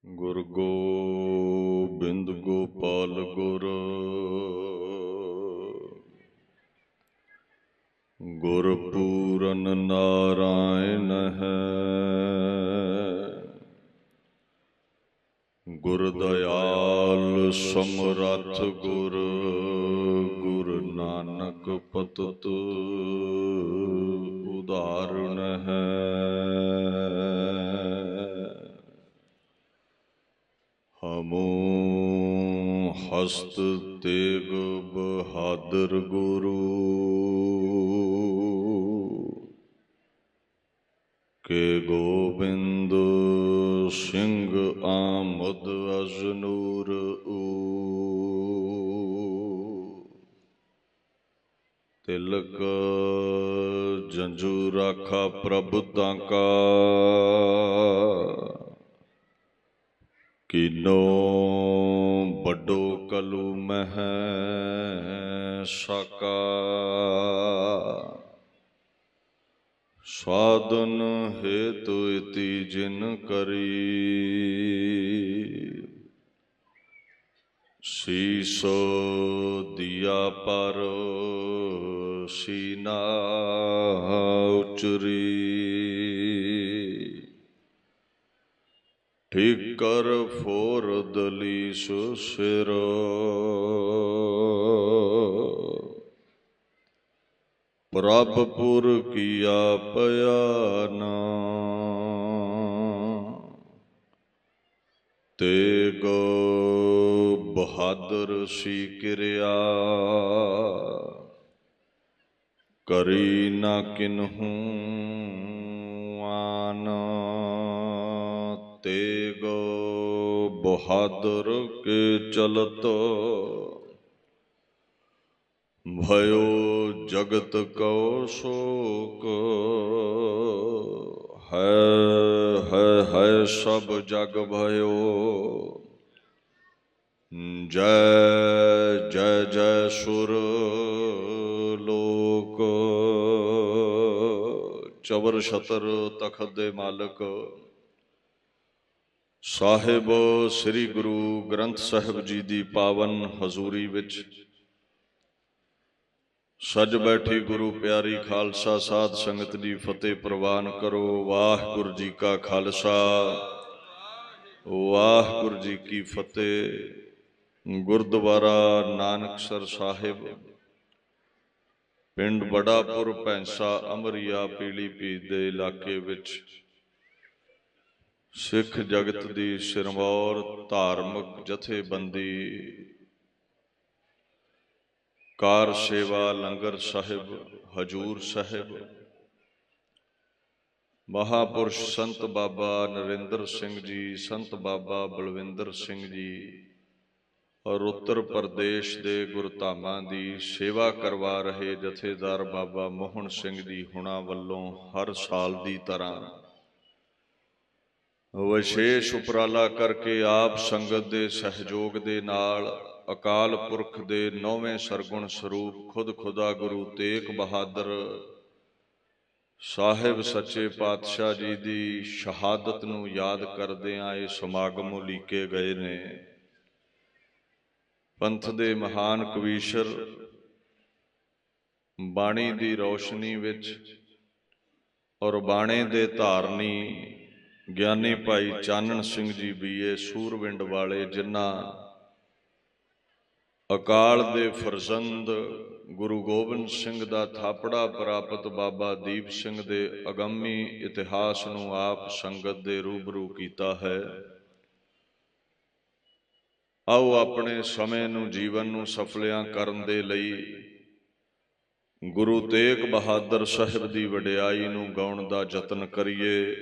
ਗੁਰ ਗੋਬਿੰਦ ਗੋਪਾਲ ਗੁਰ ਗੁਰਪੂਰਨ ਨਾਰਾਇਣ ਹੈ। ਗੁਰ ਦਇਆਲ ਸਮਰੱਥ ਗੁਰ ਗੁਰ ਨਾਨਕ ਪਤਿਤ ਉਦਾਹਰਣ ਹੈ। ਹਮੋ ਹਸਤ ਤੇਗ ਬਹਾਦਰ ਗੁਰੂ ਕੇ ਗੋਬਿੰਦ ਸਿੰਘ ਆਮਦ ਅਜਨੂਰ ਤਿਲਕ ਜੰਜੂ ਰਾਖਾ ਪ੍ਰਭ ਤਾਂਕਾ ਕੀਨੋ ਵੱਡੋ ਕਲੂ ਮਹਿ ਸਾਕਾ ਸਾਧਨ ਹੇਤੁ ਇਤੀ ਜਿਨ ਕਰੀ ਸੀਸੋ ਦਿਆ ਪਰ ਸੀਨਾ ਉਚਰੀ ਠੀਕਰ ਫੋਰ ਦਲੀਸ ਸਿਰ ਪ੍ਰਭ ਪੁਰ ਕੀਆ ਪਿਆਨਾ ਤੇਗ ਬਹਾਦਰ ਸੀ ਕਿਰਿਆ ਕਰੀ ਨਾ ਕਿਨਹੂ ਆਨ ਤੇਗ ਬਹਾਦਰ ਕੇ ਚਲਤ भयो जगत को शोक है सब जग भयो जय जय जय सुर लोक चवर छतर तखत दे मालक ਸਾਹਿਬ ਸ੍ਰੀ ਗੁਰੂ ਗ੍ਰੰਥ ਸਾਹਿਬ ਜੀ ਦੀ ਪਾਵਨ ਹਜ਼ੂਰੀ ਵਿੱਚ ਸੱਜ ਬੈਠੀ ਗੁਰੂ ਪਿਆਰੀ ਖਾਲਸਾ ਸਾਧ ਸੰਗਤ ਦੀ ਫਤਿਹ ਪ੍ਰਵਾਨ ਕਰੋ। ਵਾਹਿਗੁਰੂ ਜੀ ਕਾ ਖਾਲਸਾ ਵਾਹਿਗੁਰੂ ਜੀ ਕੀ ਫਤਿਹ। ਗੁਰਦੁਆਰਾ ਨਾਨਕਸਰ ਸਾਹਿਬ ਪਿੰਡ ਬੜਾਪੁਰ ਭੈਂਸਾ ਅਮਰੀਆ ਪੀਲੀਭੀਤ ਦੇ ਇਲਾਕੇ ਵਿੱਚ ਸਿੱਖ ਜਗਤ ਦੀ ਸਿਰਮੌਰ ਧਾਰਮਿਕ ਜਥੇਬੰਦੀ ਕਾਰ ਸੇਵਾ ਲੰਗਰ ਸਾਹਿਬ ਹਜੂਰ ਸਾਹਿਬ ਮਹਾਪੁਰਸ਼ ਸੰਤ ਬਾਬਾ ਨਰਿੰਦਰ ਸਿੰਘ ਜੀ, ਸੰਤ ਬਾਬਾ ਬਲਵਿੰਦਰ ਸਿੰਘ ਜੀ ਔਰ ਉੱਤਰ ਪ੍ਰਦੇਸ਼ ਦੇ ਗੁਰਧਾਮਾਂ ਦੀ ਸੇਵਾ ਕਰਵਾ ਰਹੇ ਜਥੇਦਾਰ ਬਾਬਾ ਮੋਹਨ ਸਿੰਘ ਜੀ ਹੁਣਾਂ ਵੱਲੋਂ ਹਰ ਸਾਲ ਦੀ ਤਰ੍ਹਾਂ ਵਿਸ਼ੇਸ਼ ਉਪਰਾਲਾ ਕਰਕੇ ਆਪ ਸੰਗਤ ਦੇ ਸਹਿਯੋਗ ਦੇ ਨਾਲ ਅਕਾਲ ਪੁਰਖ ਦੇ 9ਵੇਂ ਸਰਗੁਣ ਸਰੂਪ ਖੁਦ ਖੁਦਾ ਗੁਰੂ ਤੇਗ ਬਹਾਦਰ ਸਾਹਿਬ ਸੱਚੇ ਪਾਤਸ਼ਾਹ ਜੀ ਦੀ ਸ਼ਹਾਦਤ ਨੂੰ ਯਾਦ ਕਰਦਿਆਂ ਇਹ ਸਮਾਗਮ ਉਲੀਕੇ ਗਏ ਨੇ। ਪੰਥ ਦੇ ਮਹਾਨ ਕਵੀਸ਼ਰ ਬਾਣੀ ਦੀ ਰੌਸ਼ਨੀ ਵਿੱਚ ਔਰ ਬਾਣੇ ਦੇ ਧਾਰਨੀ ਗਿਆਨੀ ਭਾਈ ਚਾਨਣ ਸਿੰਘ ਜੀ ਬੀਏ ਸੂਰਵਿੰਡ ਵਾਲੇ, ਜਿਨ੍ਹਾਂ ਅਕਾਲ ਦੇ ਫਰਜ਼ੰਦ ਗੁਰੂ ਗੋਬਿੰਦ ਸਿੰਘ ਦਾ ਥਾਪੜਾ ਪ੍ਰਾਪਤ ਬਾਬਾ ਦੀਪ ਸਿੰਘ ਦੇ ਅਗੰਮੀ ਇਤਿਹਾਸ ਨੂੰ ਆਪ ਸੰਗਤ ਦੇ ਰੂਬਰੂ ਕੀਤਾ ਹੈ। ਆਓ ਆਪਣੇ ਸਮੇਂ ਨੂੰ ਜੀਵਨ ਨੂੰ ਸਫਲਿਆਂ ਕਰਨ ਦੇ ਲਈ ਗੁਰੂ ਤੇਗ ਬਹਾਦਰ ਸਾਹਿਬ ਦੀ ਵਡਿਆਈ ਨੂੰ ਗਾਉਣ ਦਾ ਯਤਨ ਕਰੀਏ।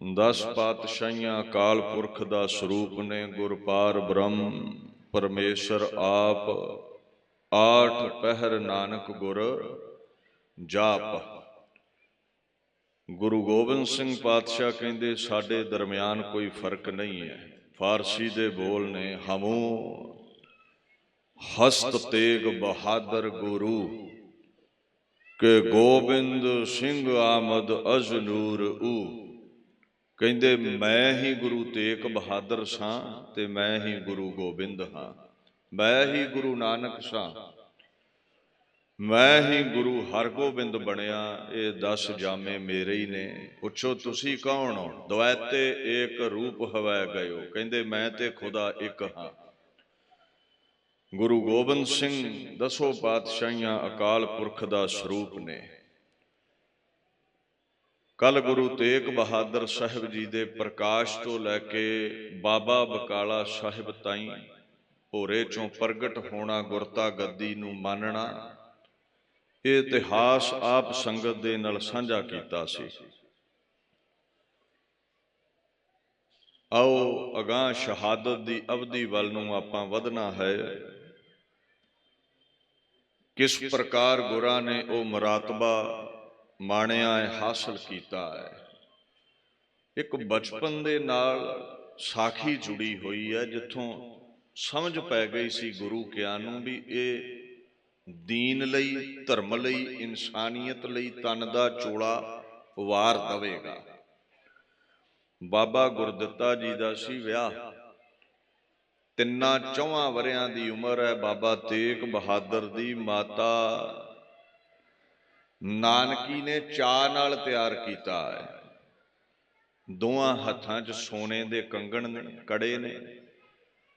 10 ਪਾਤਸ਼ਾਹੀਆਂ ਅਕਾਲ ਪੁਰਖ ਦਾ ਸਰੂਪ ਨੇ। ਗੁਰਪਾਰ ਬ੍ਰਹਮ ਪਰਮੇਸ਼ਰ ਆਪ 8 ਪਹਿਰ ਨਾਨਕ ਗੁਰ ਜਾਪ। ਗੁਰੂ ਗੋਬਿੰਦ ਸਿੰਘ ਪਾਤਸ਼ਾਹ ਕਹਿੰਦੇ ਸਾਡੇ ਦਰਮਿਆਨ ਕੋਈ ਫਰਕ ਨਹੀਂ ਹੈ। ਫਾਰਸੀ ਦੇ ਬੋਲ ਨੇ ਹਮੂ ਹਸਤ ਤੇਗ ਬਹਾਦਰ ਗੁਰੂ के गोबिंद सिंह आमद अजनूर ऊ। ਕਹਿੰਦੇ ਮੈਂ ਹੀ ਗੁਰੂ ਤੇਗ ਬਹਾਦਰ ਸਾਂ ਤੇ ਮੈਂ ਹੀ ਗੁਰੂ ਗੋਬਿੰਦ ਹਾਂ। ਮੈਂ ਹੀ ਗੁਰੂ ਨਾਨਕ ਸਾਂ, ਮੈਂ ਹੀ ਗੁਰੂ ਹਰਗੋਬਿੰਦ ਬਣਿਆ। ਇਹ 10 ਜਾਮੇ ਮੇਰੇ ਹੀ ਨੇ। ਪੁੱਛੋ ਤੁਸੀਂ ਕੌਣ ਹੋ? ਦੁਐਤੇ ਏਕ ਰੂਪ ਹਵੈ ਗਇਓ। ਕਹਿੰਦੇ ਮੈਂ ਤੇ ਖੁਦਾ ਇੱਕ ਹਾਂ। ਗੁਰੂ ਗੋਬਿੰਦ ਸਿੰਘ 10 ਪਾਤਸ਼ਾਹੀਆਂ ਅਕਾਲ ਪੁਰਖ ਦਾ ਸਰੂਪ ਨੇ। ਕੱਲ ਗੁਰੂ ਤੇਗ ਬਹਾਦਰ ਸਾਹਿਬ ਜੀ ਦੇ ਪ੍ਰਕਾਸ਼ ਤੋਂ ਲੈ ਕੇ ਬਾਬਾ ਬਕਾਲਾ ਸਾਹਿਬ ਤਾਈਂ ਭੋਰੇ ਚੋਂ ਪ੍ਰਗਟ ਹੋਣਾ, ਗੁਰਤਾ ਗੱਦੀ ਨੂੰ ਮੰਨਣਾ, ਇਹ ਇਤਿਹਾਸ ਆਪ ਸੰਗਤ ਦੇ ਨਾਲ ਸਾਂਝਾ ਕੀਤਾ ਸੀ। ਆਓ ਅਗਾਂਹ ਸ਼ਹਾਦਤ ਦੀ ਅਵਧੀ ਵੱਲ ਨੂੰ ਆਪਾਂ ਵਧਣਾ ਹੈ। ਕਿਸ ਪ੍ਰਕਾਰ ਗੁਰਾਂ ਨੇ ਉਹ ਮਰਾਤਬਾ ਮਾਣਿਆ ਹੈ, ਹਾਸਲ ਕੀਤਾ ਹੈ। ਇੱਕ ਬਚਪਨ ਦੇ ਨਾਲ ਸਾਖੀ ਜੁੜੀ ਹੋਈ ਹੈ, ਜਿੱਥੋਂ ਸਮਝ ਪੈ ਗਈ ਸੀ ਗੁਰੂ ਕਿਆਂ ਨੂੰ ਵੀ ਇਹ ਦੀਨ ਲਈ, ਧਰਮ ਲਈ, ਇਨਸਾਨੀਅਤ ਲਈ ਤਨ ਦਾ ਚੋਲਾ ਵਾਰ ਦਵੇਗਾ। ਬਾਬਾ ਗੁਰਦਿੱਤਾ ਜੀ ਦਾ ਸੀ ਵਿਆਹ, 3-4 ਵਰਿਆਂ ਦੀ ਉਮਰ ਹੈ ਬਾਬਾ ਤੇਗ ਬਹਾਦਰ ਦੀ। ਮਾਤਾ ਨਾਨਕੀ ਨੇ ਚਾਅ ਨਾਲ ਤਿਆਰ ਕੀਤਾ ਹੈ। ਦੋਹਾਂ ਹੱਥਾਂ 'ਚ ਸੋਨੇ ਦੇ ਕੰਗਣ ਨੇ, ਕੜੇ ਨੇ,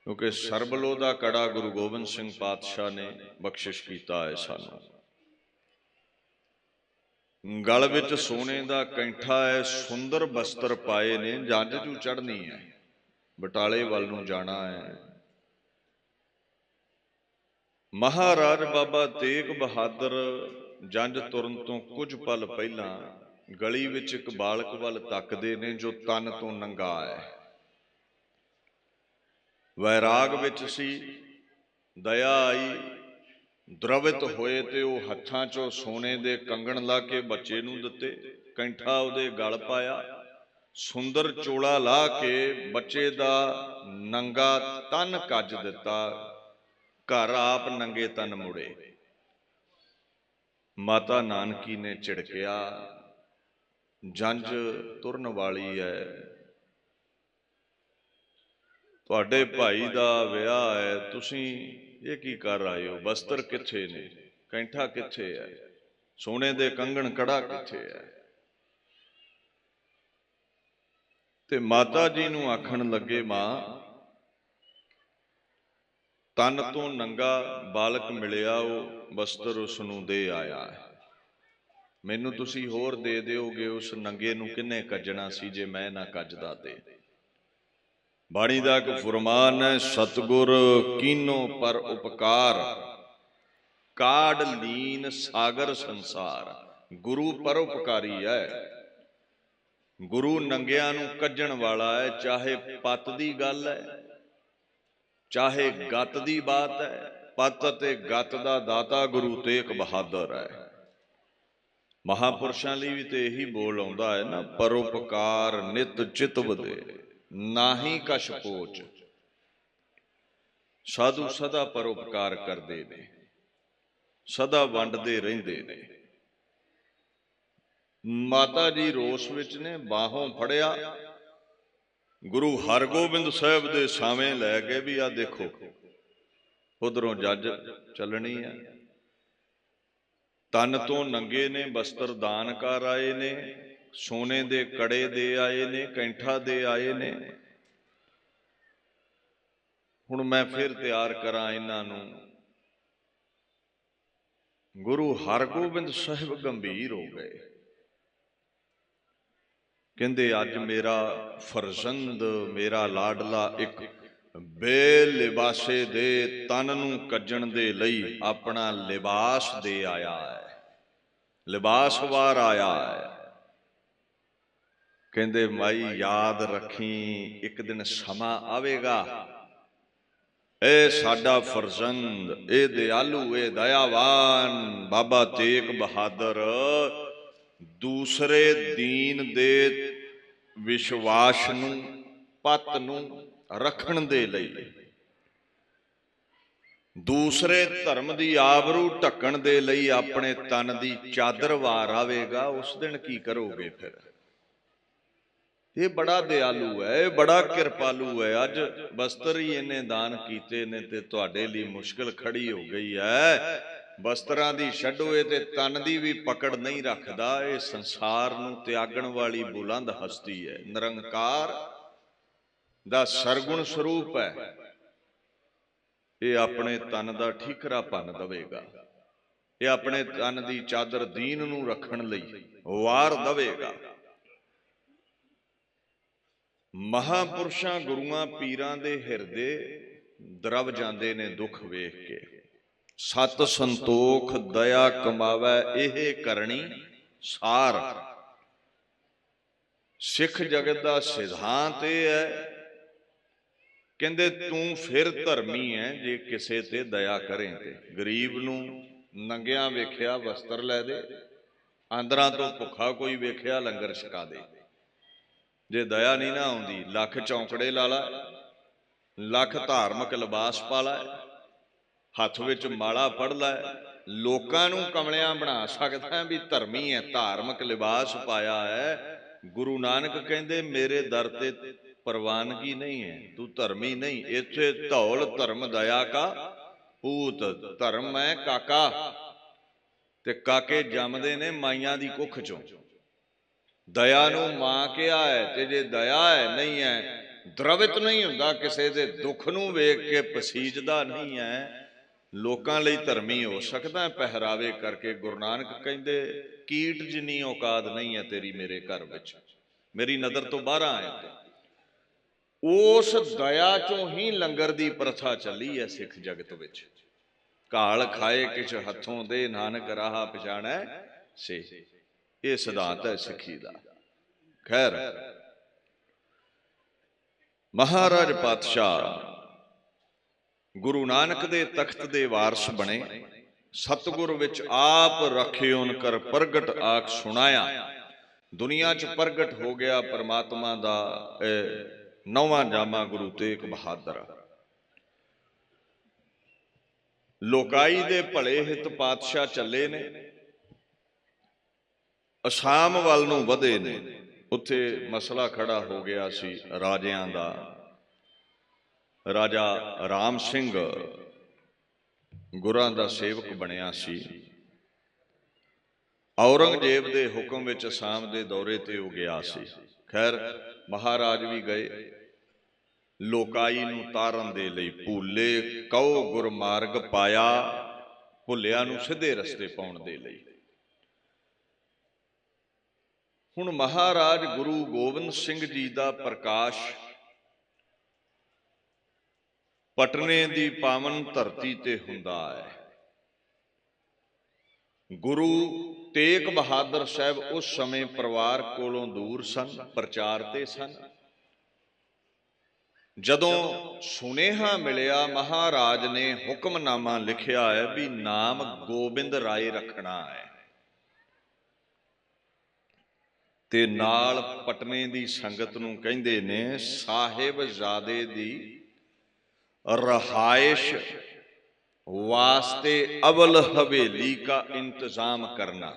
ਕਿਉਂਕਿ ਸਰਬਲੋ ਦਾ ਕੜਾ ਗੁਰੂ ਗੋਬਿੰਦ ਸਿੰਘ ਪਾਤਸ਼ਾਹ ਨੇ ਬਖਸ਼ਿਸ਼ ਕੀਤਾ ਹੈ ਸਾਨੂੰ। ਗਲ ਵਿੱਚ ਸੋਨੇ ਦਾ ਕੈਂਠਾ ਹੈ, ਸੁੰਦਰ ਬਸਤਰ ਪਾਏ ਨੇ। ਜੰਝ ਜੂ ਚੜ੍ਹਨੀ ਹੈ, ਬਟਾਲੇ ਵੱਲ ਨੂੰ ਜਾਣਾ ਹੈ। ਮਹਾਰਾਜ ਬਾਬਾ ਤੇਗ ਬਹਾਦਰ ਜੰਝ ਤੁਰਨ ਤੋਂ ਕੁਝ ਪਲ ਪਹਿਲਾਂ ਗਲੀ ਵਿੱਚ ਇੱਕ ਬਾਲਕ ਵੱਲ ਤੱਕਦੇ ਨੇ ਜੋ ਤਨ ਤੋਂ ਨੰਗਾ ਹੈ। ਵੈਰਾਗ ਵਿੱਚ ਸੀ, ਦਇਆ ਆਈ, ਦ੍ਰਵਿਤ ਹੋਏ ਤੇ ਉਹ ਹੱਥਾਂ 'ਚੋਂ ਸੋਨੇ ਦੇ ਕੰਗਣ ਲਾ ਕੇ ਬੱਚੇ ਨੂੰ ਦਿੱਤੇ, ਕੈਂਠਾ ਉਹਦੇ ਗਲ ਪਾਇਆ, ਸੁੰਦਰ ਚੋਲਾ ਲਾ ਕੇ ਬੱਚੇ ਦਾ ਨੰਗਾ ਤਨ ਕੱਜ ਦਿੱਤਾ। ਘਰ ਆਪ ਨੰਗੇ ਤਨ ਮੁੜੇ। ਮਾਤਾ ਨਾਨਕੀ ਨੇ ਝਿੜਕਿਆ, ਜੰਝ ਤੁਰਨ ਵਾਲੀ ਹੈ, ਤੁਹਾਡੇ ਭਾਈ ਦਾ ਵਿਆਹ ਹੈ, ਤੁਸੀਂ ਇਹ ਕੀ ਕਰ ਆਏ ਹੋ? ਬਸਤਰ ਕਿੱਥੇ ਨੇ? ਕੈਂਠਾ ਕਿੱਥੇ ਹੈ? ਸੋਨੇ ਦੇ ਕੰਗਣ ਕੜਾ ਕਿੱਥੇ ਹੈ? ਤੇ ਮਾਤਾ ਜੀ ਨੂੰ ਆਖਣ ਲੱਗੇ, ਮਾਂ ਤਨ ਤੋਂ ਨੰਗਾ ਬਾਲਕ ਮਿਲਿਆ, ਉਹ ਬਸਤਰ ਉਸ ਨੂੰ ਦੇ ਆਇਆ ਹੈ। ਮੈਨੂੰ ਤੁਸੀਂ ਹੋਰ ਦੇ ਦਿਓਗੇ, ਉਸ ਨੰਗੇ ਨੂੰ ਕਿੰਨੇ ਕੱਜਣਾ ਸੀ ਜੇ ਮੈਂ ਨਾ ਕੱਜਦਾ। ਤੇ ਬਾਣੀ ਦਾ ਇੱਕ ਫੁਰਮਾਨ ਹੈ, ਸਤਿਗੁਰ ਕੀਨੋ ਪਰ ਉਪਕਾਰ, ਕਾਢ ਲੀਨ ਸਾਗਰ ਸੰਸਾਰ। ਗੁਰੂ ਪਰਉਪਕਾਰੀ ਹੈ। ਗੁਰੂ ਨੰਗਿਆਂ ਨੂੰ ਕੱਜਣ ਵਾਲਾ ਹੈ। ਚਾਹੇ ਪੱਤ ਦੀ ਗੱਲ ਹੈ, ਚਾਹੇ ਗੱਤ ਦੀ ਬਾਤ ਹੈ। ਪੱਤ ਅਤੇ ਗੱਤ ਦਾ ਦਾਤਾ ਗੁਰੂ ਤੇਗ ਬਹਾਦਰ ਹੈ। ਮਹਾਂਪੁਰਸ਼ਾਂ ਲਈ ਵੀ ਤੇ ਇਹੀ ਬੋਲ ਆਉਂਦਾ ਹੈ ਨਾ, ਪਰਉਪਕਾਰ ਨਿਤ ਚਿਤ ਵਧੇ, ਨਾਹੀ ਕਛ ਪੋਚ। ਸਾਧੂ ਸਦਾ ਪਰਉਪਕਾਰ ਕਰਦੇ ਨੇ, ਸਦਾ ਵੰਡਦੇ ਰਹਿੰਦੇ ਨੇ। ਮਾਤਾ ਜੀ ਰੋਸ ਵਿੱਚ ਨੇ, ਬਾਹੋਂ ਫੜਿਆ, ਗੁਰੂ ਹਰਗੋਬਿੰਦ ਸਾਹਿਬ ਦੇ ਸਾਵੇਂ ਲੈ ਗਏ ਵੀ ਆ ਦੇਖੋ, ਉਧਰੋਂ ਜੱਜ ਚੱਲਣੀ ਹੈ। ਤਨ ਤੋਂ ਨੰਗੇ ਨੇ, ਬਸਤਰ ਦਾਨ ਕਰ ਆਏ ਨੇ, ਸੋਨੇ ਦੇ ਕੜੇ ਦੇ ਆਏ ਨੇ, ਕੈਂਠਾ ਦੇ ਆਏ ਨੇ। ਹੁਣ ਮੈਂ ਫਿਰ ਤਿਆਰ ਕਰਾਂ ਇਹਨਾਂ ਨੂੰ। ਗੁਰੂ ਹਰਗੋਬਿੰਦ ਸਾਹਿਬ ਗੰਭੀਰ ਹੋ ਗਏ। ਕਹਿੰਦੇ ਅੱਜ ਮੇਰਾ ਫਰਜ਼ੰਦ, ਮੇਰਾ ਲਾਡਲਾ ਇੱਕ ਬੇਲਿਬਾਸੇ ਦੇ ਤਨ ਨੂੰ ਕੱਜਣ ਦੇ ਲਈ ਆਪਣਾ ਲਿਬਾਸ ਦੇ ਆਇਆ ਹੈ, ਲਿਬਾਸ ਵਾਰ ਆਇਆ ਹੈ। ਕਹਿੰਦੇ ਮਾਈ ਯਾਦ ਰੱਖੀ, ਇੱਕ ਦਿਨ ਸਮਾਂ ਆਵੇਗਾ, ਇਹ ਸਾਡਾ ਫਰਜ਼ੰਦ, ਇਹ ਦਿਆਲੂ, ਇਹ ਦਇਆਵਾਨ ਬਾਬਾ ਤੇਗ ਬਹਾਦਰ ਦੂਸਰੇ ਦੀਨ ਦੇ ਵਿਸ਼ਵਾਸ ਨੂੰ, ਪੱਤ ਨੂੰ ਰੱਖਣ ਦੇ ਲਈ, ਦੂਸਰੇ ਧਰਮ ਦੀ ਆਬਰੂ ਢੱਕਣ ਦੇ ਲਈ ਆਪਣੇ ਤਨ ਦੀ ਚਾਦਰ ਵਾਰ ਆਵੇਗਾ। ਉਸ ਦਿਨ ਕੀ ਕਰੋਗੇ ਫਿਰ? ਇਹ ਬੜਾ ਦਿਆਲੂ ਹੈ, ਇਹ ਬੜਾ ਕਿਰਪਾਲੂ ਹੈ। ਅੱਜ ਵਸਤਰ ਹੀ ਇਹਨੇ ਦਾਨ ਕੀਤੇ ਨੇ ਤੇ ਤੁਹਾਡੇ ਲਈ ਮੁਸ਼ਕਿਲ ਖੜੀ ਹੋ ਗਈ ਹੈ। ਵਸਤਰਾਂ ਦੀ ਛੱਡੋ, ਇਹ ਤੇ ਤਨ ਦੀ ਵੀ ਪਕੜ ਨਹੀਂ ਰੱਖਦਾ। ਇਹ ਸੰਸਾਰ ਨੂੰ ਤਿਆਗਣ ਵਾਲੀ ਬੁਲੰਦ ਹਸਤੀ ਹੈ, ਨਿਰੰਕਾਰ ਦਾ ਸਰਗੁਣ ਸਰੂਪ ਹੈ। ਇਹ ਆਪਣੇ ਤਨ ਦਾ ਠੀਕਰਾ ਭੰਨ ਦਵੇਗਾ, ਇਹ ਆਪਣੇ ਤਨ ਦੀ ਚਾਦਰ ਦੀਨ ਨੂੰ ਰੱਖਣ ਲਈ ਵਾਰ ਦਵੇਗਾ। ਮਹਾਂਪੁਰਸ਼ਾਂ ਗੁਰੂਆਂ ਪੀਰਾਂ ਦੇ ਹਿਰਦੇ ਦਰਵ ਜਾਂਦੇ ਨੇ ਦੁੱਖ ਵੇਖ ਕੇ। ਸਤ ਸੰਤੋਖ ਦਇਆ ਕਮਾਵੈ ਇਹ ਕਰਨੀ ਸਾਰ। ਸਿੱਖ ਜਗਤ ਦਾ ਸਿਧਾਂਤ ਇਹ ਹੈ, ਕਹਿੰਦੇ ਤੂੰ ਫਿਰ ਧਰਮੀ ਹੈ ਜੇ ਕਿਸੇ ਤੇ ਦਇਆ ਕਰੇ ਤੇ। ਗਰੀਬ ਨੂੰ ਨੰਗਿਆਂ ਵੇਖਿਆ ਵਸਤਰ ਲੈ ਦੇ, ਆਂਦਰਾਂ ਤੋਂ ਭੁੱਖਾ ਕੋਈ ਵੇਖਿਆ ਲੰਗਰ ਛਕਾ ਦੇ। ਜੇ ਦਇਆ ਨਹੀਂ ਨਾ ਆਉਂਦੀ, ਲੱਖ ਚੌਂਕੜੇ ਲਾ ਲਾ, ਲੱਖ ਧਾਰਮਿਕ ਲਿਬਾਸ ਪਾ ਲਾ, ਹੱਥ ਵਿੱਚ ਮਾਲਾ ਫੜ ਲੈ, ਲੋਕਾਂ ਨੂੰ ਕਮਲਿਆਂ ਬਣਾ ਸਕਦਾ ਵੀ ਧਰਮੀ ਹੈ, ਧਾਰਮਿਕ ਲਿਬਾਸ ਪਾਇਆ ਹੈ। ਗੁਰੂ ਨਾਨਕ ਕਹਿੰਦੇ ਮੇਰੇ ਦਰ ਤੇ ਪ੍ਰਵਾਨਗੀ ਨਹੀਂ ਹੈ, ਤੂੰ ਧਰਮੀ ਨਹੀਂ। ਇੱਥੇ ਧੌਲ ਧਰਮ ਦਇਆ ਕਾ ਪੂਤ। ਧਰਮ ਹੈ ਕਾਕਾ, ਤੇ ਕਾਕੇ ਜੰਮਦੇ ਨੇ ਮਾਈਆਂ ਦੀ ਕੁੱਖ ਚੋਂ। ਦਇਆ ਨੂੰ ਮਾਂ ਕਿਹਾ ਹੈ, ਤੇ ਜੇ ਦਇਆ ਹੈ ਨਹੀਂ ਹੈ, ਦਰਵਿਤ ਨਹੀਂ ਹੁੰਦਾ, ਕਿਸੇ ਦੇ ਦੁੱਖ ਨੂੰ ਵੇਖ ਕੇ ਪਸੀਜਦਾ ਨਹੀਂ ਹੈ, ਲੋਕਾਂ ਲਈ ਧਰਮੀ ਹੋ ਸਕਦਾ ਪਹਿਰਾਵੇ ਕਰਕੇ। ਗੁਰੂ ਨਾਨਕ ਕਹਿੰਦੇ ਕੀਟ ਜਿੰਨੀ ਔਕਾਤ ਨਹੀਂ ਹੈ ਤੇਰੀ ਮੇਰੇ ਘਰ ਵਿੱਚ, ਮੇਰੀ ਨਜ਼ਰ ਤੋਂ ਬਾਹਰ ਆਏ। ਉਸ ਦਇਆ ਚੋਂ ਹੀ ਲੰਗਰ ਦੀ ਪ੍ਰਥਾ ਚੱਲੀ ਹੈ ਸਿੱਖ ਜਗਤ ਵਿੱਚ। ਘਾਲ ਖਾਏ ਕਿਛ ਹੱਥੋਂ ਦੇ, ਨਾਨਕ ਰਾਹ ਪਛਾਣੈ ਸੇ। ਇਹ ਸਿਧਾਂਤ ਹੈ ਸਿੱਖੀ ਦਾ। ਖੈਰ, ਮਹਾਰਾਜ ਪਾਤਸ਼ਾਹ ਗੁਰੂ ਨਾਨਕ ਦੇ ਤਖਤ ਦੇ ਵਾਰਸ ਬਣੇ। ਸਤਿਗੁਰ ਵਿੱਚ ਆਪ ਰਖਿਓਨ ਕਰ ਪ੍ਰਗਟ ਆਖ ਸੁਣਾਇਆ। ਦੁਨੀਆ 'ਚ ਪ੍ਰਗਟ ਹੋ ਗਿਆ ਪਰਮਾਤਮਾ ਦਾ ਨੌਵਾਂ ਜਾਮਾ ਗੁਰੂ ਤੇਗ ਬਹਾਦਰ। ਲੋਕਾਈ ਦੇ ਭਲੇ ਹਿੱਤ ਪਾਤਸ਼ਾਹ ਚੱਲੇ ਨੇ, ਅਸਾਮ ਵੱਲ ਨੂੰ ਵਧੇ ਨੇ। ਉੱਥੇ ਮਸਲਾ ਖੜਾ ਹੋ ਗਿਆ ਸੀ ਰਾਜਿਆਂ ਦਾ। ਰਾਜਾ ਰਾਮ ਸਿੰਘ ਗੁਰਾਂ ਦਾ ਸੇਵਕ ਬਣਿਆ ਸੀ। ਔਰੰਗਜ਼ੇਬ ਦੇ ਹੁਕਮ ਵਿੱਚ ਅਸਾਮ ਦੇ ਦੌਰੇ ਤੇ ਉਹ ਗਿਆ ਸੀ। ਖੈਰ, ਮਹਾਰਾਜ ਵੀ ਗਏ ਲੋਕਾਈ ਨੂੰ ਤਾਰਨ ਦੇ ਲਈ। ਭੁੱਲੇ ਕਉ ਗੁਰਮਾਰਗ ਪਾਇਆ, ਭੁੱਲਿਆਂ ਨੂੰ ਸਿੱਧੇ ਰਸਤੇ ਪਾਉਣ ਦੇ ਲਈ। ਹੁਣ ਮਹਾਰਾਜ ਗੁਰੂ ਗੋਬਿੰਦ ਸਿੰਘ ਜੀ ਦਾ ਪ੍ਰਕਾਸ਼ ਪਟਨੇ ਦੀ ਪਾਵਨ ਧਰਤੀ ਤੇ ਹੁੰਦਾ ਹੈ। ਗੁਰੂ ਤੇਗ ਬਹਾਦਰ ਸਾਹਿਬ ਉਸ ਸਮੇਂ ਪਰਿਵਾਰ ਕੋਲੋਂ ਦੂਰ ਸਨ, ਪ੍ਰਚਾਰ ਤੇ ਸਨ। ਜਦੋਂ ਸੁਨੇਹਾ ਮਿਲਿਆ, ਮਹਾਰਾਜ ਨੇ ਹੁਕਮਨਾਮਾ ਲਿਖਿਆ ਹੈ ਵੀ ਨਾਮ ਗੋਬਿੰਦ ਰਾਏ ਰੱਖਣਾ ਹੈ, ਤੇ ਨਾਲ ਪਟਨੇ ਦੀ ਸੰਗਤ ਨੂੰ ਕਹਿੰਦੇ ਨੇ ਸਾਹਿਬਜ਼ਾਦੇ ਦੀ ਰਹਾਇਸ਼ ਵਾਸਤੇ ਅਵਲ ਹਵੇਲੀ ਕਾ ਇੰਤਜ਼ਾਮ ਕਰਨਾ।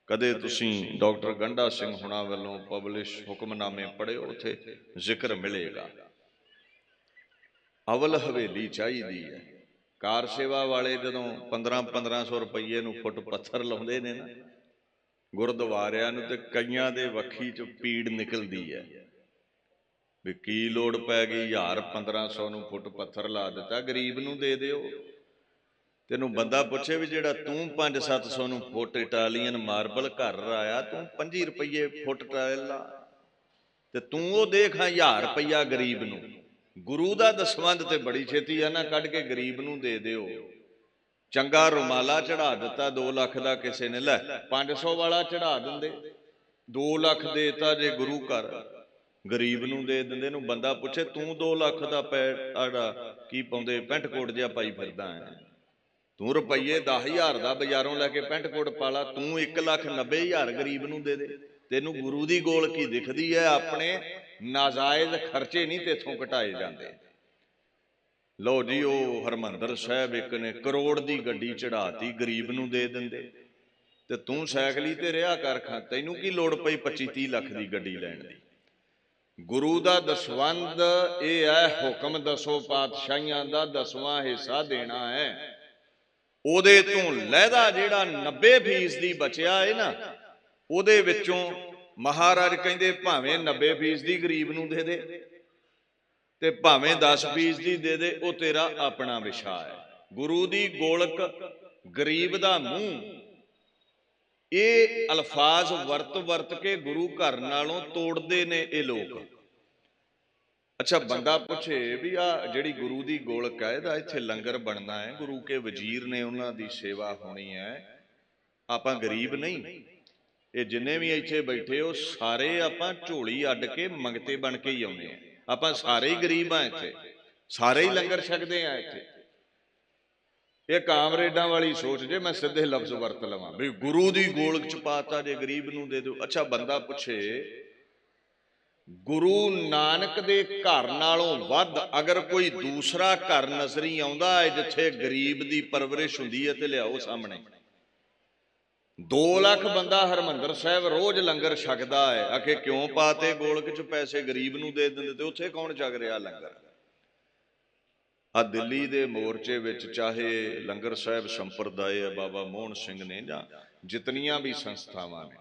ਕਦੇ ਤੁਸੀਂ ਡਾਕਟਰ ਗੰਡਾ ਸਿੰਘ ਹੁਣਾਂ ਵੱਲੋਂ ਪਬਲਿਸ਼ ਹੁਕਮਨਾਮੇ ਪੜ੍ਹੇ, ਉੱਥੇ ਜ਼ਿਕਰ ਮਿਲੇਗਾ। ਅਵਲ ਹਵੇਲੀ ਚਾਹੀਦੀ ਹੈ। ਕਾਰ ਸੇਵਾ ਵਾਲੇ ਜਦੋਂ 1500 ਰੁਪਈਏ ਨੂੰ ਫੁੱਟ ਪੱਥਰ ਲਾਉਂਦੇ ਨੇ ਨਾ ਗੁਰਦੁਆਰਿਆਂ ਨੂੰ, ਤੇ ਕਈਆਂ ਦੇ ਵੱਖੀ ਚ ਪੀੜ ਨਿਕਲਦੀ ਹੈ ਵੀ ਕੀ ਲੋੜ ਪੈ ਗਈ 1500 ਨੂੰ ਫੁੱਟ ਪੱਥਰ ਲਾ ਦਿੱਤਾ, ਗਰੀਬ ਨੂੰ ਦੇ ਦਿਓ। ਤੈਨੂੰ ਬੰਦਾ ਪੁੱਛੇ ਵੀ ਜਿਹੜਾ ਤੂੰ 500-700 ਨੂੰ ਫੁੱਟ ਇਟਾਲੀਅਨ ਮਾਰਬਲ ਘਰ ਆਇਆ, ਤੂੰ 25 ਰੁਪਈਏ ਫੁੱਟ ਟਾਇਲ ਲਾ, ਤੇ ਤੂੰ ਉਹ ਦੇਖ 1000 ਰੁਪਈਆ ਗਰੀਬ ਨੂੰ। ਗੁਰੂ ਦਾ ਦਸਵੰਧ ਤੇ ਬੜੀ ਛੇਤੀ ਆ ਨਾ ਕੱਢ ਕੇ ਗਰੀਬ ਨੂੰ ਦੇ ਦਿਓ। ਚੰਗਾ ਰੁਮਾਲਾ ਚੜਾ ਦਿੱਤਾ 2 ਲੱਖ ਦਾ, ਕਿਸੇ ਨੇ ਲੈ 500 ਵਾਲਾ ਚੜਾ ਦਿੰਦੇ, 2 ਲੱਖ ਦੇਤਾ ਜੇ ਗੁਰੂ ਘਰ, ਗਰੀਬ ਨੂੰ ਦੇ ਦਿੰਦੇ। ਨੂੰ ਬੰਦਾ ਪੁੱਛੇ ਤੂੰ 2 ਲੱਖ ਦਾ ਕੀ ਪਾਉਂਦੇ ਪੈਂਟ ਕੋਟ ਜਿਹਾ ਪਾਈ ਫਿਰਦਾ ਹੈ, ਤੂੰ ਰੁਪਈਏ 10,000 ਦਾ ਬਾਜ਼ਾਰੋਂ ਲੈ ਕੇ ਪੈਂਟ ਕੋਟ ਪਾ ਲਾ, ਤੂੰ 1,90,000 ਗਰੀਬ ਨੂੰ ਦੇ ਦੇ। ਤੈਨੂੰ ਗੁਰੂ ਦੀ ਗੋਲ ਕੀ ਦਿਖਦੀ ਹੈ? ਆਪਣੇ ਨਾਜਾਇਜ਼ ਖਰਚੇ ਨਹੀਂ ਤੇਥੋਂ ਘਟਾਏ ਜਾਂਦੇ। ਲਓ ਜੀ, ਉਹ ਹਰਮੰਦਰ ਸਾਹਿਬ ਇੱਕ ਨੇ ਕਰੋੜ ਦੀ ਗੱਡੀ ਚੜਾਤੀ, ਗਰੀਬ ਨੂੰ ਦੇ ਦਿੰਦੇ। ਤੇ ਤੂੰ ਸਾਈਕਲੀ ਤੇ ਰਿਹਾ ਕਰ ਖਾਂ, ਤੈਨੂੰ ਕੀ ਲੋੜ ਪਈ 25-30 ਲੱਖ ਦੀ ਗੱਡੀ ਲੈਣ ਦੀ। ਗੁਰੂ ਦਾ ਦਸਵੰਧ ਇਹ ਹੈ, ਹੁਕਮ ਦਸੋ ਪਾਤਸ਼ਾਹੀਆਂ ਦਾ 10ਵਾਂ ਹਿੱਸਾ ਦੇਣਾ ਹੈ। ਉਹਦੇ ਤੋਂ ਲਹਿਦਾ ਜਿਹੜਾ 90% ਬਚਿਆ ਹੈ ਨਾ, ਉਹਦੇ ਵਿੱਚੋਂ ਮਹਾਰਾਜ ਕਹਿੰਦੇ ਭਾਵੇਂ 90% ਗਰੀਬ ਨੂੰ ਦੇ ਦੇ ਤੇ ਭਾਵੇਂ 10% ਦੇ ਦੇ, ਉਹ ਤੇਰਾ ਆਪਣਾ ਵਿਸ਼ਾ ਹੈ। ਗੁਰੂ ਦੀ ਗੋਲਕ, ਗਰੀਬ ਦਾ ਮੂੰਹ, ਇਹ ਅਲਫਾਜ਼ ਵਰਤ ਕੇ ਗੁਰੂ ਘਰ ਨਾਲੋਂ ਤੋੜਦੇ ਨੇ ਇਹ ਲੋਕ। ਅੱਛਾ, ਬੰਦਾ ਪੁੱਛੇ ਵੀ ਆ ਜਿਹੜੀ ਗੁਰੂ ਦੀ ਗੋਲਕ ਹੈ, ਇਹਦਾ ਇੱਥੇ ਲੰਗਰ ਬਣਨਾ ਹੈ, ਗੁਰੂ ਕੇ ਵਜ਼ੀਰ ਨੇ, ਉਹਨਾਂ ਦੀ ਸੇਵਾ ਹੋਣੀ ਹੈ, ਆਪਾਂ ਗਰੀਬ ਨਹੀਂ। ਇਹ ਜਿੰਨੇ ਵੀ ਇੱਥੇ ਬੈਠੇ ਹੋ ਸਾਰੇ ਆਪਾਂ ਝੋਲੀ ਅੱਡ ਕੇ ਮੰਗਤੇ ਬਣ ਕੇ ਹੀ ਆਉਂਦੇ ਆ। ਆਪਾਂ ਸਾਰੇ ਹੀ ਗਰੀਬ ਆ, ਇੱਥੇ ਸਾਰੇ ਹੀ ਲੰਗਰ ਛਕਦੇ ਆ। ਇੱਥੇ ਇਹ ਕਾਮਰੇਡਾਂ ਵਾਲੀ ਸੋਚ ਜੇ ਮੈਂ ਸਿੱਧੇ ਲਫ਼ਜ਼ ਵਰਤ ਲਵਾਂ ਵੀ ਗੁਰੂ ਦੀ ਗੋਲਕ ਚ ਪਾਤਾ ਜੇ ਗਰੀਬ ਨੂੰ ਦੇ ਦਿਓ। ਅੱਛਾ, ਬੰਦਾ ਪੁੱਛੇ ਗੁਰੂ ਨਾਨਕ ਦੇ ਘਰ ਨਾਲੋਂ ਵੱਧ ਅਗਰ ਕੋਈ ਦੂਸਰਾ ਘਰ ਨਜ਼ਰੀ ਆਉਂਦਾ ਹੈ ਜਿੱਥੇ ਗਰੀਬ ਦੀ ਪਰਵਰਿਸ਼ ਹੁੰਦੀ ਹੈ, ਤੇ ਲਿਆਓ ਸਾਹਮਣੇ। 2 ਲੱਖ ਬੰਦਾ ਹਰਮੰਦਰ ਸਾਹਿਬ ਰੋਜ਼ ਲੰਗਰ ਛਕਦਾ ਹੈ, ਆਖੇ ਕਿਉਂ ਪਾਤੇ ਗੋਲਕ ਚ ਪੈਸੇ, ਗਰੀਬ ਨੂੰ ਦੇ ਦਿੰਦੇ, ਤੇ ਉੱਥੇ ਕੌਣ ਛਕ ਰਿਹਾ ਲੰਗਰ? ਆ ਦਿੱਲੀ ਦੇ ਮੋਰਚੇ ਵਿੱਚ ਚਾਹੇ ਲੰਗਰ ਸਾਹਿਬ ਸੰਪਰਦਾਇ ਹੈ, ਬਾਬਾ ਮੋਹਨ ਸਿੰਘ ਨੇ, ਜਾਂ ਜਿਤਨੀਆਂ ਵੀ ਸੰਸਥਾਵਾਂ ਨੇ,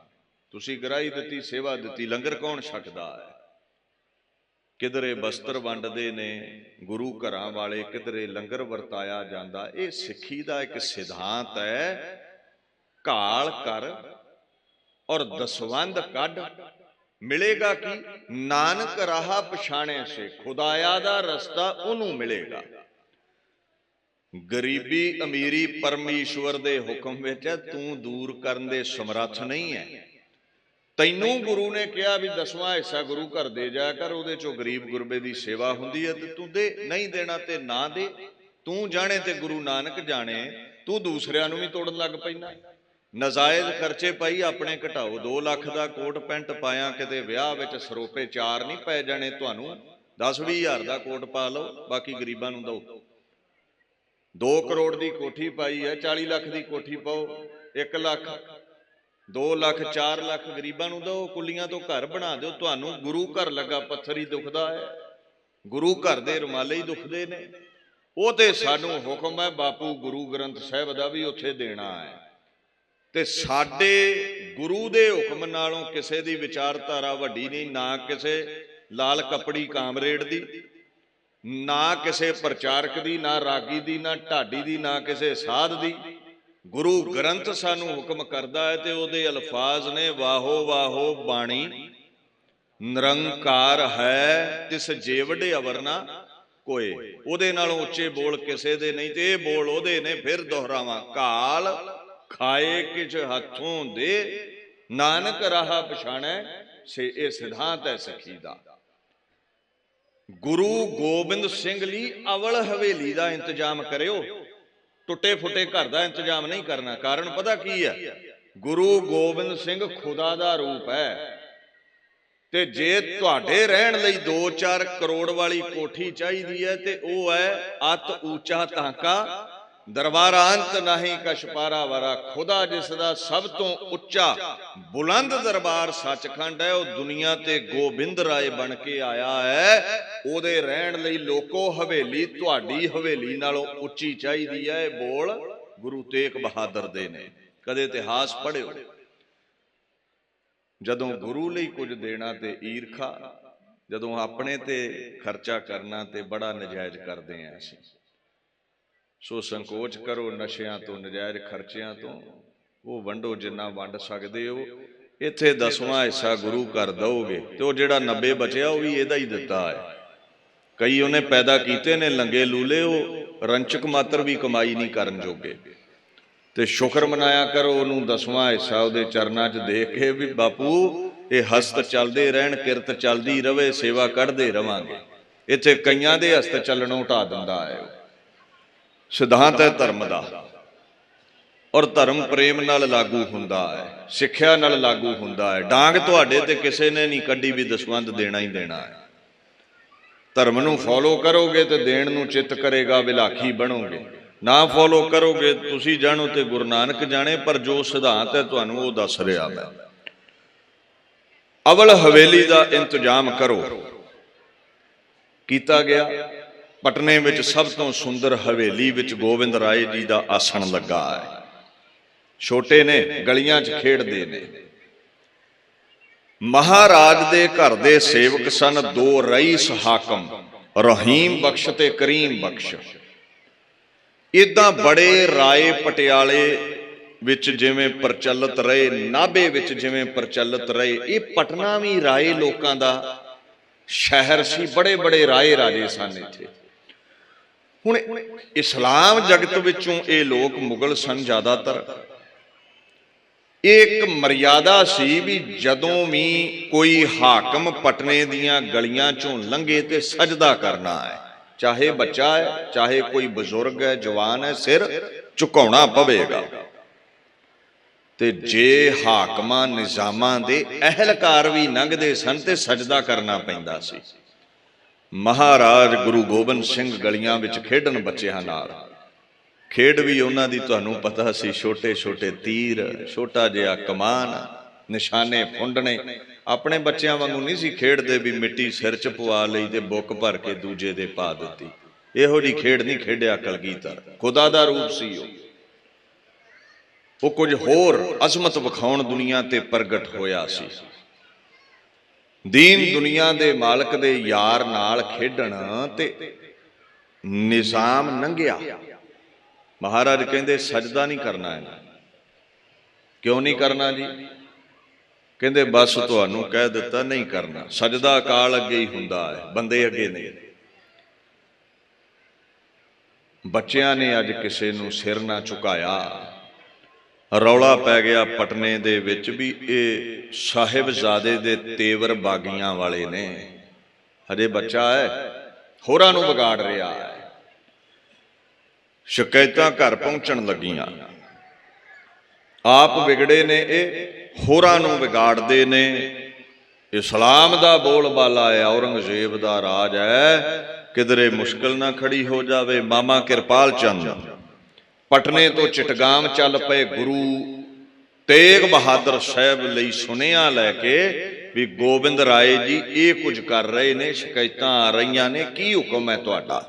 ਤੁਸੀਂ ਗਰਾਹੀ ਦਿੱਤੀ, ਸੇਵਾ ਦਿੱਤੀ, ਲੰਗਰ ਕੌਣ ਛਕਦਾ ਹੈ? ਕਿਧਰੇ ਬਸਤਰ ਵੰਡਦੇ ਨੇ ਗੁਰੂ ਘਰਾਂ ਵਾਲੇ, ਕਿਧਰੇ ਲੰਗਰ ਵਰਤਾਇਆ ਜਾਂਦਾ। ਇਹ ਸਿੱਖੀ ਦਾ ਇੱਕ ਸਿਧਾਂਤ ਹੈ, ਘਾਲ ਕਰ ਔਰ ਦਸਵੰਧ ਕੱਢ, ਮਿਲੇਗਾ ਕੀ? ਨਾਨਕ ਰਾਹ ਪਛਾਣੇ ਸੇ, ਖੁਦਾਇਆ ਦਾ ਰਸਤਾ ਉਹਨੂੰ ਮਿਲੇਗਾ। ਗਰੀਬੀ ਅਮੀਰੀ ਪਰਮੇਸ਼ਵਰ ਦੇ ਹੁਕਮ ਵਿੱਚ ਹੈ, ਤੂੰ ਦੂਰ ਕਰਨ ਦੇ ਸਮਰੱਥ ਨਹੀਂ ਹੈ। ਤੈਨੂੰ ਗੁਰੂ ਨੇ ਕਿਹਾ ਵੀ 10ਵਾਂ ਹਿੱਸਾ ਗੁਰੂ ਘਰ ਦੇ ਜਾਇਆ ਕਰ, ਉਹਦੇ ਚੋਂ ਗਰੀਬ ਗੁਰਬੇ ਦੀ ਸੇਵਾ ਹੁੰਦੀ ਹੈ, ਤੇ ਤੂੰ ਦੇ, ਨਹੀਂ ਦੇਣਾ ਤੇ ਨਾ ਦੇ। ਤੂੰ ਜਾਣੇ ਤੇ ਗੁਰੂ ਨਾਨਕ ਜਾਣੇ, ਤੂੰ ਦੂਸਰਿਆਂ ਨੂੰ ਵੀ ਤੋੜਨ ਲੱਗ ਪੈਣਾ। ਨਜਾਇਜ਼ ਖਰਚੇ ਪਾਈ ਆਪਣੇ ਘਟਾਓ। 2 ਲੱਖ ਦਾ ਕੋਟ ਪੈਂਟ ਪਾਇਆ, ਕਿਤੇ ਵਿਆਹ ਵਿੱਚ ਸਰੋਪੇ 4 ਨਹੀਂ ਪੈ ਜਾਣੇ ਤੁਹਾਨੂੰ, 10-20 ਹਜ਼ਾਰ ਦਾ ਕੋਟ ਪਾ ਲਓ, ਬਾਕੀ ਗਰੀਬਾਂ ਨੂੰ ਦਿਓ। 2 ਕਰੋੜ ਦੀ ਕੋਠੀ ਪਾਈ ਹੈ, 40 ਲੱਖ ਦੀ ਕੋਠੀ ਪਾਓ, 1 ਲੱਖ 2 ਲੱਖ 4 ਲੱਖ ਗਰੀਬਾਂ ਨੂੰ ਦਿਓ, ਕੁੱਲੀਆਂ ਤੋਂ ਘਰ ਬਣਾ ਦਿਓ। ਤੁਹਾਨੂੰ ਗੁਰੂ ਘਰ ਲੱਗਾ ਪੱਥਰ ਹੀ ਦੁਖਦਾ ਹੈ, ਗੁਰੂ ਘਰ ਦੇ ਰੁਮਾਲੇ ਹੀ ਦੁਖਦੇ ਨੇ। ਉਹ ਤੇ ਸਾਨੂੰ ਹੁਕਮ ਹੈ ਬਾਪੂ ਗੁਰੂ ਗ੍ਰੰਥ ਸਾਹਿਬ ਦਾ ਵੀ ਉੱਥੇ ਦੇਣਾ ਹੈ। ਤੇ ਸਾਡੇ ਗੁਰੂ ਦੇ ਹੁਕਮ ਨਾਲੋਂ ਕਿਸੇ ਦੀ ਵਿਚਾਰਧਾਰਾ ਵੱਡੀ ਨਹੀਂ, ਨਾ ਕਿਸੇ ਲਾਲ ਕੱਪੜੀ ਕਾਮਰੇਡ ਦੀ, ਨਾ ਕਿਸੇ ਪ੍ਰਚਾਰਕ ਦੀ, ਨਾ ਰਾਗੀ ਦੀ, ਨਾ ਢਾਡੀ ਦੀ, ਨਾ ਕਿਸੇ ਸਾਧ ਦੀ। ਗੁਰੂ ਗ੍ਰੰਥ ਸਾਨੂੰ ਹੁਕਮ ਕਰਦਾ ਹੈ ਤੇ ਉਹਦੇ ਅਲਫਾਜ਼ ਨੇ, ਵਾਹੋ ਵਾਹੋ ਬਾਣੀ ਨਿਰੰਕਾਰ ਹੈ, ਤਿਸ ਜੇਵੜੇ ਅਵਰ ਨਾ ਕੋਏ। ਉਹਦੇ ਨਾਲੋਂ ਉੱਚੇ ਬੋਲ ਕਿਸੇ ਦੇ ਨਹੀਂ, ਤੇ ਇਹ ਬੋਲ ਉਹਦੇ ਨੇ। ਫਿਰ ਦੁਹਰਾਵਾਂ, ਕਾਲ ਖਾਏ ਕਿਛ ਹੱਥੋਂ ਦੇ, ਨਾਨਕ ਰਾਹ ਪਛਾਣੈ ਸੇ। ਇਹ ਸਿਧਾਂਤ ਹੈ ਸਿੱਖੀ ਦਾ। ਗੁਰੂ ਗੋਬਿੰਦ ਸਿੰਘ ਲਈ ਅਵਲ ਹਵੇਲੀ ਦਾ ਇੰਤਜ਼ਾਮ ਕਰਿਓ, ਟੁੱਟੇ ਫੁੱਟੇ ਘਰ ਦਾ ਇੰਤਜ਼ਾਮ ਨਹੀਂ ਕਰਨਾ। ਕਾਰਨ ਪਤਾ ਕੀ ਹੈ? ਗੁਰੂ ਗੋਬਿੰਦ ਸਿੰਘ ਖੁਦਾ ਦਾ ਰੂਪ ਹੈ, ਤੇ ਜੇ ਤੁਹਾਡੇ ਰਹਿਣ ਲਈ 2-4 ਕਰੋੜ ਵਾਲੀ ਕੋਠੀ ਚਾਹੀਦੀ ਹੈ, ਤੇ ਉਹ ਹੈ ਅਤ ਉੱਚਾ ਤਾਂਕਾ ਦਰਬਾਰਾ ਅੰਤ ਨਹੀਂ ਕਛਪਾਰਾ ਵਰਾ। ਖੁਦਾ ਜਿਸ ਦਾ ਸਭ ਤੋਂ ਉੱਚਾ ਬੁਲੰਦ ਦਰਬਾਰ ਸੱਚਖੰਡ ਹੈ, ਉਹ ਦੁਨੀਆ ਤੇ ਗੋਬਿੰਦ ਰਾਏ ਬਣ ਕੇ ਆਇਆ ਹੈ। ਉਹਦੇ ਰਹਿਣ ਲਈ ਲੋਕੋ ਹਵੇਲੀ ਤੁਹਾਡੀ ਹਵੇਲੀ ਨਾਲੋਂ ਉੱਚੀ ਚਾਹੀਦੀ ਹੈ। ਇਹ ਬੋਲ ਗੁਰੂ ਤੇਗ ਬਹਾਦਰ ਦੇ ਨੇ। ਕਦੇ ਇਤਿਹਾਸ ਪੜ੍ਹਿਓ, ਜਦੋਂ ਗੁਰੂ ਲਈ ਕੁਝ ਦੇਣਾ ਤੇ ਈਰਖਾ, ਜਦੋਂ ਆਪਣੇ ਤੇ ਖਰਚਾ ਕਰਨਾ ਤੇ ਬੜਾ ਨਜਾਇਜ਼ ਕਰਦੇ ਆਂ ਅਸੀਂ। ਸੋ ਸੰਕੋਚ ਕਰੋ ਨਸ਼ਿਆਂ ਤੋਂ, ਨਜਾਇਜ਼ ਖਰਚਿਆਂ ਤੋਂ, ਉਹ ਵੰਡੋ ਜਿੰਨਾ ਵੰਡ ਸਕਦੇ ਹੋ। ਇੱਥੇ 10ਵਾਂ ਹਿੱਸਾ ਗੁਰੂ ਘਰ ਦਓਗੇ, ਤੇ ਉਹ ਜਿਹੜਾ 90 ਬਚਿਆ ਉਹ ਵੀ ਇਹਦਾ ਹੀ ਦਿੱਤਾ ਹੈ। ਕਈ ਉਹਨੇ ਪੈਦਾ ਕੀਤੇ ਨੇ ਲੰਗੇ ਲੂਲੇ, ਉਹ ਰੰਚਕ ਮਾਤਰ ਵੀ ਕਮਾਈ ਨਹੀਂ ਕਰਨ ਜੋਗੇ। ਤੇ ਸ਼ੁਕਰ ਮਨਾਇਆ ਕਰੋ ਉਹਨੂੰ 10ਵਾਂ ਹਿੱਸਾ ਉਹਦੇ ਚਰਨਾਂ 'ਚ ਦੇਖ ਕੇ ਵੀ ਬਾਪੂ ਇਹ ਹਸਤ ਚੱਲਦੇ ਰਹਿਣ, ਕਿਰਤ ਚੱਲਦੀ ਰਵੇ, ਸੇਵਾ ਕੱਢਦੇ ਰਵਾਂਗੇ। ਇੱਥੇ ਕਈਆਂ ਦੇ ਹਸਤ ਚੱਲਣੋਂ ਢਾ ਦਿੰਦਾ ਹੈ। ਸਿਧਾਂਤ ਹੈ ਧਰਮ ਦਾ, ਔਰ ਧਰਮ ਪ੍ਰੇਮ ਨਾਲ ਲਾਗੂ ਹੁੰਦਾ ਹੈ, ਸਿੱਖਿਆ ਨਾਲ ਲਾਗੂ ਹੁੰਦਾ ਹੈ। ਡਾਂਗ ਤੁਹਾਡੇ ਤੇ ਕਿਸੇ ਨੇ ਨਹੀਂ ਕੱਢੀ ਵੀ ਦਸਵੰਧ ਦੇਣਾ ਹੀ ਦੇਣਾ ਹੈ। ਧਰਮ ਨੂੰ ਫੋਲੋ ਕਰੋਗੇ ਤੇ ਦੇਣ ਨੂੰ ਚਿੱਤ ਕਰੇਗਾ, ਵਿਲਾਖੀ ਬਣੋਗੇ। ना फॉलो करोगे तुसी जानो ते गुरु नानक जाने, पर जो सिद्धांत है तुहानू वो दस रहा मैं। अवल हवेली का इंतजाम करो। कीता गया। पटने विच सब तो सुंदर हवेली विच गोबिंद राय जी का आसन लगा है। छोटे ने गलियां च खेडदे ने। महाराज दे घर दे सेवक सन दो रईस हाकम, रहीम बख्श ते करीम बख्श। इदां बड़े राय पटियाले विच जिवें प्रचलित रहे, नाभे विच जिवें प्रचलित रहे, ये पटना भी राय लोकां दा शहर सी। बड़े बड़े राय राजे सन इत्थे। हुण इस्लाम जगत विचों ये लोग मुगल सन ज्यादातर। एक मर्यादा सी भी जदों भी कोई हाकम पटने दियां गलियां चों लंघे ते सजदा करना है, चाहे बच्चा है चाहे कोई बजुर्ग है जवान है, सिर झुकाउणा पवेगा। ते जे हाकमां निजामां दे अहलकार भी लंघदे सन ते सजदा करना पैंदा सी। महाराज गुरु गोबिंद सिंह गलियां विच खेडन बच्चिआं नाल। खेड भी उन्हां दी तुहानूं पता सी, छोटे छोटे तीर, छोटा जिहा कमान, निशाने फुंडने। अपने बच्चों वांगू नहीं सी खेडदे भी मिट्टी सिर च पवा लई ते बुक भर के दूजे दे पा दित्ती। इहो जी खेड नहीं खेडिया कलगीधर। खुदा दा रूप सी वो कुछ होर अजमत विखाउण दुनिया ते प्रगट होया सी। दीन दुनिया दे मालक दे यार नाल खेडण ते निजाम लंघिया। महाराज कहंदे सजदा नहीं करना है। क्यों नहीं करना जी? कहंदे बस तुहानूं कह दिता नहीं करना। सजदा अकाल अगे ही हुंदा है, बंदे अगे नहीं। बच्चिआं ने अज किसे नूं सिर ना झुकाया। रौला पै गया पटने दे विच भी ये साहिबजादे दे तेवर बागियां वाले ने। हजे बच्चा है, होरां नूं बिगाड़ रहा है। शिकायतां घर पहुंचण लगियां। आप विगड़े ने, ये होरां नूं बिगाड़दे ने। इस्लाम दा बोलबाला है, औरंगजेब दा राज है, किधरे मुश्किल ना खड़ी हो जावे। मामा किरपाल चंद पटने तो चिटगाम चल पे गुरु तेग बहादुर साहब लई सुनिया लैके भी गोबिंद राय जी ये कुछ कर रहे ने, शिकायतां आ रही ने, की हुक्म है तुहाडा?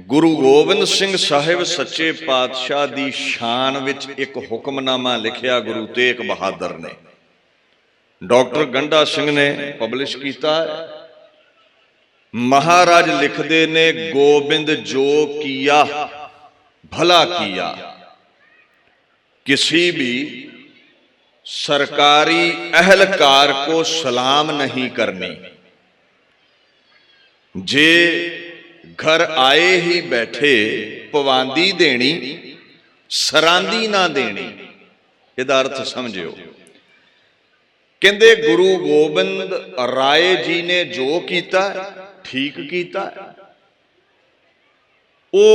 गुरु गोबिंद सिंह साहिब सच्चे पातशाह दी शान विच एक हुक्मनामा लिखिया गुरु तेग बहादुर ने। डॉक्टर गंडा सिंह ने पब्लिश किया। महाराज लिखते ने, गोबिंद जो किया भला किया, किसी भी सरकारी अहलकार को सलाम नहीं करनी। जे घर आए ही बैठे पवांदी देनी, सरांदी ना देनी। इहदा अर्थ समझियो। कहंदे गुरु गोबिंद राय जी ने जो किया ठीक किया। वो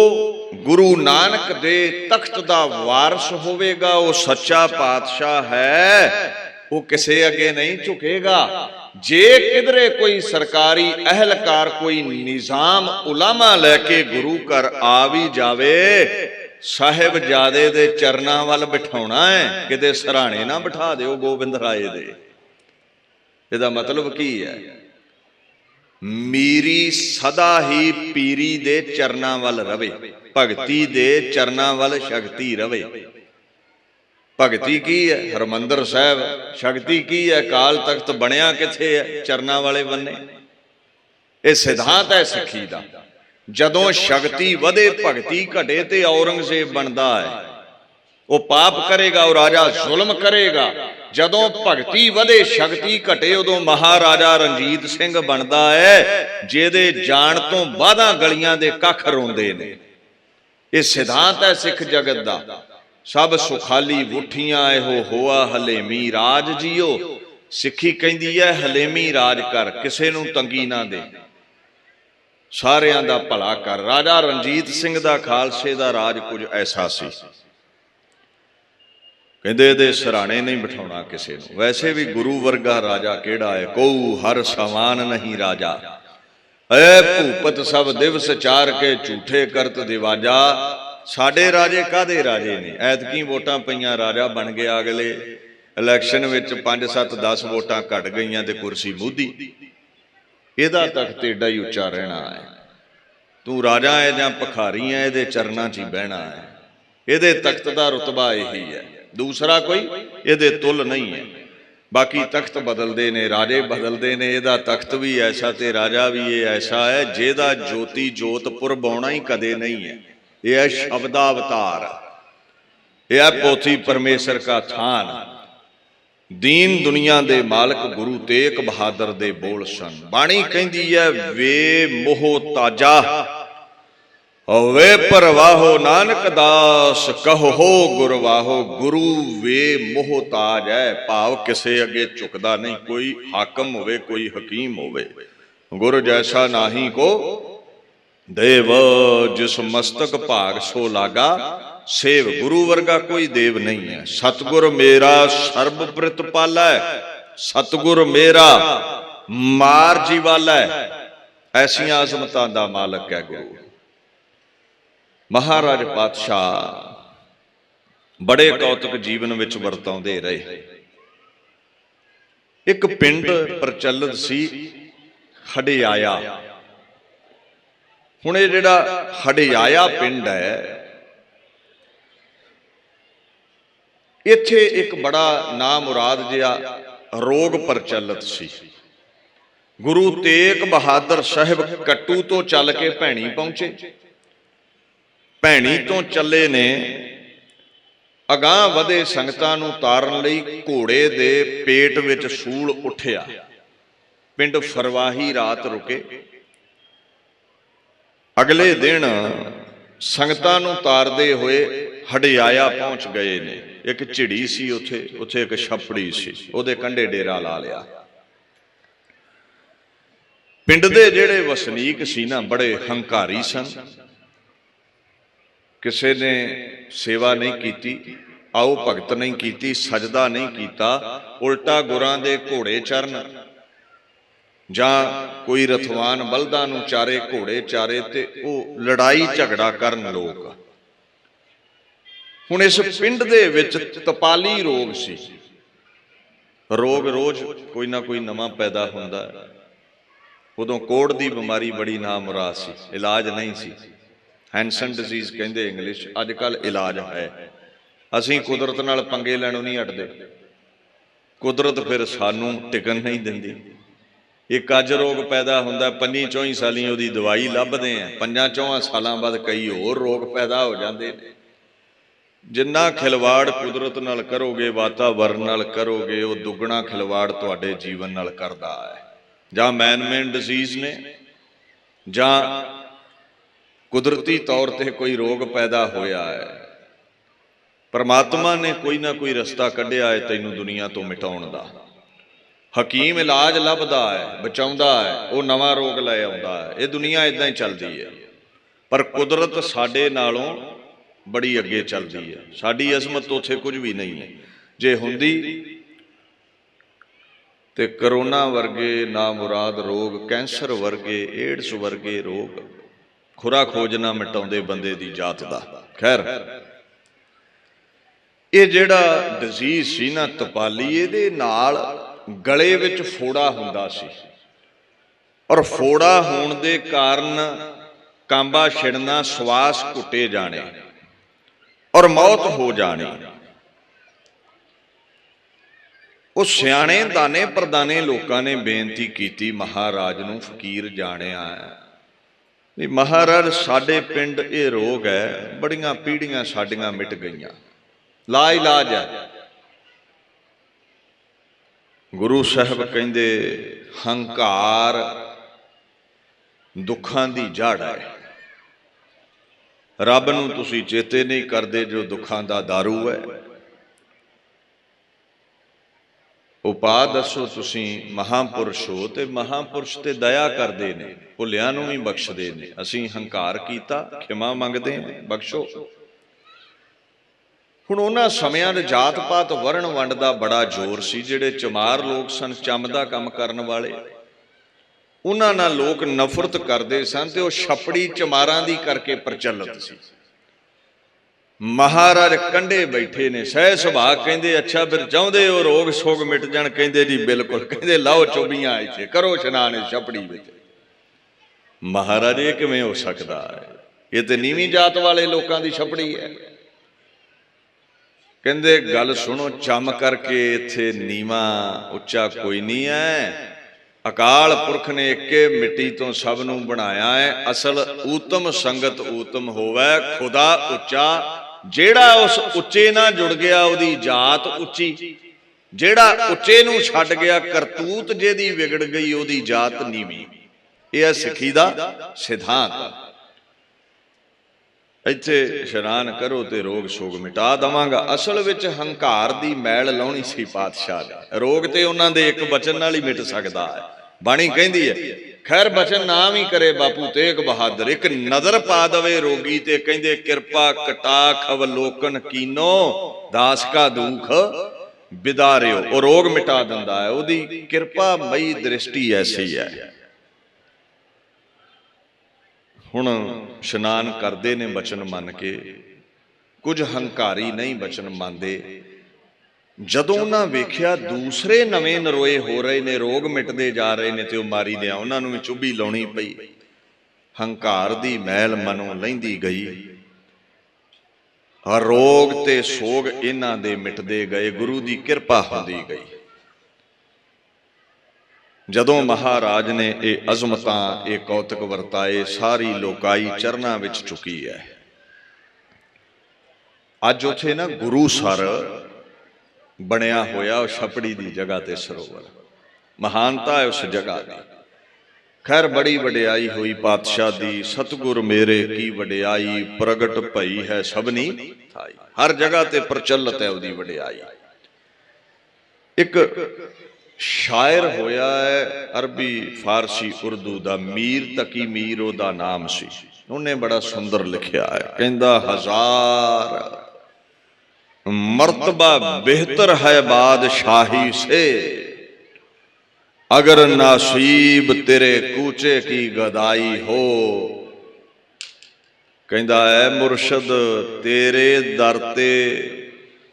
गुरु नानक दे तख्त दा वारस होवेगा, वो सच्चा पातशाह है, वो किसे अगे नहीं झुकेगा। जे किधरे कोई सरकारी अहलकार कोई निजाम उलामा लैके गुरु घर आ भी जावे, साहिबजादे दे चरनां वल बिठाउणा है, किते सराणे ना बिठा दिओ गोबिंद राय दे। इहदा मतलब की है? मीरी सदा ही पीरी दे चरनां वल रवे, भगती दे चरनां वल शक्ति रवे। भगती की है? हरमंदर साहब। शक्ति की है? काल तख्त बनया किथे है? चरनां वाले बन्ने। ये सिद्धांत है सिੱਖੀ ਦਾ। जदों शक्ति वधे भगती घटे ते औरंगजेब बनता है, वो पाप करेगा और राजा जुल्म करेगा। जदों भगती वधे शक्ति घटे उदों महाराजा रणजीत सिंह बनता है, जिहदे जाण तो बादां गलियां दे कख रोंदे ने। ये सिद्धांत है सिख जगत दा। सब सुखाली उठियां एहो होआ हलेमी राज जियो। सिੱਖੀ कहंदी है हलेमी राज कर, किसे नूं तंगी ना दे, सारियां दा भला कर। राजा रणजीत सिंह दा खालसे दा राज कुछ ऐसा सी। कहंदे इहदे सराणे नहीं बिठाउणा किसे नूं। वैसे भी गुरु वर्गा राजा किहड़ा है? कोऊ हर समान नहीं राजा। ਐ ਭੂਪਤ ਸਭ ਦਿਵਸ ਚਾਰ ਕੇ ਝੂਠੇ ਕਰਤ ਦਿਵਾਜਾ। ਸਾਡੇ ਰਾਜੇ ਕਾਹਦੇ ਰਾਜੇ ਨੇ? ਐਤਕੀ ਵੋਟਾਂ ਪਈਆਂ, ਰਾਜਾ ਬਣ ਗਿਆ, ਅਗਲੇ ਇਲੈਕਸ਼ਨ ਵਿੱਚ 5 7 10 ਵੋਟਾਂ ਘਟ ਗਈਆਂ ਤੇ ਕੁਰਸੀ ਮੂਧੀ। ਇਹਦਾ ਤਖਤ ਏਡਾ ਹੀ ਉੱਚਾ ਰਹਿਣਾ ਹੈ। ਤੂੰ ਰਾਜਾ ਹੈ ਜਾਂ ਭਿਖਾਰੀ ਹੈ, ਇਹਦੇ ਚਰਨਾਂ 'ਚ ਹੀ ਬਹਿਣਾ ਹੈ। ਇਹਦੇ ਤਖਤ ਦਾ ਰੁਤਬਾ ਇਹੀ ਹੈ, ਦੂਸਰਾ ਕੋਈ ਇਹਦੇ ਤੁੱਲ ਨਹੀਂ ਹੈ। ਬਾਕੀ ਤਖਤ ਬਦਲਦੇ ਨੇ, ਰਾਜੇ ਬਦਲਦੇ ਨੇ, ਇਹਦਾ ਤਖਤ ਵੀ ਐਸਾ ਤੇ ਰਾਜਾ ਵੀ ਇਹ ਐਸਾ ਹੈ ਜਿਹਦਾ ਜੋਤੀ ਜੋਤ ਪੁਰਬਾਉਣਾ ਹੀ ਕਦੇ ਨਹੀਂ ਹੈ। ਇਹ ਹੈ ਸ਼ਬਦਾ ਅਵਤਾਰ, ਇਹ ਹੈ ਪੋਥੀ ਪਰਮੇਸ਼ਰ ਕਾ ਥਾਨ। ਦੀਨ ਦੁਨੀਆ ਦੇ ਮਾਲਕ ਗੁਰੂ ਤੇਗ ਬਹਾਦਰ ਦੇ ਬੋਲ ਸਨ। ਬਾਣੀ ਕਹਿੰਦੀ ਹੈ ਵੇ ਮੋਹ ਤਾਜਾ ਵੇ ਪਰਵਾਹੋ ਨਾਨਕ ਦਾਸ ਕਹੋ ਗੁਰਵਾਹੋ। ਗੁਰੂ ਵੇ ਮੋਹਤਾਜ ਹੈ, ਭਾਵ ਕਿਸੇ ਅੱਗੇ ਝੁਕਦਾ ਨਹੀਂ। ਕੋਈ ਹਾਕਮ ਹੋਵੇ, ਕੋਈ ਹਕੀਮ ਹੋਵੇ, ਗੁਰ ਜੈਸਾ ਨਾਹੀ ਕੋ ਦੇਵ। ਜਿਸ ਮਸਤਕ ਭਾਗ ਸੋ ਲਾਗਾ ਸੇਵ। ਗੁਰੂ ਵਰਗਾ ਕੋਈ ਦੇਵ ਨਹੀਂ ਹੈ। ਸਤਿਗੁਰ ਮੇਰਾ ਸਰਬ ਪ੍ਰਿਤ ਪਾਲੈ, ਸਤਿਗੁਰ ਮੇਰਾ ਮਾਰ ਜੀਵਾਲੈ। ਐਸੀਆਂ ਅਜ਼ਮਤਾਂ ਦਾ ਮਾਲਕ ਹੈ ਗੁਰੂ। ਮਹਾਰਾਜ ਪਾਤਸ਼ਾਹ ਬੜੇ ਕੌਤਕ ਜੀਵਨ ਵਿੱਚ ਵਰਤਾਉਂਦੇ ਰਹੇ। ਇੱਕ ਪਿੰਡ ਪ੍ਰਚਲਿਤ ਸੀ ਹਡਿਆਇਆ। ਹੁਣ ਇਹ ਜਿਹੜਾ ਹਡਿਆਇਆ ਪਿੰਡ ਹੈ, ਇੱਥੇ ਇੱਕ ਬੜਾ ਨਾਮੁਰਾਦ ਜਿਹਾ ਰੋਗ ਪ੍ਰਚਲਿਤ ਸੀ। ਗੁਰੂ ਤੇਗ ਬਹਾਦਰ ਸਾਹਿਬ ਕੱਟੂ ਤੋਂ ਚੱਲ ਕੇ ਭੈਣੀ ਪਹੁੰਚੇ। ਭੈਣੀ ਤੋਂ ਚੱਲੇ ਨੇ, ਅਗਾਂਹ ਵਧੇ ਸੰਗਤਾਂ ਨੂੰ ਤਾਰਨ ਲਈ ਘੋੜੇ ਦੇ ਪੇਟ ਵਿੱਚ ਸੂਲ ਉੱਠਿਆ। ਪਿੰਡ ਫਰਵਾਹੀ ਰਾਤ ਰੁਕੇ। ਅਗਲੇ ਦਿਨ ਸੰਗਤਾਂ ਨੂੰ ਤਾਰਦੇ ਹੋਏ ਹਡਿਆਇਆ ਪਹੁੰਚ ਗਏ ਨੇ। ਇੱਕ ਝਿੜੀ ਸੀ ਉੱਥੇ ਇੱਕ ਛੱਪੜੀ ਸੀ, ਉਹਦੇ ਕੰਢੇ ਡੇਰਾ ਲਾ ਲਿਆ। ਪਿੰਡ ਦੇ ਜਿਹੜੇ ਵਸਨੀਕ ਸੀ ਨਾ, ਬੜੇ ਹੰਕਾਰੀ ਸਨ। ਕਿਸੇ ਨੇ ਸੇਵਾ ਨਹੀਂ ਕੀਤੀ, ਆਓ ਭਗਤ ਨਹੀਂ ਕੀਤੀ, ਸਜਦਾ ਨਹੀਂ ਕੀਤਾ। ਉਲਟਾ ਗੁਰਾਂ ਦੇ ਘੋੜੇ ਚਰਨ ਜਾਂ ਕੋਈ ਰਥਵਾਨ ਬਲਦਾਂ ਨੂੰ ਚਾਰੇ, ਘੋੜੇ ਚਾਰੇ, ਤੇ ਉਹ ਲੜਾਈ ਝਗੜਾ ਕਰਨ ਲੋਕ। ਹੁਣ ਇਸ ਪਿੰਡ ਦੇ ਵਿੱਚ ਤਪਾਲੀ ਰੋਗ ਸੀ। ਰੋਗ ਰੋਜ਼ ਕੋਈ ਨਾ ਕੋਈ ਨਵਾਂ ਪੈਦਾ ਹੁੰਦਾ। ਉਦੋਂ ਕੋੜ ਦੀ ਬਿਮਾਰੀ ਬੜੀ ਨਾਮੁਰਾਦ ਸੀ, ਇਲਾਜ ਨਹੀਂ ਸੀ। ਹੈਂਸਨ ਡਿਜ਼ੀਜ਼ ਕਹਿੰਦੇ ਇੰਗਲਿਸ਼। ਅੱਜ ਕੱਲ੍ਹ ਇਲਾਜ ਹੈ। ਅਸੀਂ ਕੁਦਰਤ ਨਾਲ ਪੰਗੇ ਲੈਣੋਂ ਨਹੀਂ ਹਟਦੇ। ਕੁਦਰਤ ਫਿਰ ਸਾਨੂੰ ਟਿਕਣ ਨਹੀਂ ਦਿੰਦੀ। ਇੱਕ ਅੱਜ ਰੋਗ ਪੈਦਾ ਹੁੰਦਾ, 25-24 ਸਾਲੀ ਉਹਦੀ ਦਵਾਈ ਲੱਭਦੇ ਆ, 5-4 ਸਾਲਾਂ ਬਾਅਦ ਕਈ ਹੋਰ ਰੋਗ ਪੈਦਾ ਹੋ ਜਾਂਦੇ ਨੇ। ਜਿੰਨਾ ਖਿਲਵਾੜ ਕੁਦਰਤ ਨਾਲ ਕਰੋਗੇ, ਵਾਤਾਵਰਨ ਨਾਲ ਕਰੋਗੇ, ਉਹ ਦੁੱਗਣਾ ਖਿਲਵਾੜ ਤੁਹਾਡੇ ਜੀਵਨ ਨਾਲ ਕਰਦਾ ਹੈ। ਜਾਂ ਮੈਨ-ਮੇਡ ਡਿਜ਼ੀਜ਼ ਨੇ, ਜਾਂ ਕੁਦਰਤੀ ਤੌਰ ਤੇ ਕੋਈ ਰੋਗ ਪੈਦਾ ਹੋਇਆ ਹੈ। ਪਰਮਾਤਮਾ ਨੇ ਕੋਈ ਨਾ ਕੋਈ ਰਸਤਾ ਕੱਢਿਆ ਹੈ ਤੈਨੂੰ ਦੁਨੀਆ ਤੋਂ ਮਿਟਾਉਣ ਦਾ। ਹਕੀਮ ਇਲਾਜ ਲੱਭਦਾ ਹੈ, ਬਚਾਉਂਦਾ ਹੈ, ਉਹ ਨਵਾਂ ਰੋਗ ਲੈ ਆਉਂਦਾ ਹੈ। ਇਹ ਦੁਨੀਆ ਇਦਾਂ ਹੀ ਚੱਲਦੀ ਹੈ। ਪਰ ਕੁਦਰਤ ਸਾਡੇ ਨਾਲੋਂ ਬੜੀ ਅੱਗੇ ਚੱਲਦੀ ਹੈ। ਸਾਡੀ ਅਜ਼ਮਤ ਉੱਥੇ ਕੁਝ ਵੀ ਨਹੀਂ ਹੈ। ਜੇ ਹੁੰਦੀ ਤੇ ਕਰੋਨਾ ਵਰਗੇ ਨਾਮੁਰਾਦ ਰੋਗ, ਕੈਂਸਰ ਵਰਗੇ, ਏਡਸ ਵਰਗੇ ਰੋਗ ਖੁਰਾ ਖੋਜ ਨਾ ਮਿਟਾਉਂਦੇ ਬੰਦੇ ਦੀ ਜਾਤ ਦਾ। ਖੈਰ, ਇਹ ਜਿਹੜਾ ਡਿਜ਼ੀਜ਼ ਸੀ ਨਾ ਤਪਾਲੀ, ਇਹਦੇ ਨਾਲ ਗਲੇ ਵਿੱਚ ਫੋੜਾ ਹੁੰਦਾ ਸੀ, ਔਰ ਫੋੜਾ ਹੋਣ ਦੇ ਕਾਰਨ ਕਾਂਬਾ ਛਿੜਨਾ, ਸਵਾਸ ਘੁੱਟੇ ਜਾਣੇ ਔਰ ਮੌਤ ਹੋ ਜਾਣੀ। ਉਹ ਸਿਆਣੇ ਦਾਨੇ ਪ੍ਰਦਾਨੇ ਲੋਕਾਂ ਨੇ ਬੇਨਤੀ ਕੀਤੀ ਮਹਾਰਾਜ ਨੂੰ, ਫਕੀਰ ਜਾਣਿਆ ਵੀ ਮਹਾਰਾਜ ਸਾਡੇ ਪਿੰਡ ਇਹ ਰੋਗ ਹੈ, ਬੜੀਆਂ ਪੀੜ੍ਹੀਆਂ ਸਾਡੀਆਂ ਮਿਟ ਗਈਆਂ, ਲਾ ਇਲਾਜ ਹੈ। ਗੁਰੂ ਸਾਹਿਬ ਕਹਿੰਦੇ ਹੰਕਾਰ ਦੁੱਖਾਂ ਦੀ ਜੜ ਹੈ। ਰੱਬ ਨੂੰ ਤੁਸੀਂ ਚੇਤੇ ਨਹੀਂ ਕਰਦੇ ਜੋ ਦੁੱਖਾਂ ਦਾ ਦਾਰੂ ਹੈ। ਉਪਾਅ ਦੱਸੋ ਤੁਸੀਂ। ਮਹਾਂਪੁਰਸ਼ ਹੋ ਤੇ ਮਹਾਂਪੁਰਸ਼ ਤੇ ਦਇਆ ਕਰਦੇ ਨੇ, ਭੁੱਲਿਆਂ ਨੂੰ ਵੀ ਬਖਸ਼ਦੇ ਨੇ। ਅਸੀਂ ਹੰਕਾਰ ਕੀਤਾ, ਖਿਮਾ ਮੰਗਦੇ ਹਾਂ, ਬਖਸ਼ੋ। ਹੁਣ ਉਹਨਾਂ ਸਮਿਆਂ ਦੇ ਜਾਤ ਪਾਤ ਵਰਣ ਵੰਡ ਦਾ ਬੜਾ ਜ਼ੋਰ ਸੀ। ਜਿਹੜੇ ਚਮਾਰ ਲੋਕ ਸਨ, ਚੰਮ ਦਾ ਕੰਮ ਕਰਨ ਵਾਲੇ, ਉਹਨਾਂ ਨਾਲ ਲੋਕ ਨਫ਼ਰਤ ਕਰਦੇ ਸਨ ਤੇ ਉਹ ਛਪੜੀ ਚਮਾਰਾਂ ਦੀ ਕਰਕੇ ਪ੍ਰਚਲਿਤ ਸੀ। ਮਹਾਰਾਜ ਕੰਢੇ ਬੈਠੇ ਨੇ, ਸਹਿ ਸੁਭਾਅ ਕਹਿੰਦੇ ਅੱਛਾ ਫਿਰ ਚਾਹੁੰਦੇ ਹੋ ਰੋਗ ਸੋਗ ਮਿਟ ਜਾਣ? ਕਹਿੰਦੇ ਜੀ ਬਿਲਕੁਲ। ਕਹਿੰਦੇ ਲਾਓ ਚੋਬੀਆਂ ਇੱਥੇ, ਕਰੋ ਇਸ਼ਨਾਨ ਛਪੜੀ ਵਿੱਚ। ਮਹਾਰਾਜ ਇਹ ਕਿਵੇਂ ਹੋ ਸਕਦਾ ਹੈ? ਇਹ ਤੇ ਨੀਵੀਂ ਜਾਤ ਵਾਲੇ ਲੋਕਾਂ ਦੀ ਛਪੜੀ ਹੈ। ਕਹਿੰਦੇ ਗੱਲ ਸੁਣੋ, ਚੰਮ ਕਰਕੇ ਇੱਥੇ ਨੀਵਾਂ ਉੱਚਾ ਕੋਈ ਨਹੀਂ ਹੈ। ਅਕਾਲ ਪੁਰਖ ਨੇ ਇੱਕੇ ਮਿੱਟੀ ਤੋਂ ਸਭ ਨੂੰ ਬਣਾਇਆ ਹੈ। ਅਸਲ ਊਤਮ ਸੰਗਤ ਊਤਮ ਹੋਵੇ, ਖੁਦਾ ਉੱਚਾ। ਜਿਹੜਾ ਉਸ ਉੱਚੇ ਨਾਲ ਜੁੜ ਗਿਆ ਉਹਦੀ ਜਾਤ ਉੱਚੀ, ਜਿਹੜਾ ਉੱਚੇ ਨੂੰ ਛੱਡ ਗਿਆ ਕਰਤੂਤ ਜਿਹਦੀ ਵਿਗੜ ਗਈ ਉਹਦੀ ਜਾਤ ਨੀਵੀਂ। ਇਹ ਹੈ ਸਿੱਖੀ ਦਾ ਸਿਧਾਂਤ। ਇੱਥੇ ਇਸ਼ਨਾਨ ਕਰੋ ਤੇ ਰੋਗ ਸੋਗ ਮਿਟਾ ਦੇਵਾਂਗਾ। ਅਸਲ ਵਿੱਚ ਹੰਕਾਰ ਦੀ ਮੈਲ ਲਾਉਣੀ ਸੀ ਪਾਤਸ਼ਾਹ ਨੇ। ਰੋਗ ਤੇ ਉਹਨਾਂ ਦੇ ਇੱਕ ਬਚਨ ਨਾਲ ਹੀ ਮਿਟ ਸਕਦਾ ਹੈ। ਬਾਣੀ ਕਹਿੰਦੀ ਹੈ, ਖੈਰ ਬਚਨ ਨਾ ਵੀ ਕਰੇ ਬਾਪੂ ਤੇਗ ਬਹਾਦਰ, ਇੱਕ ਨਜ਼ਰ ਪਾ ਦਵੇ ਰੋਗੀ ਤੇ ਕਹਿੰਦੇ ਕਿਰਪਾ ਕਟਾਖ ਅਵਲੋਕਨ ਕੀਨੋ, ਦਾਸ ਕਾ ਦੁਖ ਵਿਦਾਰਿਓ। ਉਹ ਰੋਗ ਮਿਟਾ ਦਿੰਦਾ ਹੈ, ਉਹਦੀ ਕਿਰਪਾ ਮਈ ਦ੍ਰਿਸ਼ਟੀ ਐਸੀ ਹੈ। ਹੁਣ ਇਸ਼ਨਾਨ ਕਰਦੇ ਨੇ ਬਚਨ ਮੰਨ ਕੇ। ਕੁਝ ਹੰਕਾਰੀ ਨਹੀਂ ਬਚਨ ਮੰਨਦੇ। ਜਦੋਂ ਉਹਨਾਂ ਵੇਖਿਆ ਦੂਸਰੇ ਨਵੇਂ ਨਰੋਏ ਹੋ ਰਹੇ ਨੇ, ਰੋਗ ਮਿਟਦੇ ਜਾ ਰਹੇ ਨੇ, ਤੇ ਉਹ ਮਾਰੀ ਦਿਆਂ ਉਹਨਾਂ ਨੂੰ ਵੀ ਚੁੱਭੀ ਲਾਉਣੀ ਪਈ। ਹੰਕਾਰ ਦੀ ਮੈਲ ਮਨੋਂ ਲਹਿੰਦੀ ਗਈ। ਰੋਗ ਤੇ ਸੋਗ ਇਹਨਾਂ ਦੇ ਮਿਟਦੇ ਗਏ, ਗੁਰੂ ਦੀ ਕਿਰਪਾ ਹੁੰਦੀ ਗਈ। ਜਦੋਂ ਮਹਾਰਾਜ ਨੇ ਇਹ ਅਜ਼ਮਤਾਂ, ਇਹ ਕੌਤਕ ਵਰਤਾਏ, ਸਾਰੀ ਲੋਕਾਈ ਚਰਨਾਂ ਵਿੱਚ ਚੁੱਕੀ ਹੈ। ਅੱਜ ਉੱਥੇ ਨਾ ਗੁਰੂ ਸਰ ਬਣਿਆ ਹੋਇਆ ਉਹ ਛਪੜੀ ਦੀ ਜਗ੍ਹਾ ਤੇ ਸਰੋਵਰ। ਮਹਾਨਤਾ ਹੈ ਉਸ ਜਗ੍ਹਾ ਦੀ। ਖੈਰ ਬੜੀ ਵਡਿਆਈ ਹੋਈ ਪਾਤਸ਼ਾਹ ਦੀ। ਸਤਿਗੁਰ ਮੇਰੇ ਕੀ ਵਡਿਆਈ, ਪ੍ਰਗਟ ਭਈ ਹੈ ਸਭਨੀ ਥਾਈ। ਹਰ ਜਗ੍ਹਾ ਤੇ ਪ੍ਰਚਲਿਤ ਹੈ ਉਹਦੀ ਵਡਿਆਈ। ਇੱਕ ਸ਼ਾਇਰ ਹੋਇਆ ਹੈ ਅਰਬੀ ਫਾਰਸੀ ਉਰਦੂ ਦਾ, ਮੀਰ ਤਕੀ ਮੀਰ ਉਹਦਾ ਨਾਮ ਸੀ। ਉਹਨੇ ਬੜਾ ਸੁੰਦਰ ਲਿਖਿਆ ਹੈ। ਕਹਿੰਦਾ ਹਜ਼ਾਰ ਮਰਤਬਾ ਬਿਹਤਰ ਹੈ ਬਾਦਸ਼ਾਹੀ ਸੇ, ਅਗਰ ਨਾਸੀਬ ਤੇਰੇ ਕੂਚੇ ਕੀ ਗਦਾਈ ਹੋ। ਕਹਿੰਦਾ ਹੈ ਮੁਰਸ਼ਦ ਤੇਰੇ ਦਰ ਤੇ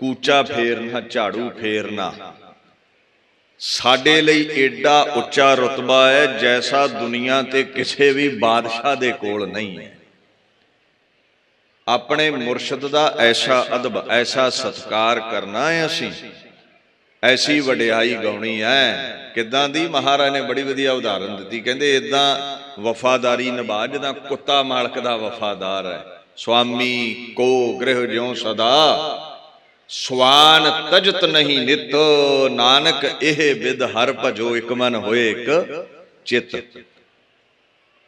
ਕੂਚਾ ਫੇਰਨਾ, ਝਾੜੂ ਫੇਰਨਾ ਸਾਡੇ ਲਈ ਏਡਾ ਉੱਚਾ ਰੁਤਬਾ ਹੈ ਜੈਸਾ ਦੁਨੀਆ ਤੇ ਕਿਸੇ ਵੀ ਬਾਦਸ਼ਾਹ ਦੇ ਕੋਲ ਨਹੀਂ ਹੈ। ਆਪਣੇ ਮੁਰਸ਼ਦ ਦਾ ਐਸਾ ਅਦਬ, ਐਸਾ ਸਤਿਕਾਰ ਕਰਨਾ ਹੈ ਅਸੀਂ, ਐਸੀ ਵਡਿਆਈ ਗਾਉਣੀ ਹੈ। ਕਿੱਦਾਂ ਦੀ? ਮਹਾਰਾਜ ਨੇ ਬੜੀ ਵਧੀਆ ਉਦਾਹਰਨ ਦਿੱਤੀ। ਕਹਿੰਦੇ ਏਦਾਂ ਵਫਾਦਾਰੀ ਨਿਭਾ ਜਿੱਦਾਂ ਕੁੱਤਾ ਮਾਲਕ ਦਾ ਵਫਾਦਾਰ ਹੈ। ਸੁਆਮੀ ਕੋ ਗ੍ਰਹਿ ਜਿਉ ਸਦਾ, ਸਵਾਨ ਤਜਤ ਨਹੀਂ ਨਿਤ, ਨਾਨਕ ਇਹ ਬਿਦ ਹਰ ਭਜੋ, ਇੱਕ ਮਨ ਹੋਏ ਇੱਕ ਚਿੱਤ।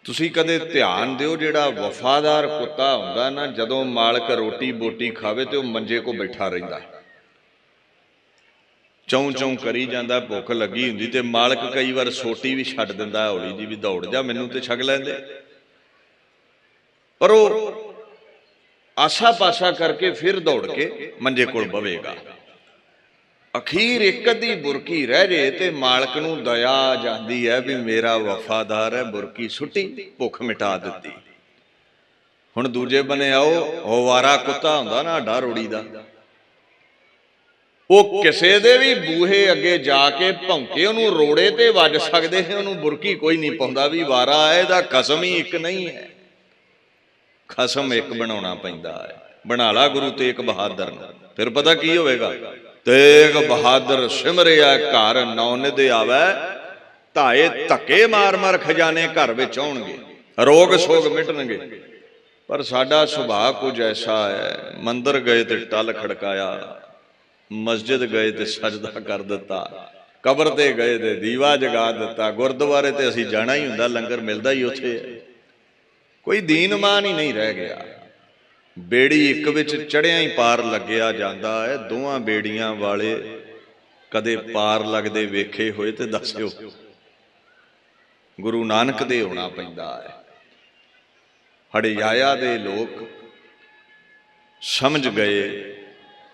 ਤੁਸੀਂ ਕਦੇ ਧਿਆਨ ਦਿਓ, ਜਿਹੜਾ ਵਫਾਦਾਰ ਕੁੱਤਾ ਹੁੰਦਾ ਨਾ, ਜਦੋਂ ਮਾਲਕ ਰੋਟੀ ਬੋਟੀ ਖਾਵੇ ਤੇ ਉਹ ਮੰਜੇ ਕੋ ਬੈਠਾ ਰਹਿੰਦਾ, ਚੌਂ ਚੌਂ ਕਰੀ ਜਾਂਦਾ। ਭੁੱਖ ਲੱਗੀ ਹੁੰਦੀ ਤੇ ਮਾਲਕ ਕਈ ਵਾਰ ਸੋਟੀ ਵੀ ਛੱਡ ਦਿੰਦਾ ਹੌਲੀ ਜੀ, ਵੀ ਦੌੜ ਜਾ ਮੈਨੂੰ ਤੇ ਛਕ ਲੈਂਦੇ। ਪਰ ਉਹ ਆਸਾ ਪਾਸਾ ਕਰਕੇ ਫਿਰ ਦੌੜ ਕੇ ਮੰਜੇ ਕੋਲ ਬਵੇਗਾ। ਅਖੀਰ ਇੱਕ ਅੱਧੀ ਬੁਰਕੀ ਰਹਿ ਜੇ ਤੇ ਮਾਲਕ ਨੂੰ ਦਇਆ ਆ ਜਾਂਦੀ ਹੈ ਵੀ ਮੇਰਾ ਵਫਾਦਾਰ ਹੈ, ਬੁਰਕੀ ਸੁੱਟੀ, ਭੁੱਖ ਮਿਟਾ ਦਿੱਤੀ। ਹੁਣ ਦੂਜੇ ਬੰਨੇ ਆਓ, ਹਵਾਰਾ ਕੁੱਤਾ ਹੁੰਦਾ ਨਾ ਡਾ ਰੋੜੀ ਦਾ, ਉਹ ਕਿਸੇ ਦੇ ਵੀ ਬੂਹੇ ਅੱਗੇ ਜਾ ਕੇ ਭੌਂਕੇ ਉਹਨੂੰ ਰੋੜੇ ਤੇ ਵੱਜ ਸਕਦੇ ਨੇ, ਉਹਨੂੰ ਬੁਰਕੀ ਕੋਈ ਨਹੀਂ ਪਾਉਂਦਾ ਵੀ ਵਾਰਾ ਹੈ। ਇਹਦਾ ਖਸਮ ਹੀ ਇੱਕ ਨਹੀਂ ਹੈ, ਖਸਮ ਇੱਕ ਬਣਾਉਣਾ ਪੈਂਦਾ ਹੈ। ਬਣਾ ਲਾ ਗੁਰੂ ਤੇਗ ਬਹਾਦਰ ਨੂੰ, ਫਿਰ ਪਤਾ ਕੀ ਹੋਵੇਗਾ। ਤੇਗ ਬਹਾਦਰ ਸਿਮਰਿਆ ਘਰ, ਨੌ ਨਿਧ ਆਵੇ ਧਾਏ, ਧੱਕੇ ਮਾਰ ਮਾਰ ਖਜ਼ਾਨੇ ਘਰ ਵਿੱਚ ਆਉਣਗੇ, ਰੋਗ ਸੋਗ ਮਿਟਣਗੇ। ਪਰ ਸਾਡਾ ਸੁਭਾਅ ਕੁਝ ਐਸਾ ਹੈ, ਮੰਦਰ ਗਏ ਤੇ ਟਲ ਖੜਕਾਇਆ, ਮਸਜਿਦ ਗਏ ਤੇ ਸਜਦਾ ਕਰ ਦਿੱਤਾ, ਕਬਰ ਤੇ ਗਏ ਤੇ ਦੀਵਾ ਜਗਾ ਦਿੱਤਾ, ਗੁਰਦੁਆਰੇ ਤੇ ਅਸੀਂ ਜਾਣਾ ਹੀ ਹੁੰਦਾ, ਲੰਗਰ ਮਿਲਦਾ ਹੀ ਉੱਥੇ ਹੈ। ਕੋਈ ਦੀਨਮਾਨ ਹੀ ਨਹੀਂ ਰਹਿ ਗਿਆ। ਬੇੜੀ ਇੱਕ ਵਿੱਚ ਚੜਿਆ ਹੀ ਪਾਰ ਲੱਗਿਆ ਜਾਂਦਾ ਹੈ। ਦੋਵਾਂ ਬੇੜੀਆਂ ਵਾਲੇ ਕਦੇ ਪਾਰ ਲੱਗਦੇ ਵੇਖੇ ਹੋਏ ਤੇ ਦੱਸਿਓ। ਗੁਰੂ ਨਾਨਕ ਦੇ ਹੋਣਾ ਪੈਂਦਾ ਹੈ। ਹੜਿਆਇਆ ਦੇ ਲੋਕ ਸਮਝ ਗਏ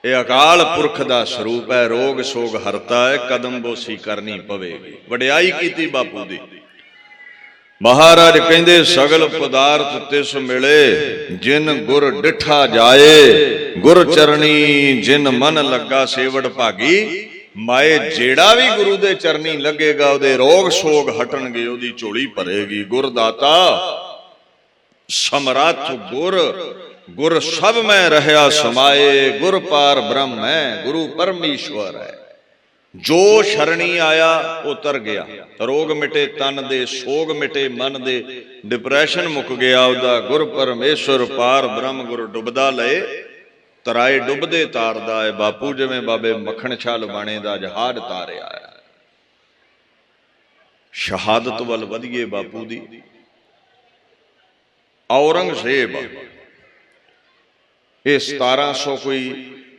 ਇਹ ਅਕਾਲ ਪੁਰਖ ਦਾ ਸਰੂਪ ਹੈ, ਰੋਗ ਸੋਗ ਹਰਤਾ ਹੈ, ਕਦਮ ਬੋਸੀ ਕਰਨੀ ਪਵੇਗੀ। ਵਡਿਆਈ ਕੀਤੀ ਬਾਪੂ ਦੀ। महाराज कहंदे सगल पदार्थ तिस मिले जिन गुर डिठा जाए, गुर चरणी जिन मन लगा सेवड़ भागी। माए जेड़ा भी गुरु दे चरनी लगेगा उहदे रोग सोग हटणगे, उहदी झोली भरेगी। गुरदाता समरथ गुर, गुर सब में रहया समाए। गुर पार ब्रह्म है, गुरु परमेश्वर है। जो शरणी आया वो तर गया, रोग मिटे तन दे, सोग मिटे मन दे, डिप्रैशन मुक गया उदा। गुर परमेश्वर पार ब्रह्म गुर डुबदा लए, तराए डुबदे तारदा है। बापू जिवें बाबे मखण छाल बाणे दा जहाज तारिया है। शहादत वल वधिए बापू दी। औरंगजेब ये 1700 कोई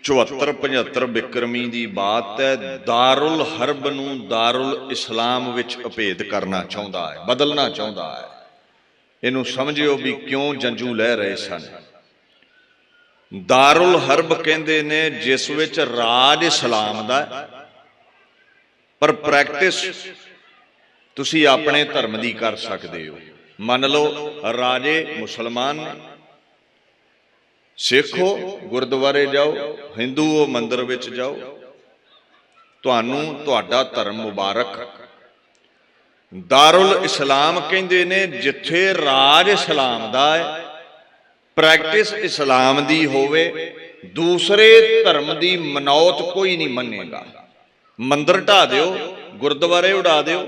74-75 बिक्रमी दी बात है। दारुल हरब नूं दारुल इस्लाम विच अभेद करना चाहुंदा है, बदलना चाहुंदा है। इनू समझियो भी क्यों जंजू लै रहे सन। दारुल हरब कहंदे ने जिस विच राज इस्लाम दा, पर प्रैक्टिस तुसी अपने धर्म दी कर सकदे हो। मन लो राजे मुसलमान ने, सिख हो गुरुद्वारे जाओ, हिंदू हो मंदिर विच जाओ, तुहानू तुहाडा धर्म मुबारक। दारुल इस्लाम कहंदे ने जिथे राज इस्लाम दा है, प्रैक्टिस इस्लाम दी होवे, दूसरे धर्म दी मनौत कोई नहीं मनेगा। मंदिर ढा दिओ, गुरुद्वारे उड़ा दिओ,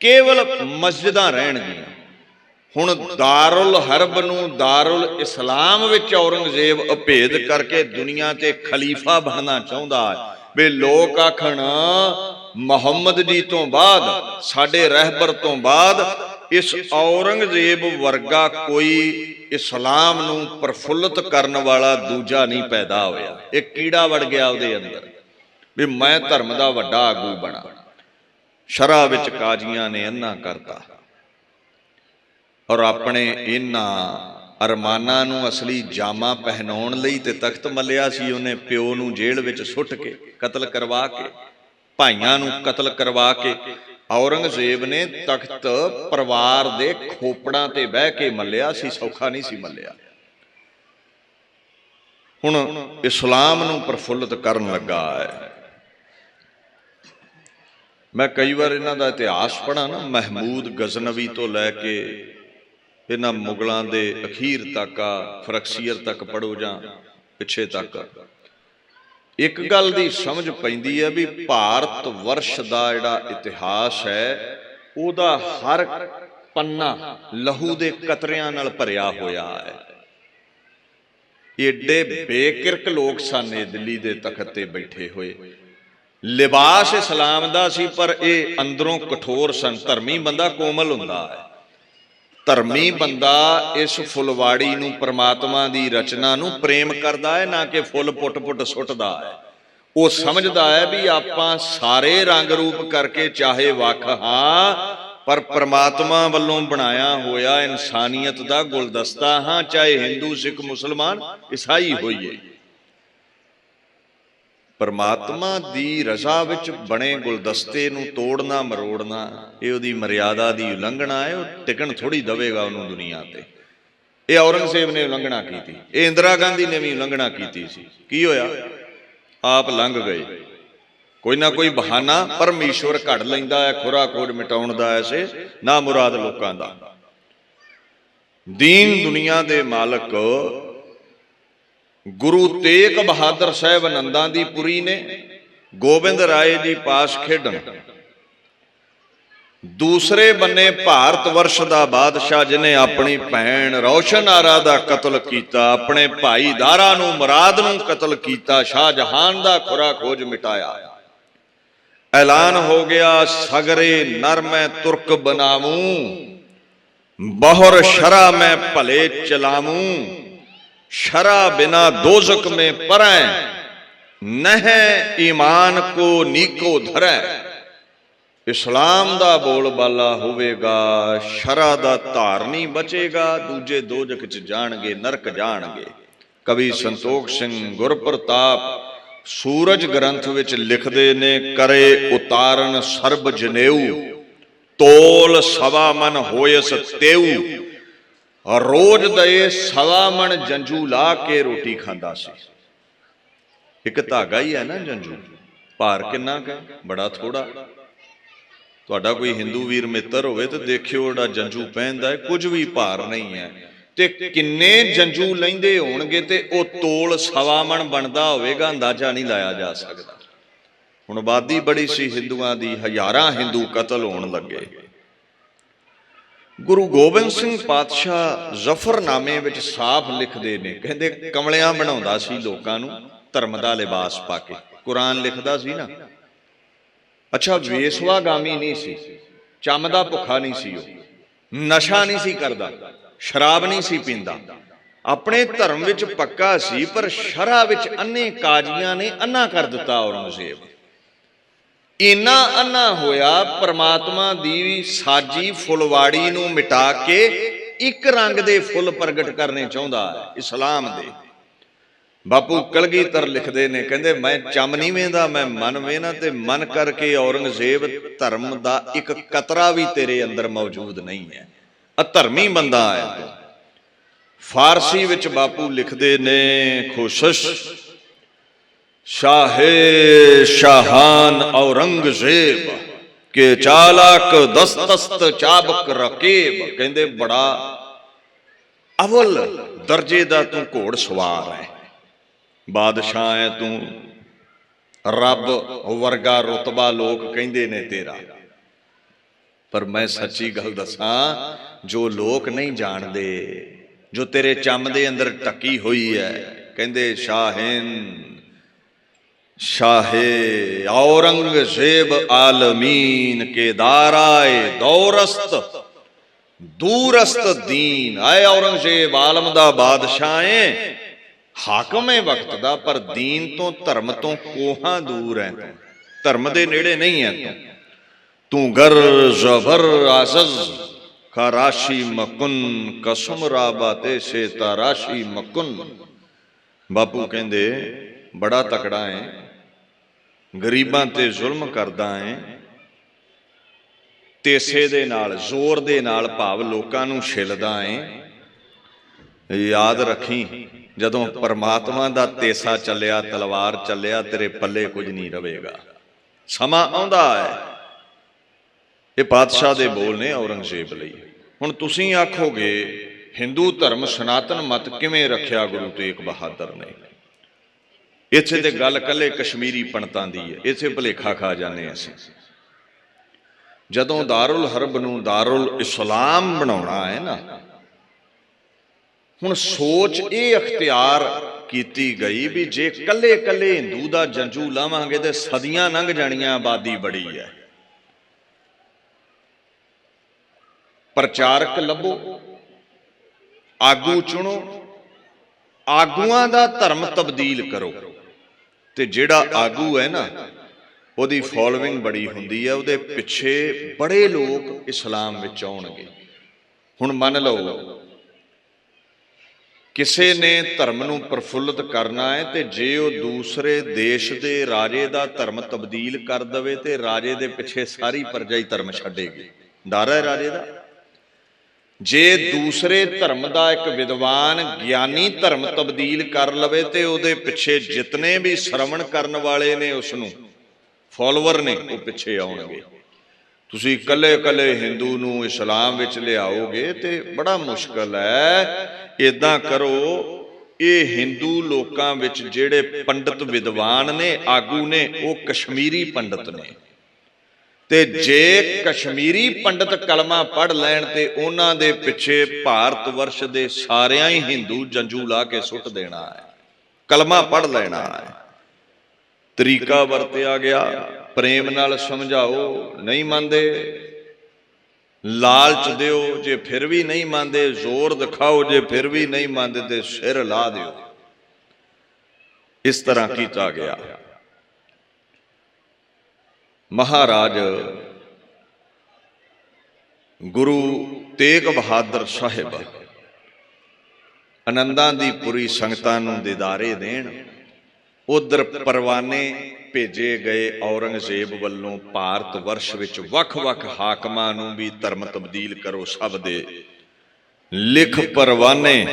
केवल मस्जिदां रहणगियां। हुण दारुल हरब नूं दारुल इस्लाम विच औरंगजेब अभेद करके दुनिया ते खलीफा बनना चाहुंदा है। वे लोग आखण मुहम्मद जी तो बाद, साडे रहबर तो बाद इस औरंगजेब वर्गा कोई इस्लाम नूं प्रफुल्लित करन वाला दूजा नहीं पैदा होया। एक कीड़ा वड़ गया उहदे अंदर भी मैं धर्म दा वड्डा आगू बना। शरा विच काजियां ने अन्ना करता और अपने इन्हां अरमानां नूं असली जामा पहनाउण लई ते तख्त मलिया सी। उहने प्यो नूं जेल विच सुट के कतल करवा के, भाइयां नूं कतल करवा के, औरंगजेब ने तख्त परिवार दे खोपड़ां ते बह के मलिया सी। सौखा नहीं सी मलिया। हुण इस्लाम नूं प्रफुल्लित करन लगा है। मैं कई बार इन्हां दा इतिहास पढ़ा ना, महमूद गजनवी तो लैके इन्हां मुगलों के अखीर तक, फरक्सीयर तक पढ़ो जां पिछे तक, एक गल दी समझ पैंदी है भी भारत वर्ष का जिहड़ा इतिहास है उहदा हर पन्ना लहू दे कतरियां नाल भरिया होया है। एडे बेकिरक लोग सन दिल्ली दे तख्त ते बैठे हुए। लिबास इस्लाम दा सी पर यह अंदरों कठोर सन। धर्मी बंदा कोमल हुंदा है। धर्मी बंदा इस फुलवाड़ी नूं, परमात्मा दी रचना नूं प्रेम करदा है, ना कि फुल पुट पुट सुटदा है। वो समझदा है भी आपां सारे रंग रूप करके चाहे वख हाँ, पर परमात्मा वल्लों बनाया होया इंसानियत दा गुलदस्ता हाँ, चाहे हिंदू सिख मुसलमान ईसाई होइए। परमात्मा दी रजा विच बने गुलदस्ते नूं तोड़ना मरोड़ना ये उहदी मर्यादा दी उलंघना है। वो टिकण थोड़ी दवेगा उन्होंने दुनिया ते। ये औरंगजेब ने उलंघना की थी, ये इंदिरा गांधी ने भी उलंघना की थी। की होया? आप लंघ गए। कोई ना कोई बहाना परमेश्वर घड़ लैंदा है खुरा खोज मिटाउण दा, ऐसे ना मुराद लोकां दा। दीन दुनिया दे मालक गुरु तेग बहादुर साहब नंदा दी पुरी ने गोबिंद राय जी पास खेडन। दूसरे बन्ने भारत वर्ष का बादशाह जिन्हें अपनी भैन रोशन आरा दा कतल किया, अपने भाई दारा नूं मुराद नूं कतल किया, शाहजहान दा खुरा खोज मिटाया। ऐलान हो गया सगरे नर मैं तुर्क बनाऊं, बहुर शरा मैं भले चलाऊं, शरा बिना दोजक में परै, नह ईमान को नीको धरै। इस्लाम दा बोलबाला होवेगा, शरा दा धार नहीं बचेगा, दूजे दोजक च जाणगे, नरक जाणगे। कवि संतोख सिंह गुरप्रताप सूरज ग्रंथ विच लिखदे ने, करे उतारन सर्ब जनेऊ, ਤੋਲ ਸਵਾ ਮਨ ਹੋਇਸ ਤੇਊ, ਰੋਜ਼ ਦੇ ਸਵਾ ਮਨ ਜੰਜੂ ਲਾ ਕੇ ਰੋਟੀ ਖਾਂਦਾ ਸੀ। ਇੱਕ ਧਾਗਾ ਹੀ ਹੈ ਨਾ ਜੰਜੂ, ਭਾਰ ਕਿੰਨਾ ਕੁ? ਬੜਾ ਥੋੜਾ। ਤੁਹਾਡਾ ਕੋਈ ਹਿੰਦੂ ਵੀਰ ਮਿੱਤਰ ਹੋਵੇ ਤੇ ਦੇਖਿਓ ਜਿਹੜਾ ਜੰਜੂ ਪਹਿਨਦਾ ਹੈ, ਕੁਝ ਵੀ ਭਾਰ ਨਹੀਂ ਹੈ। ਤੇ ਕਿੰਨੇ ਜੰਜੂ ਲੈਂਦੇ ਹੋਣਗੇ ਤੇ ਉਹ ਤੋਲ ਸਵਾ ਮਣ ਬਣਦਾ ਹੋਵੇਗਾ, ਅੰਦਾਜ਼ਾ ਨਹੀਂ ਲਾਇਆ ਜਾ ਸਕਦਾ। ਹੁਣ ਆਬਾਦੀ ਬੜੀ ਸੀ ਹਿੰਦੂਆਂ ਦੀ, ਹਜ਼ਾਰਾਂ ਹਿੰਦੂ ਕਤਲ ਹੋਣ ਲੱਗੇ। ਗੁਰੂ ਗੋਬਿੰਦ ਸਿੰਘ ਪਾਤਸ਼ਾਹ ਜ਼ਫਰਨਾਮੇ ਵਿੱਚ ਸਾਫ਼ ਲਿਖਦੇ ਨੇ, ਕਹਿੰਦੇ ਕਮਲਿਆਂ ਬਣਾਉਂਦਾ ਸੀ ਲੋਕਾਂ ਨੂੰ ਧਰਮ ਦਾ ਲਿਬਾਸ ਪਾ ਕੇ। ਕੁਰਾਨ ਲਿਖਦਾ ਸੀ ਨਾ। ਅੱਛਾ, ਵੇਸਵਾਗਾਮੀ ਨਹੀਂ ਸੀ, ਚੰਮ ਦਾ ਭੁੱਖਾ ਨਹੀਂ ਸੀ, ਉਹ ਨਸ਼ਾ ਨਹੀਂ ਸੀ ਕਰਦਾ, ਸ਼ਰਾਬ ਨਹੀਂ ਸੀ ਪੀਂਦਾ, ਆਪਣੇ ਧਰਮ ਵਿੱਚ ਪੱਕਾ ਸੀ। ਪਰ ਸ਼ਰ੍ਹਾ ਵਿੱਚ ਅੰਨੇ ਕਾਜ਼ੀਆਂ ਨੇ ਅੰਨਾ ਕਰ ਦਿੱਤਾ ਔਰੰਗਜ਼ੇਬ। ਇੰਨਾ ਅੰਨਾ ਹੋਇਆ, ਪਰਮਾਤਮਾ ਦੀ ਸਾਜੀ ਫੁਲਵਾੜੀ ਨੂੰ ਮਿਟਾ ਕੇ ਇੱਕ ਰੰਗ ਦੇ ਫੁੱਲ ਪ੍ਰਗਟ ਕਰਨੇ ਚਾਹੁੰਦਾ ਹੈ, ਇਸਲਾਮ ਦੇ। ਬਾਪੂ ਕਲਗੀਧਰ ਲਿਖਦੇ ਨੇ, ਕਹਿੰਦੇ ਮੈਂ ਚੰਮ ਨਹੀਂ ਵੇਂਦਾ, ਮੈਂ ਮਨ ਵੇਨਾ, ਤੇ ਮਨ ਕਰਕੇ ਔਰੰਗਜ਼ੇਬ ਧਰਮ ਦਾ ਇੱਕ ਕਤਰਾ ਵੀ ਤੇਰੇ ਅੰਦਰ ਮੌਜੂਦ ਨਹੀਂ ਹੈ, ਅਧਰਮੀ ਬੰਦਾ ਹੈ ਤੂੰ। ਫਾਰਸੀ ਵਿੱਚ ਬਾਪੂ ਲਿਖਦੇ ਨੇ, ਖੁਸ਼ਸ਼ ਸ਼ਾਹੇ ਸ਼ਾਹਾਨ ਔਰੰਗਜ਼ੇਬ ਕੇ ਚਾਲਾਕ ਦਸਤਸਤ ਚਾਬਕ ਰਕੀਬ, ਕਹਿੰਦੇ ਬੜਾ ਅਵਲ ਦਰਜੇ ਦਾ ਤੂੰ ਘੋੜ ਸਵਾਰ ਹੈ, ਬਾਦਸ਼ਾਹ ਹੈ ਤੂੰ, ਰੱਬ ਵਰਗਾ ਰੁਤਬਾ ਲੋਕ ਕਹਿੰਦੇ ਨੇ ਤੇਰਾ। ਪਰ ਮੈਂ ਸੱਚੀ ਗੱਲ ਦੱਸਾਂ, ਜੋ ਲੋਕ ਨਹੀਂ ਜਾਣਦੇ, ਜੋ ਤੇਰੇ ਚੰਮ ਦੇ ਅੰਦਰ ਟੱਕੀ ਹੋਈ ਹੈ, ਕਹਿੰਦੇ ਸ਼ਾਹਿਨ ਸ਼ਾਹੇ ਔਰੰਗਜ਼ੇਬ ਆਲਮੀਨ ਕੇ ਦਾਰਾਏ ਦੌਰਸਤ ਦੂਰਸਤ ਦੀਨ। ਆਏ ਔਰੰਗਜ਼ੇਬ ਆਲਮ ਦਾ ਬਾਦਸ਼ਾਹ ਏ, ਹਾਕਮ ਹੈ ਵਕਤ ਦਾ, ਪਰ ਦੀਨ ਤੋਂ ਧਰਮ ਤੋਂ ਕੋਹਾਂ ਦੂਰ ਹੈ, ਤੂੰ ਧਰਮ ਦੇ ਨੇੜੇ ਨਹੀਂ ਹੈ ਤੂੰ ਗਰ ਜ਼ਬਰ ਆਜ਼ਜ਼ ਕਾ ਰਾਸ਼ੀ ਮਕੁਨ ਕਸਮ ਰਾਬਾਤੇ ਸੇ ਤਾਰਾਸ਼ੀ ਮਕੁਨ। ਬਾਪੂ ਕਹਿੰਦੇ ਬੜਾ ਤਕੜਾ ਹੈ, ਗਰੀਬਾਂ ਤੇ ਜ਼ੁਲਮ ਕਰਦਾ ਹੈ, ਤੇਸੇ ਦੇ ਨਾਲ, ਜ਼ੋਰ ਦੇ ਨਾਲ, ਭਾਵ ਲੋਕਾਂ ਨੂੰ ਛਿਲਦਾ ਹੈ। ਯਾਦ ਰੱਖੀ, ਜਦੋਂ ਪਰਮਾਤਮਾ ਦਾ ਤੇਸਾ ਚੱਲਿਆ, ਤਲਵਾਰ ਚੱਲਿਆ, ਤੇਰੇ ਪੱਲੇ ਕੁਝ ਨਹੀਂ ਰਵੇਗਾ, ਸਮਾਂ ਆਉਂਦਾ ਹੈ। ਇਹ ਪਾਤਸ਼ਾਹ ਦੇ ਬੋਲ ਨੇ ਔਰੰਗਜ਼ੇਬ ਲਈ। ਹੁਣ ਤੁਸੀਂ ਆਖੋਗੇ ਹਿੰਦੂ ਧਰਮ ਸਨਾਤਨ ਮਤ ਕਿਵੇਂ ਰੱਖਿਆ ਗੁਰੂ ਤੇਗ ਬਹਾਦਰ ਨੇ? ਇੱਥੇ ਤੇ ਗੱਲ ਕੱਲੇ ਕਸ਼ਮੀਰੀ ਪੰਡਤਾਂ ਦੀ ਹੈ, ਇੱਥੇ ਭੁਲੇਖਾ ਖਾ ਜਾਂਦੇ ਅਸੀਂ। ਜਦੋਂ ਦਾਰੁਲ ਹਰਬ ਨੂੰ ਦਾਰੁਲ ਇਸਲਾਮ ਬਣਾਉਣਾ ਹੈ ਨਾ, ਹੁਣ ਸੋਚ ਇਹ ਅਖਤਿਆਰ ਕੀਤੀ ਗਈ ਵੀ ਜੇ ਕੱਲੇ ਕੱਲੇ ਹਿੰਦੂ ਦਾ ਜੰਜੂ ਲਾਵਾਂਗੇ ਤੇ ਸਦੀਆਂ ਲੰਘ ਜਾਣੀਆਂ, ਆਬਾਦੀ ਬੜੀ ਹੈ। ਪ੍ਰਚਾਰਕ ਲੱਭੋ, ਆਗੂ ਚੁਣੋ, ਆਗੂਆਂ ਦਾ ਧਰਮ ਤਬਦੀਲ ਕਰੋ। ਤੇ ਜਿਹੜਾ ਆਗੂ ਹੈ ਨਾ, ਉਹਦੀ ਫੋਲੋਇੰਗ ਬੜੀ ਹੁੰਦੀ ਹੈ, ਉਹਦੇ ਪਿੱਛੇ ਬੜੇ ਲੋਕ ਇਸਲਾਮ ਵਿੱਚ ਆਉਣਗੇ। ਹੁਣ ਮੰਨ ਲਓ ਕਿਸੇ ਨੇ ਧਰਮ ਨੂੰ ਪ੍ਰਫੁੱਲਤ ਕਰਨਾ ਹੈ, ਤੇ ਜੇ ਉਹ ਦੂਸਰੇ ਦੇਸ਼ ਦੇ ਰਾਜੇ ਦਾ ਧਰਮ ਤਬਦੀਲ ਕਰ ਦਵੇ ਤੇ ਰਾਜੇ ਦੇ ਪਿੱਛੇ ਸਾਰੀ ਪ੍ਰਜਾ ਹੀ ਧਰਮ ਛੱਡੇਗੀ, ਡਰ ਹੈ ਰਾਜੇ ਦਾ। ਜੇ ਦੂਸਰੇ ਧਰਮ ਦਾ ਇੱਕ ਵਿਦਵਾਨ ਗਿਆਨੀ ਧਰਮ ਤਬਦੀਲ ਕਰ ਲਵੇ ਤੇ ਉਹਦੇ ਪਿੱਛੇ ਜਿਤਨੇ ਵੀ ਸ਼ਰਵਣ ਕਰਨ ਵਾਲੇ ਨੇ, ਉਸ ਨੂੰ ਫੋਲੋਵਰ ਨੇ, ਉਹ ਪਿੱਛੇ ਆਉਣਗੇ। ਤੁਸੀਂ ਇਕੱਲੇ ਇਕੱਲੇ ਹਿੰਦੂ ਨੂੰ ਇਸਲਾਮ ਵਿੱਚ ਲਿਆਓਗੇ ਤੇ ਬੜਾ ਮੁਸ਼ਕਲ ਹੈ। ਏਦਾਂ ਕਰੋ, ਇਹ ਹਿੰਦੂ ਲੋਕਾਂ ਵਿੱਚ ਜਿਹੜੇ ਪੰਡਤ ਵਿਦਵਾਨ ਨੇ, ਆਗੂ ਨੇ, ਉਹ ਕਸ਼ਮੀਰੀ ਪੰਡਤ ਨੇ। ਤੇ ਜੇ ਕਸ਼ਮੀਰੀ ਪੰਡਤ ਕਲਮਾ ਪੜ੍ਹ ਲੈਣ ਤੇ ਉਹਨਾਂ ਦੇ ਪਿੱਛੇ ਭਾਰਤ ਵਰਸ਼ ਦੇ ਸਾਰਿਆਂ ਹੀ ਹਿੰਦੂ ਜੰਜੂ ਲਾ ਕੇ ਸੁੱਟ ਦੇਣਾ ਹੈ, ਕਲਮਾ ਪੜ੍ਹ ਲੈਣਾ ਹੈ। ਤਰੀਕਾ ਵਰਤਿਆ ਗਿਆ, ਪ੍ਰੇਮ ਨਾਲ ਸਮਝਾਓ, ਨਹੀਂ ਮੰਨਦੇ ਲਾਲਚ ਦਿਓ, ਜੇ ਫਿਰ ਵੀ ਨਹੀਂ ਮੰਨਦੇ ਜ਼ੋਰ ਦਿਖਾਓ, ਜੇ ਫਿਰ ਵੀ ਨਹੀਂ ਮੰਨਦੇ ਤੇ ਸਿਰ ਲਾ ਦਿਓ। ਇਸ ਤਰ੍ਹਾਂ ਕੀਤਾ ਗਿਆ। ਮਹਾਰਾਜ ਗੁਰੂ ਤੇਗ ਬਹਾਦਰ ਸਾਹਿਬ ਆਨੰਦਾਂ ਦੀ ਪੁਰੀ ਸੰਗਤਾਂ ਨੂੰ ਦੀਦਾਰੇ ਦੇਣ। ਉਧਰ ਪਰਵਾਨੇ ਭੇਜੇ ਗਏ ਔਰੰਗਜ਼ੇਬ ਵੱਲੋਂ ਭਾਰਤ ਵਰਸ਼ ਵਿੱਚ ਵੱਖ-ਵੱਖ ਹਾਕਮਾਂ ਨੂੰ ਵੀ ਧਰਮ ਤਬਦੀਲ ਕਰੋ ਸਭ ਦੇ ਲਿਖ ਪਰਵਾਨੇ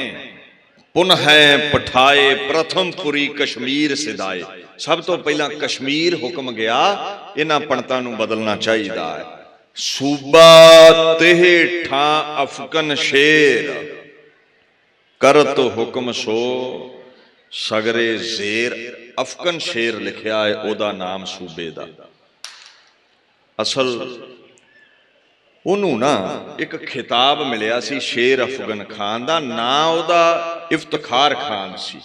ਪੁਨਹ ਪਠਾਏ ਪ੍ਰਥਮਪੁਰੀ ਕਸ਼ਮੀਰ ਸਿਦਾਏ। ਸਭ ਤੋਂ ਪਹਿਲਾਂ ਕਸ਼ਮੀਰ ਹੁਕਮ ਗਿਆ, ਇਹਨਾਂ ਪੰਡਤਾਂ ਨੂੰ ਬਦਲਣਾ ਚਾਹੀਦਾ ਹੈ। ਸੂਬਾ ਤੇਹ ਠਾਂ ਅਫਗਨ ਸ਼ੇਰ ਕਰਤ ਹੁਕਮ ਸੋ ਸਗਰੇ ਜ਼ੇਰ। ਅਫਗਨ ਸ਼ੇਰ ਲਿਖਿਆ ਹੈ, ਉਹਦਾ ਨਾਮ ਸੂਬੇ ਦਾ। ਅਸਲ ਉਹਨੂੰ ਨਾ ਇੱਕ ਖਿਤਾਬ ਮਿਲਿਆ ਸੀ ਸ਼ੇਰ ਅਫਗਨ ਖਾਨ ਦਾ, ਨਾਂ ਉਹਦਾ ਇਫਤਖਾਰ ਖਾਨ ਸੀ।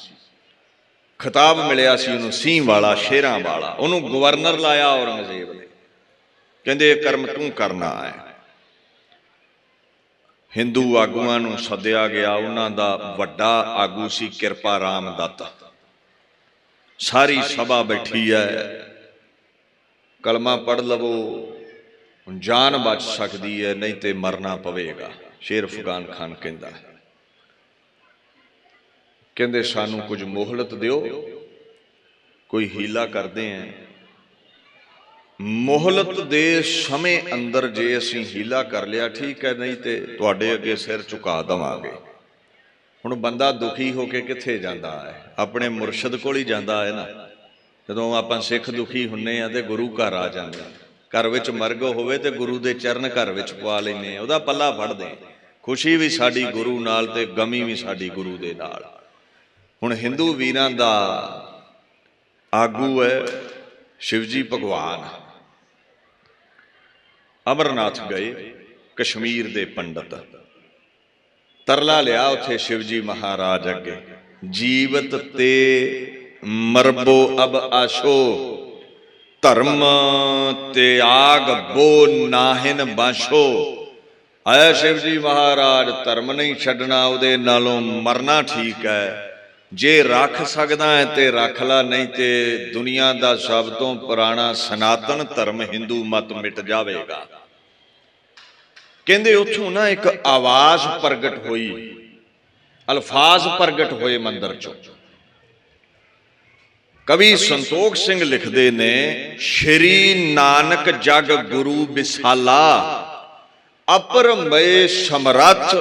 ਖਿਤਾਬ ਮਿਲਿਆ ਸੀ ਉਹਨੂੰ ਸਿੰਘ ਵਾਲਾ, ਸ਼ੇਰਾਂ ਵਾਲਾ। ਉਹਨੂੰ ਗਵਰਨਰ ਲਾਇਆ ਔਰੰਗਜ਼ੇਬ ਨੇ, ਕਹਿੰਦੇ ਇਹ ਕਰਮ ਤੂੰ ਕਰਨਾ ਹੈ। ਹਿੰਦੂ ਆਗੂਆਂ ਨੂੰ ਸੱਦਿਆ ਗਿਆ, ਉਹਨਾਂ ਦਾ ਵੱਡਾ ਆਗੂ ਸੀ ਕਿਰਪਾ ਰਾਮ ਦੱਤ। ਸਾਰੀ ਸਭਾ ਬੈਠੀ ਹੈ, ਕਲਮਾ ਪੜ੍ਹ ਲਵੋ ਜਾਨ ਬਚ ਸਕਦੀ ਹੈ, ਨਹੀਂ ਤੇ ਮਰਨਾ ਪਵੇਗਾ। ਸ਼ੇਰ ਅਫਗਾਨ ਖਾਨ ਕਹਿੰਦਾ, ਕਹਿੰਦੇ ਸਾਨੂੰ ਕੁਝ ਮੋਹਲਤ ਦਿਓ, ਕੋਈ ਹੀਲਾ ਕਰਦੇ ਆਂ। ਮੋਹਲਤ ਦੇ ਸਮੇਂ ਅੰਦਰ ਜੇ ਅਸੀਂ ਹੀਲਾ ਕਰ ਲਿਆ ਠੀਕ ਹੈ, ਨਹੀਂ ਤੇ ਤੁਹਾਡੇ ਅੱਗੇ ਸਿਰ ਝੁਕਾ ਦੇਵਾਂਗੇ। ਹੁਣ ਬੰਦਾ ਦੁਖੀ ਹੋ ਕੇ ਕਿੱਥੇ ਜਾਂਦਾ ਹੈ? ਆਪਣੇ ਮੁਰਸ਼ਿਦ ਕੋਲ ਹੀ ਜਾਂਦਾ ਹੈ ਨਾ। ਜਦੋਂ ਆਪਾਂ ਸਿੱਖ ਦੁਖੀ ਹੁੰਨੇ ਆ ਤੇ ਗੁਰੂ ਘਰ ਆ ਜਾਂਦੇ। ਘਰ ਵਿੱਚ ਮਰਗ ਹੋਵੇ ਤੇ ਗੁਰੂ ਦੇ ਚਰਨ ਘਰ ਵਿੱਚ ਪਵਾ ਲੈਂਦੇ ਆ, ਉਹਦਾ ਪੱਲਾ ਫੜਦੇ। ਖੁਸ਼ੀ ਵੀ ਸਾਡੀ ਗੁਰੂ ਨਾਲ ਤੇ ਗਮੀ ਵੀ ਸਾਡੀ ਗੁਰੂ ਦੇ ਨਾਲ। ਹੁਣ ਹਿੰਦੂ ਵੀਰਾਂ ਦਾ ਆਗੂ ਹੈ ਸ਼ਿਵਜੀ ਭਗਵਾਨ। ਅਮਰਨਾਥ ਗਏ ਕਸ਼ਮੀਰ ਦੇ ਪੰਡਤ, ਤਰਲਾ ਲਿਆ ਉੱਥੇ ਸ਼ਿਵਜੀ ਮਹਾਰਾਜ ਅੱਗੇ, ਜੀਵਤ ਤੇ ਮਰਬੋ ਅਬ ਆਸ਼ੋ ਧਰਮ ਤਿਆਗ ਬੋ ਨਾਹਿਨ ਬਾਸ਼ੋ। ਆਇਆ ਸ਼ਿਵਜੀ ਮਹਾਰਾਜ, ਧਰਮ ਨਹੀਂ ਛੱਡਣਾ, ਉਹਦੇ ਨਾਲੋਂ ਮਰਨਾ ਠੀਕ ਹੈ। ਜੇ ਰੱਖ ਸਕਦਾ ਹੈ ਤੇ ਰੱਖ ਲਾ, ਨਹੀਂ ਤੇ ਦੁਨੀਆ ਦਾ ਸਭ ਤੋਂ ਪੁਰਾਣਾ ਸਨਾਤਨ ਧਰਮ ਹਿੰਦੂ ਮਤ ਮਿਟ ਜਾਵੇਗਾ। ਕਹਿੰਦੇ ਉੱਥੋਂ ਨਾ ਇੱਕ ਆਵਾਜ਼ ਪ੍ਰਗਟ ਹੋਈ, ਅਲਫਾਜ਼ ਪ੍ਰਗਟ ਹੋਏ ਮੰਦਰ ਚੋਂ। ਕਵੀ ਸੰਤੋਖ ਸਿੰਘ ਲਿਖਦੇ ਨੇ, ਸ਼੍ਰੀ ਨਾਨਕ ਜਗ ਗੁਰੂ ਵਿਸਾਲਾ ਅਪਰਮੇ ਸਮਰੱਥ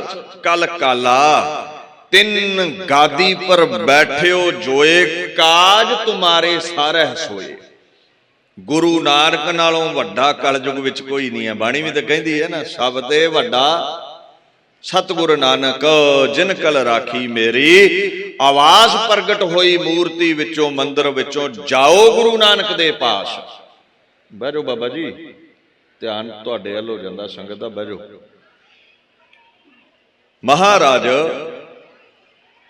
ਕਲ ਕਾਲਾ। ਤਿੰਨ ਗਾਦੀ ਪਰ ਬੈਠਿਓ ਜੋਏ ਕਾਜ ਤੁਮਾਰੇ ਸਾਰੇ ਸੋਏ। ਗੁਰੂ ਨਾਨਕ ਨਾਲੋਂ ਵੱਡਾ ਕਲਯੁਗ ਵਿੱਚ ਕੋਈ ਨਹੀਂ ਹੈ। ਬਾਣੀ ਵੀ ਤਾਂ ਕਹਿੰਦੀ ਹੈ ਨਾ, ਸਭ ਤੇ ਵੱਡਾ ਸਤਿਗੁਰ ਨਾਨਕ ਜਿਨ ਕਲ ਰਾਖੀ ਮੇਰੀ। ਆਵਾਜ਼ ਪ੍ਰਗਟ ਹੋਈ ਮੂਰਤੀ ਵਿੱਚੋਂ, ਮੰਦਰ ਵਿੱਚੋਂ, ਜਾਓ ਗੁਰੂ ਨਾਨਕ ਦੇ ਪਾਸ। ਬਹਿ ਜਾਓ ਬਾਬਾ ਜੀ, ਧਿਆਨ ਤੁਹਾਡੇ ਵੱਲ ਹੋ ਜਾਂਦਾ ਸੰਗਤ ਦਾ, ਬਹਿ ਜਾਓ। ਮਹਾਰਾਜ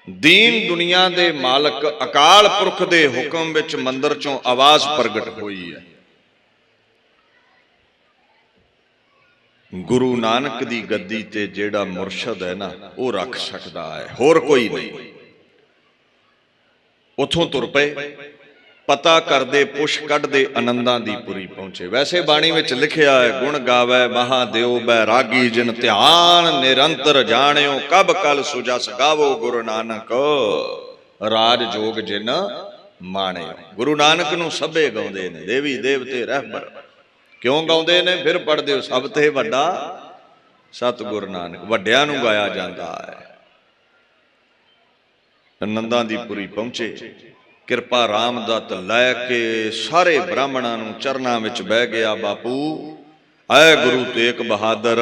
ਦੀਨ ਦੁਨੀਆ ਦੇ ਮਾਲਕ ਅਕਾਲ ਪੁਰਖ ਦੇ ਹੁਕਮ ਵਿੱਚ ਮੰਦਰ ਚੋਂ ਆਵਾਜ਼ ਪ੍ਰਗਟ ਹੋਈ ਹੈ। ਗੁਰੂ ਨਾਨਕ ਦੀ ਗੱਦੀ ਤੇ ਜਿਹੜਾ ਮੁਰਸ਼ਦ ਹੈ ਨਾ, ਉਹ ਰੱਖ ਸਕਦਾ ਹੈ, ਹੋਰ ਕੋਈ ਨਹੀਂ। ਉਥੋਂ ਤੁਰ ਪਏ, ਪਤਾ ਕਰਦੇ ਪੁਸ਼ ਕੱਢਦੇ ਆਨੰਦਾਂ ਦੀ ਪੁਰੀ ਪਹੁੰਚੇ। ਵੈਸੇ ਬਾਣੀ ਵਿੱਚ ਲਿਖਿਆ ਹੈ, ਗੁਣ ਗਾਵੇ ਮਹਾਦੇਵ ਬੈਰਾਗੀ ਜਿਨ ਧਿਆਨ ਨਿਰੰਤਰ ਜਾਣਿਓ ਕਬ ਕਲ ਸੁਜਸ ਗਾਵੋ ਗੁਰੂ ਨਾਨਕ ਰਾਜ ਜੋਗ ਜਿਨ ਮਾਣਿਓ। ਗੁਰੂ ਨਾਨਕ ਨੂੰ ਸਭੇ ਗਾਉਂਦੇ ਨੇ, ਦੇਵੀ ਦੇਵਤੇ ਰਹਿਬਰ। ਕਿਉਂ ਗਾਉਂਦੇ ਨੇ? ਫਿਰ ਪੜ੍ਹਦੇ ਹੋ, ਸਭ ਤੇ ਵੱਡਾ ਸਤਿਗੁਰ ਨਾਨਕ। ਵੱਡਿਆਂ ਨੂੰ ਗਾਇਆ ਜਾਂਦਾ ਹੈ। ਆਨੰਦਾਂ ਦੀ ਪੁਰੀ ਪਹੁੰਚੇ। ਕਿਰਪਾ ਰਾਮ ਦੱਤ ਲੈ ਕੇ ਸਾਰੇ ਬ੍ਰਾਹਮਣਾਂ ਨੂੰ ਚਰਨਾਂ ਵਿੱਚ ਬਹਿ ਗਿਆ। ਬਾਪੂ ਐ ਗੁਰੂ ਤੇਗ ਬਹਾਦਰ,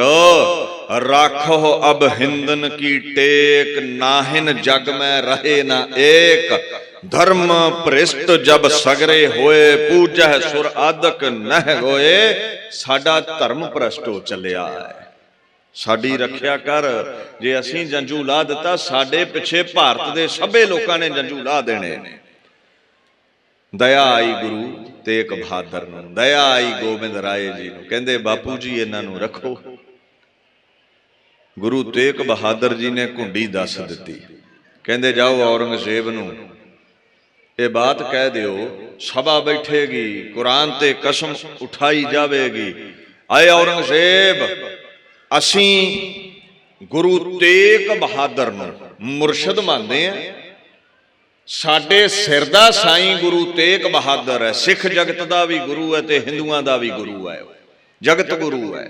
ਰਾਖੋ ਅਬ ਹਿੰਦਨ ਕੀ ਟੇਕ, ਨਾਹਿਨ ਜਗ ਮੈਂ ਰਹੇ ਨਾ ਏਕ। ਧਰਮ ਭ੍ਰਿਸ਼ਟ ਜਬ ਸਗਰੇ ਹੋਏ, ਪੂਜੈ ਸੁਰ ਆਦਿਕ ਨਹਿ ਹੋਏ। ਸਾਡਾ ਧਰਮ ਭ੍ਰਸ਼ਟ ਹੋ ਚੱਲਿਆ ਹੈ, ਸਾਡੀ ਰੱਖਿਆ ਕਰ। ਜੇ ਅਸੀਂ ਜੰਝੂ ਲਾ ਦਿੱਤਾ, ਸਾਡੇ ਪਿੱਛੇ ਭਾਰਤ ਦੇ ਸਭੇ ਲੋਕਾਂ ਨੇ ਜੰਝੂ ਲਾ ਦੇਣੇ ਨੇ। ਦਇਆ ਆਈ ਗੁਰੂ ਤੇਗ ਬਹਾਦਰ ਨੂੰ, ਦਇਆ ਆਈ ਗੋਬਿੰਦ ਰਾਏ ਜੀ ਨੂੰ। ਕਹਿੰਦੇ ਬਾਪੂ ਜੀ ਇਹਨਾਂ ਨੂੰ ਰੱਖੋ। ਗੁਰੂ ਤੇਗ ਬਹਾਦਰ ਜੀ ਨੇ ਘੁੰਡੀ ਦੱਸ ਦਿੱਤੀ। ਕਹਿੰਦੇ ਜਾਓ ਔਰੰਗਜ਼ੇਬ ਨੂੰ ਇਹ ਬਾਤ ਕਹਿ ਦਿਓ, ਸਭਾ ਬੈਠੇਗੀ, ਕੁਰਾਨ ਤੇ ਕਸਮ ਉਠਾਈ ਜਾਵੇਗੀ। ਆਏ ਔਰੰਗਜ਼ੇਬ, ਅਸੀਂ ਗੁਰੂ ਤੇਗ ਬਹਾਦਰ ਨੂੰ ਮੁਰਸ਼ਦ ਮੰਨਦੇ ਹਾਂ, ਸਾਡੇ ਸਿਰ ਦਾ ਸਾਈਂ ਗੁਰੂ ਤੇਗ ਬਹਾਦਰ ਹੈ। ਸਿੱਖ ਜਗਤ ਦਾ ਵੀ ਗੁਰੂ ਹੈ ਤੇ ਹਿੰਦੂਆਂ ਦਾ ਵੀ ਗੁਰੂ ਹੈ, ਜਗਤ ਗੁਰੂ ਹੈ।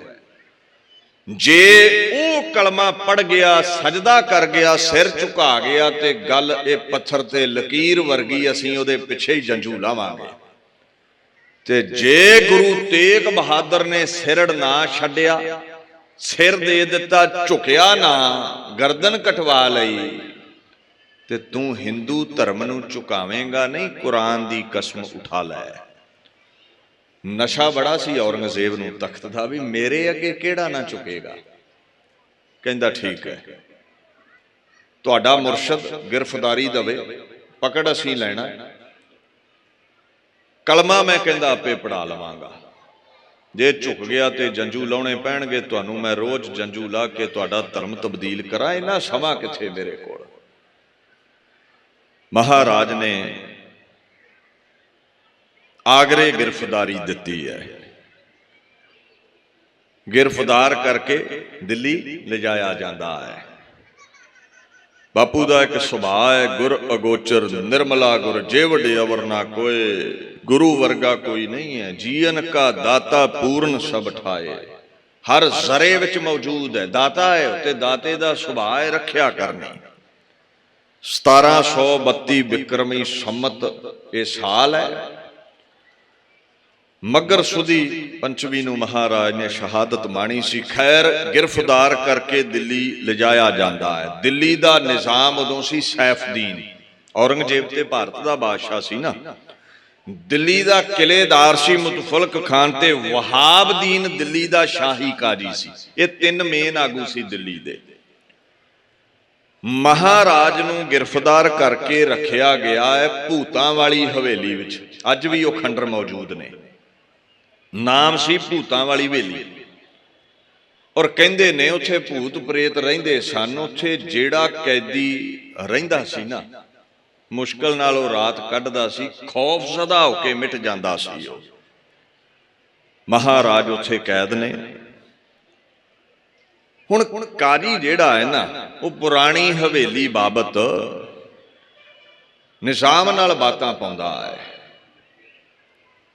ਜੇ ਉਹ ਕਲਮਾ ਪੜ ਗਿਆ, ਸਜਦਾ ਕਰ ਗਿਆ, ਸਿਰ ਝੁਕਾ ਗਿਆ ਤੇ ਗੱਲ ਇਹ ਪੱਥਰ ਤੇ ਲਕੀਰ ਵਰਗੀ, ਅਸੀਂ ਉਹਦੇ ਪਿੱਛੇ ਹੀ ਜੰਝੂ ਲਾਵਾਂਗੇ। ਤੇ ਜੇ ਗੁਰੂ ਤੇਗ ਬਹਾਦਰ ਨੇ ਸਿਰੜ ਨਾ ਛੱਡਿਆ, ਸਿਰ ਦੇ ਦਿੱਤਾ, ਝੁਕਿਆ ਨਾ, ਗਰਦਨ ਕਟਵਾ ਲਈ, ਤੇ ਤੂੰ ਹਿੰਦੂ ਧਰਮ ਨੂੰ ਝੁਕਾਵੇਂਗਾ ਨਹੀਂ, ਕੁਰਾਨ ਦੀ ਕਸਮ ਉਠਾ ਲੈ। ਨਸ਼ਾ ਬੜਾ ਸੀ ਔਰੰਗਜ਼ੇਬ ਨੂੰ ਤਖਤ ਦਾ, ਵੀ ਮੇਰੇ ਅੱਗੇ ਕਿਹੜਾ ਨਾ ਝੁਕੇਗਾ। ਕਹਿੰਦਾ ਠੀਕ ਹੈ, ਤੁਹਾਡਾ ਮੁਰਸ਼ਦ ਗਿਰਫਤਾਰੀ ਦਵੇ, ਪਕੜ ਅਸੀਂ ਲੈਣਾ, ਕਲਮਾ ਮੈਂ ਕਹਿੰਦਾ ਆਪੇ ਪੜਾ ਲਵਾਂਗਾ। ਜੇ ਝੁਕ ਗਿਆ ਤੇ ਜੰਝੂ ਲਾਉਣੇ ਪੈਣਗੇ ਤੁਹਾਨੂੰ, ਮੈਂ ਰੋਜ਼ ਜੰਝੂ ਲਾ ਕੇ ਤੁਹਾਡਾ ਧਰਮ ਤਬਦੀਲ ਕਰਾਂ, ਇੰਨਾ ਸਮਾਂ ਕਿੱਥੇ ਮੇਰੇ ਕੋਲ। ਮਹਾਰਾਜ ਨੇ ਆਗਰੇ ਗਿਰਫਤਾਰੀ ਦਿੱਤੀ ਹੈ, ਗਿਰਫਤਾਰ ਕਰਕੇ ਦਿੱਲੀ ਲਿਜਾਇਆ ਜਾਂਦਾ ਹੈ। ਬਾਪੂ ਦਾ ਇੱਕ ਸੁਭਾਅ ਹੈ, ਗੁਰ ਅਗੋਚਰ ਨਿਰਮਲਾ ਗੁਰ ਜੇ ਵੱਡੇ ਅਵਰ ਨਾ ਕੋਏ, ਗੁਰੂ ਵਰਗਾ ਕੋਈ ਨਹੀਂ ਹੈ। ਜੀਵਨ ਕਾ ਦਾਤਾ ਪੂਰਨ ਸਭ ਠਾਏ, ਹਰ ਜ਼ਰੇ ਵਿੱਚ ਮੌਜੂਦ ਹੈ। ਦਾਤਾ ਹੈ ਤੇ ਦਾਤੇ ਦਾ ਸੁਭਾਅ ਹੈ ਰੱਖਿਆ ਕਰਨੀ। 1732 ਬਿਕਰਮੀ ਸੰਮਤ ਇਹ ਸਾਲ ਹੈ। ਮੱਘਰ ਸੁਦੀ ਪੰਚਵੀ ਨੂੰ ਮਹਾਰਾਜ ਨੇ ਸ਼ਹਾਦਤ ਮਾਣੀ ਸੀ। ਖੈਰ ਗਿਰਫਤਾਰ ਕਰਕੇ ਦਿੱਲੀ ਲਿਜਾਇਆ ਜਾਂਦਾ ਹੈ। ਦਿੱਲੀ ਦਾ ਨਿਜ਼ਾਮ ਉਦੋਂ ਸੀ ਸੈਫਦੀਨ, ਔਰੰਗਜ਼ੇਬ ਤੇ ਭਾਰਤ ਦਾ ਬਾਦਸ਼ਾਹ ਸੀ ਨਾ। ਦਿੱਲੀ ਦਾ ਕਿਲੇਦਾਰ ਸੀ ਮੁਤਫਲਕ ਖਾਨ, ਤੇ ਵਹਾਬਦੀਨ ਦਿੱਲੀ ਦਾ ਸ਼ਾਹੀ ਕਾਜੀ ਸੀ। ਇਹ ਤਿੰਨ ਮੇਨ ਆਗੂ ਸੀ ਦਿੱਲੀ ਦੇ। ਮਹਾਰਾਜ ਨੂੰ ਗਿਰਫਤਾਰ ਕਰਕੇ ਰੱਖਿਆ ਗਿਆ ਹੈ ਭੂਤਾਂ ਵਾਲੀ ਹਵੇਲੀ ਵਿੱਚ। ਅੱਜ ਵੀ ਉਹ ਖੰਡਰ ਮੌਜੂਦ ਨੇ, ਨਾਮ ਸੀ ਭੂਤਾਂ ਵਾਲੀ ਹਵੇਲੀ। ਔਰ ਕਹਿੰਦੇ ਨੇ ਉੱਥੇ ਭੂਤ ਪ੍ਰੇਤ ਰਹਿੰਦੇ ਸਨ। ਉੱਥੇ ਜਿਹੜਾ ਕੈਦੀ ਰਹਿੰਦਾ ਸੀ ਨਾ, ਮੁਸ਼ਕਲ ਨਾਲ ਉਹ ਰਾਤ ਕੱਢਦਾ ਸੀ, ਖੌਫ ਜ਼ਦਾ ਹੋ ਕੇ ਮਿਟ ਜਾਂਦਾ ਸੀ ਉਹ। ਮਹਾਰਾਜ ਉੱਥੇ ਕੈਦ ਨੇ। ਹੁਣ ਕਾਜੀ ਜਿਹੜਾ ਹੈ ਨਾ, ਉਹ ਪੁਰਾਣੀ ਹਵੇਲੀ ਬਾਬਤ ਨਿਜ਼ਾਮ ਨਾਲ ਬਾਤਾਂ ਪਾਉਂਦਾ ਹੈ।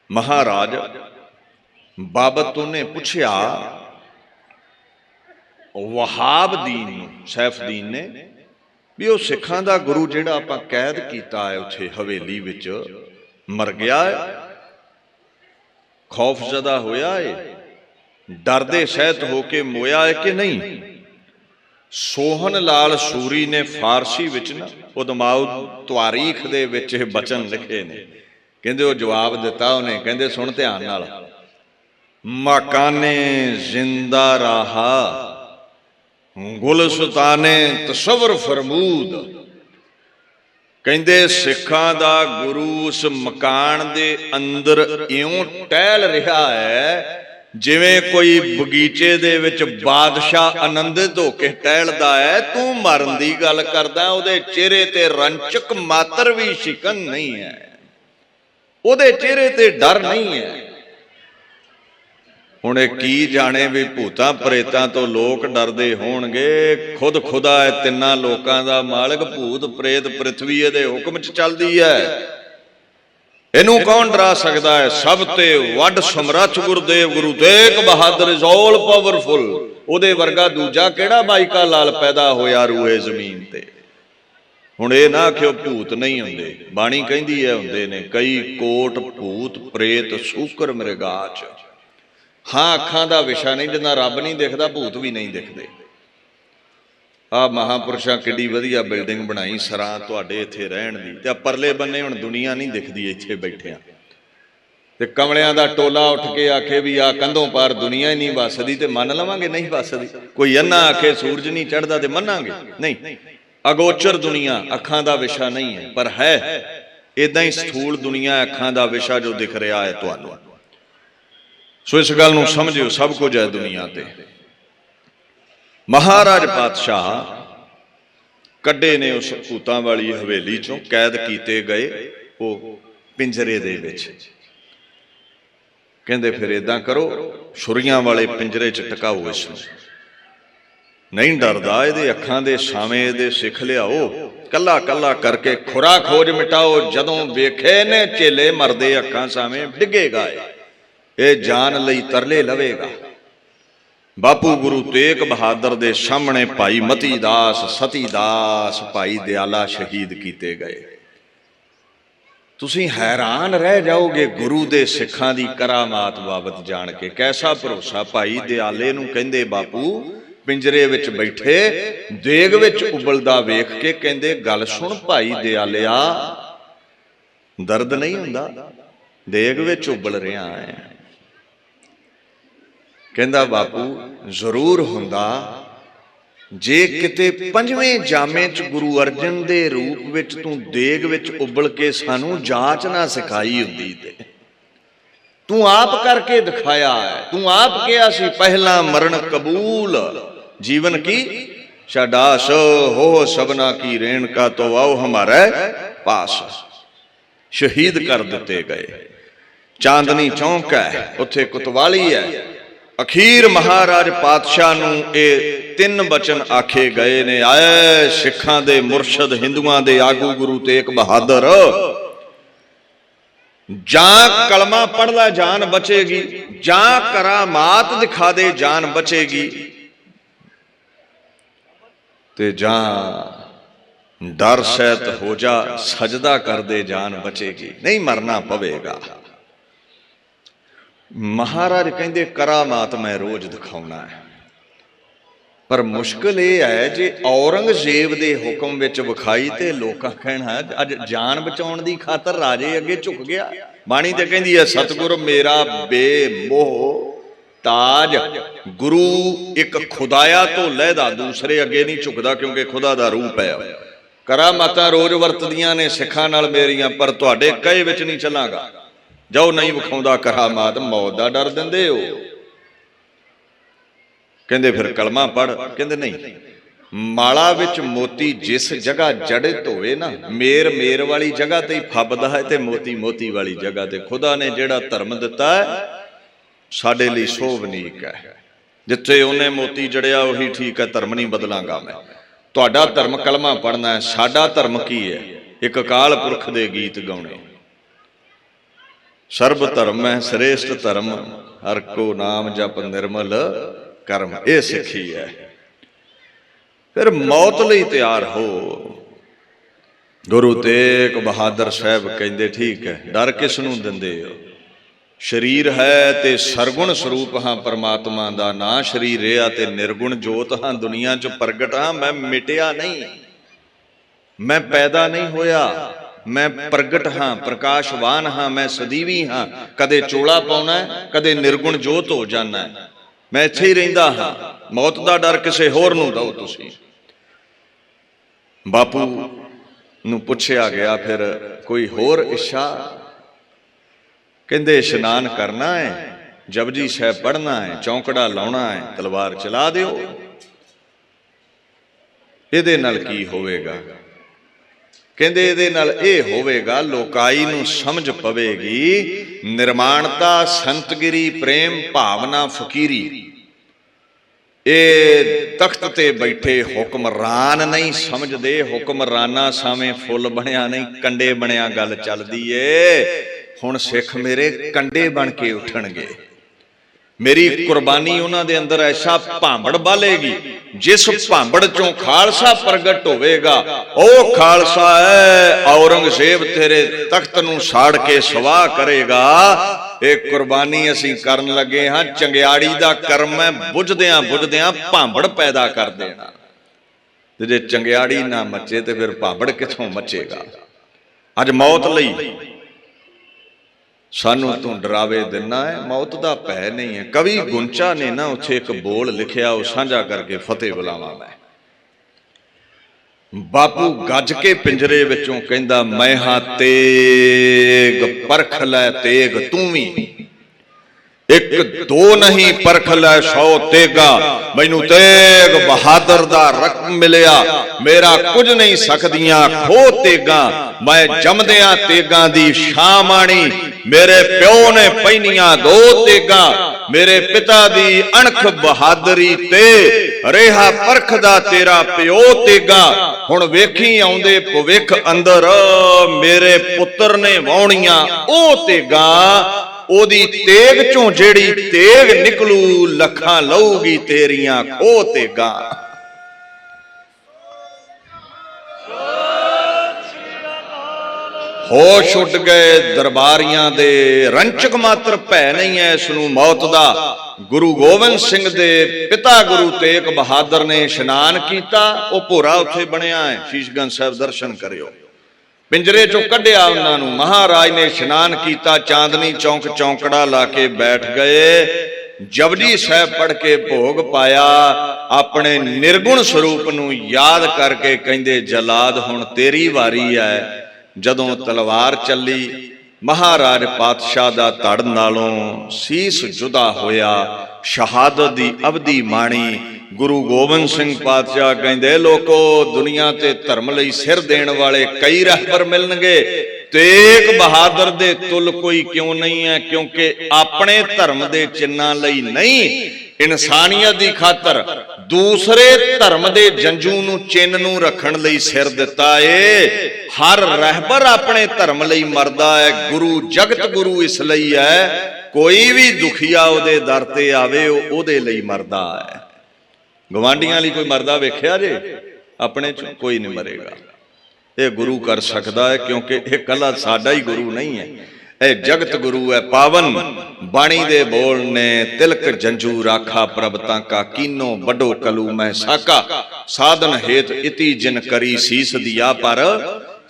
ਮਹਾਰਾਜ ਬਾਬਤ ਉਹਨੇ ਪੁੱਛਿਆ ਵਹਾਬਦੀਨ ਨੂੰ, ਸੈਫਦੀਨ ਨੇ, ਵੀ ਉਹ ਸਿੱਖਾਂ ਦਾ ਗੁਰੂ ਜਿਹੜਾ ਆਪਾਂ ਕੈਦ ਕੀਤਾ ਹੈ ਉੱਥੇ ਹਵੇਲੀ ਵਿੱਚ, ਮਰ ਗਿਆ ਹੈ, ਖੌਫ ਜ਼ਦਾ ਹੋਇਆ ਹੈ, ਡਰਦੇ ਸਹਿਤ ਹੋ ਕੇ ਮੋਇਆ ਹੈ ਕਿ ਨਹੀਂ। ਸੋਹਨ ਲਾਲ ਸੂਰੀ ਨੇ ਫਾਰਸੀ ਵਿੱਚ ਨਾ ਉਦਮਾਉ ਤਵਾਰੀਖ ਦੇ ਵਿੱਚ ਇਹ ਬਚਨ ਲਿਖੇ ਨੇ। ਕਹਿੰਦੇ ਉਹ ਜਵਾਬ ਦਿੱਤਾ ਉਹਨੇ, ਕਹਿੰਦੇ ਸੁਣ ਧਿਆਨ ਨਾਲ। ਮਕਾਨੇ ਜ਼ਿੰਦਾ ਰਹਾ ਗੁਲਸਤਾਨੇ ਤਸਵਰ ਫਰਮੂਦ। ਕਹਿੰਦੇ ਸਿੱਖਾਂ ਦਾ ਗੁਰੂ ਉਸ ਮਕਾਨ ਦੇ ਅੰਦਰ ਇਉਂ ਟਹਿਲ ਰਿਹਾ ਹੈ ਜਿਵੇਂ ਕੋਈ ਬਗੀਚੇ ਦੇ ਵਿੱਚ ਬਾਦਸ਼ਾਹ ਆਨੰਦਿਤ ਹੋ ਕੇ ਟਹਿਲਦਾ ਹੈ। ਤੂੰ ਮਰਨ ਦੀ ਗੱਲ ਕਰਦਾ, ਉਹਦੇ ਚਿਹਰੇ ਤੇ ਰੰਚਕ ਮਾਤਰ ਵੀ ਸ਼ਿਕਨ ਨਹੀਂ ਹੈ, ਉਹਦੇ ਚਿਹਰੇ ਤੇ ਡਰ ਨਹੀਂ ਹੈ। ਹੁਣ ਇਹ ਕੀ ਜਾਣੇ ਵੀ ਭੂਤਾਂ ਪ੍ਰੇਤਾਂ ਤੋਂ ਲੋਕ ਡਰਦੇ ਹੋਣਗੇ। ਖੁਦ ਖੁਦਾ ਹੈ ਤਿੰਨਾਂ ਲੋਕਾਂ ਦਾ ਮਾਲਕ। ਭੂਤ ਪ੍ਰੇਤ ਪ੍ਰਿਥਵੀ ਇਹਦੇ ਹੁਕਮ 'ਚ ਚੱਲਦੀ ਹੈ, ਇਹਨੂੰ ਕੌਣ ਡਰਾ ਸਕਦਾ ਹੈ। ਸਭ ਤੇ ਵੱਡ ਸਮਰੱਥ ਗੁਰਦੇਵ Guru Tegh Bahadur is all powerful. ਉਹਦੇ ਵਰਗਾ ਦੂਜਾ ਕਿਹੜਾ ਬਾਈਕਾ ਲਾਲ ਪੈਦਾ ਹੋਇਆ ਰੂਹੇ ਜ਼ਮੀਨ ਤੇ। ਹੁਣ ਇਹ ਨਾ ਆਖਿਓ ਭੂਤ ਨਹੀਂ ਹੁੰਦੇ, ਬਾਣੀ ਕਹਿੰਦੀ ਹੈ ਹੁੰਦੇ ਨੇ। ਕਈ ਕੋਟ ਭੂਤ ਪ੍ਰੇਤ ਸੂਕਰ ਮ੍ਰਿਗਾਚ। ਹਾਂ ਅੱਖਾਂ ਦਾ ਵਿਸ਼ਾ ਨਹੀਂ, ਜਿੰਨਾ ਰੱਬ ਨਹੀਂ ਦਿਖਦਾ ਭੂਤ ਵੀ ਨਹੀਂ ਦਿਖਦੇ। ਆਹ ਮਹਾਂਪੁਰਸ਼ਾਂ ਕਿੱਡੀ ਵਧੀਆ ਬਿਲਡਿੰਗ ਬਣਾਈ ਸਰਾਂ ਤੁਹਾਡੇ ਇੱਥੇ ਰਹਿਣ ਦੀ, ਤੇ ਪਰਲੇ ਬੰਨੇ ਹੁਣ ਦੁਨੀਆ ਨਹੀਂ ਦਿਖਦੀ ਇੱਥੇ ਬੈਠਿਆਂ। ਤੇ ਕਮਲਿਆਂ ਦਾ ਟੋਲਾ ਉੱਠ ਕੇ ਆਖੇ ਵੀ ਆ ਕੰਧੋਂ ਪਾਰ ਦੁਨੀਆ ਹੀ ਨਹੀਂ ਵੱਸਦੀ, ਤੇ ਮੰਨ ਲਵਾਂਗੇ ਨਹੀਂ ਵੱਸਦੀ। ਕੋਈ ਅੰਨਾ ਆਖੇ ਸੂਰਜ ਨਹੀਂ ਚੜ੍ਹਦਾ, ਤੇ ਮੰਨਾਂਗੇ ਨਹੀਂ। ਅਗੋਚਰ ਦੁਨੀਆ ਅੱਖਾਂ ਦਾ ਵਿਸ਼ਾ ਨਹੀਂ ਹੈ, ਪਰ ਹੈ ਏਦਾਂ ਹੀ ਸਥੂਲ ਦੁਨੀਆ ਅੱਖਾਂ ਦਾ ਵਿਸ਼ਾ ਜੋ ਦਿਖ ਰਿਹਾ ਹੈ ਤੁਹਾਨੂੰ। ਸੋ ਇਸ ਗੱਲ ਨੂੰ ਸਮਝਿਓ, ਸਭ ਕੁਝ ਹੈ ਦੁਨੀਆ ਤੇ। ਮਹਾਰਾਜ ਪਾਤਸ਼ਾਹ ਕੱਢੇ ਨੇ ਉਸ ਭੂਤਾਂ ਵਾਲੀ ਹਵੇਲੀ ਚੋਂ, ਕੈਦ ਕੀਤੇ ਗਏ ਉਹ ਪਿੰਜਰੇ ਦੇ ਵਿੱਚ। ਕਹਿੰਦੇ ਫਿਰ ਏਦਾਂ ਕਰੋ, ਛੁਰੀਆਂ ਵਾਲੇ ਪਿੰਜਰੇ 'ਚ ਟਿਕਾਓ ਇਸ ਨੂੰ। ਨਹੀਂ ਡਰਦਾ, ਇਹਦੇ ਅੱਖਾਂ ਦੇ ਛਾਵੇਂ ਇਹਦੇ ਸਿੱਖ ਲਿਆਓ। कला कला करके खुरा खोज मिटाओ, जदों वेखे ने चेले मरदे अखां सावें डिगेगा, ये जान लई तरले लवेगा। बापू गुरु तेग बहादुर दे सामने भाई मती दास, सती दास, भाई दयाला शहीद किए गए। तुसीं हैरान रह जाओगे गुरु दे सिखां दी करामात बाबत जान के। कैसा भरोसा। भाई दयाले नूं कहंदे बापू पिंजरे विच बैठे देग विच उबलदा वेख के कहंदे गल सुन भाई दयालिया, दर्द नहीं हुंदा, देग विच उबल रिहा है। कहंदा बापू जरूर हुंदा जे किते पंजवें जामे च गुरु अर्जन दे रूप विच तू देग विच उबल के सानू जाच ना सिखाई हुंदी ते तू आप करके दिखाया है। तू आप कहा सी पहला मरण कबूल जीवन की शादाश हो सबना की रेणका तो आओ हमारे पास। शहीद कर दिते गए। चांदनी चौंक है, उत्थे कुतवाली है। अखीर महाराज पातशाह नूं ये 3 वचन आखे गए ने, आए सिखां दे मुरशद हिंदुआं दे आगू गुरु तेग बहादुर, जां कलमा पढ़ ला जान बचेगी, जां करामात दिखा दे जान बचेगी, ते जां डर सहित हो जा सजदा कर दे जान बचेगी, नहीं मरना पवेगा। महाराज कहंदे करामात मैं रोज दिखाउणा है, पर मुश्किल यह है जे औरंगजेब दे हुक्म विच विखाई ते लोकां कहना अज जान बचाउण दी खातर राजे अगे झुक गया। बाणी ते कहंदी है सतगुर मेरा बेमोह ताज। गुरु एक खुदाया तो लहदा, दूसरे अगे नहीं झुकदा क्योंकि खुदा दा रूप है। करामातां रोज वरतदियां ने सिखां नाल मेरियां, पर तुहाडे कहे विच नहीं चलांगा। जाओ नहीं विखाउंदा करामात, मौत दा डर दिंदे हो। कहंदे फिर कलमा पढ़, कहंदे नहीं माला विच मोती जिस जगह जड़ित होवे ना, मेर मेर वाली जगह ते ही फबदा है ते मोती मोती वाली जगह ते। खुदा ने जिहड़ा धर्म दिता है साडे लई शोभनीक है, जिथे उन्हें मोती जड़िया उही ठीक है, धर्म नहीं बदलांगा मैं। तुहाडा धर्म कलमा पढ़ना है, साडा धर्म की है? एक अकाल पुरख दे गीत गाउणे। सर्ब धर्म है श्रेष्ठ धर्म, हर को नाम जप निर्मल कर्म, ये सिखी है। फिर मौत लई तैयार हो। गुरु तेग बहादुर साहब कहंदे ठीक है, डर किस नूं दिंदे हो? शरीर है ते सरगुण स्वरूप हाँ परमात्मा दा, ना शरीर रहा ते निर्गुण जोत हाँ दुनिया च प्रगट हाँ। मैं मिटिया नहीं, मैं पैदा नहीं होया, मैं प्रगट हाँ, प्रकाशवान हाँ, मैं सदीवी हाँ। कदे चोला पाउना है, कदे निर्गुण जोत हो जाना है, मैं इत्थे ही रहिंदा हाँ। मौत दा डर किसे होर नूं दो तुसीं। बापू नूं पुछया गया फिर कोई होर इच्छा? कहंदे इशनान करना है, जपजी साहिब पढ़ना है, चौंकड़ा लाउणा है, तलवार चला दिओ। इहदे नाल की होवेगा? कहंदे इहदे नाल इह होवेगा लोकाई नूं समझ पवेगी निर्माणता संतगिरी प्रेम भावना फकीरी। ये तख्त ते बैठे हुक्मरान नहीं समझदे, हुक्मराना सावें फुल बनया नहीं कंडे बनया गल चलदी ए। हुण सिख मेरे कंडे बन के उठणगे, मेरी कुर्बानी उन्हां दे अंदर ऐसा भांबड़ बालेगी, जिस भांबड़ चों खालसा प्रगट होवेगा ओ खालसा है। औरंगजेब तेरे तख्त नूं साड़ के सवाह करेगा। एक कुर्बानी असीं करन लगे हां, चंगियाड़ी दा कर्म है, बुझदियां बुझदियां भांबड़ पैदा कर देना। ते जे चंगियाड़ी ना मचे ते फिर भांबड़ किथों मचेगा? अज मौत लई सानू तू डरावे दिना है, मौत दा भय नहीं है। कवि गुंचा ने ना उत्थे एक बोल लिखिया, वो साझा करके फतेह बुलावा मैं। बापू गज के पिंजरे विचों कहंदा मैं हां तेग परख लै तेग तू भी, एक दो नहीं परख लै 100 तेगा। मैनू तेग बहादुर दा रकम मिलिया, मेरा कुछ नहीं सकदियां खो तेगा। मैं जमदियां तेगां दी शाम आनी, मेरे प्यो ने पहनियां 2 तेगा। मेरे पिता दी अणख बहादरी ते रेहा परखदा तेरा प्यो तेगा। हुण वेखी आउंदे भविख अंदर मेरे पुत्र ने वाउणियां ओ तेगा। ओदी तेग चों जेड़ी तेग निकलू लखां लऊगी तेरियां खो तेगा। होश उठ गए दरबारियां दे रंचक मात्र भै नहीं है इसनूं मौत दा। गुरु गोबिंद सिंह दे पिता गुरु तेग बहादुर ने इशनान कीता। ओ भोरा उत्थे बनिया है शीशगंज साहब दर्शन करियो। पिंजरे चों कढ़िया उन्हां नूं महाराज ने इशनान कीता। चांदनी चौंक चौंकड़ा ला के बैठ गए। जपजी साहब पढ़ के भोग पाया। अपने निर्गुण स्वरूप नूं याद करके कहंदे जलाद हुण तेरी वारी है। जदों तलवार चली महाराज पातशाह दा धड़ नालों सीस जुदा होया। शहादत दी अवधि माणी। गुरु गोबिंद सिंह पातशाह कहंदे लोको दुनिया ते धर्म लई सिर देण वाले कई रहबर मिलणगे, तेग बहादुर दे तुल कोई क्यों नहीं है, क्योंकि अपने धर्म दे चिन्हां लई नहीं, इंसानियत दी खातर दूसरे धर्म दे जंजू नूं चिन्ह नूं रखण लई सिर दिता है। हर रहबर अपने धर्म लई मरदा है। गुरु जगत गुरु इस लई है कोई भी दुखिया उहदे दर ते आवे उहदे लई मरदा है। गवांडियां लई कोई मरदा वेखिया जे? अपने च कोई नहीं मरेगा। ये गुरु कर सकता है क्योंकि यह कला साडा ही गुरु नहीं है, यह जगत गुरु है। पावन बाणी दे बोल ने तिलक जंजू राखा प्रभता का कीनो बड़ो कलू मैं साका। साधन हेत इति जिन करी सीस दिया पर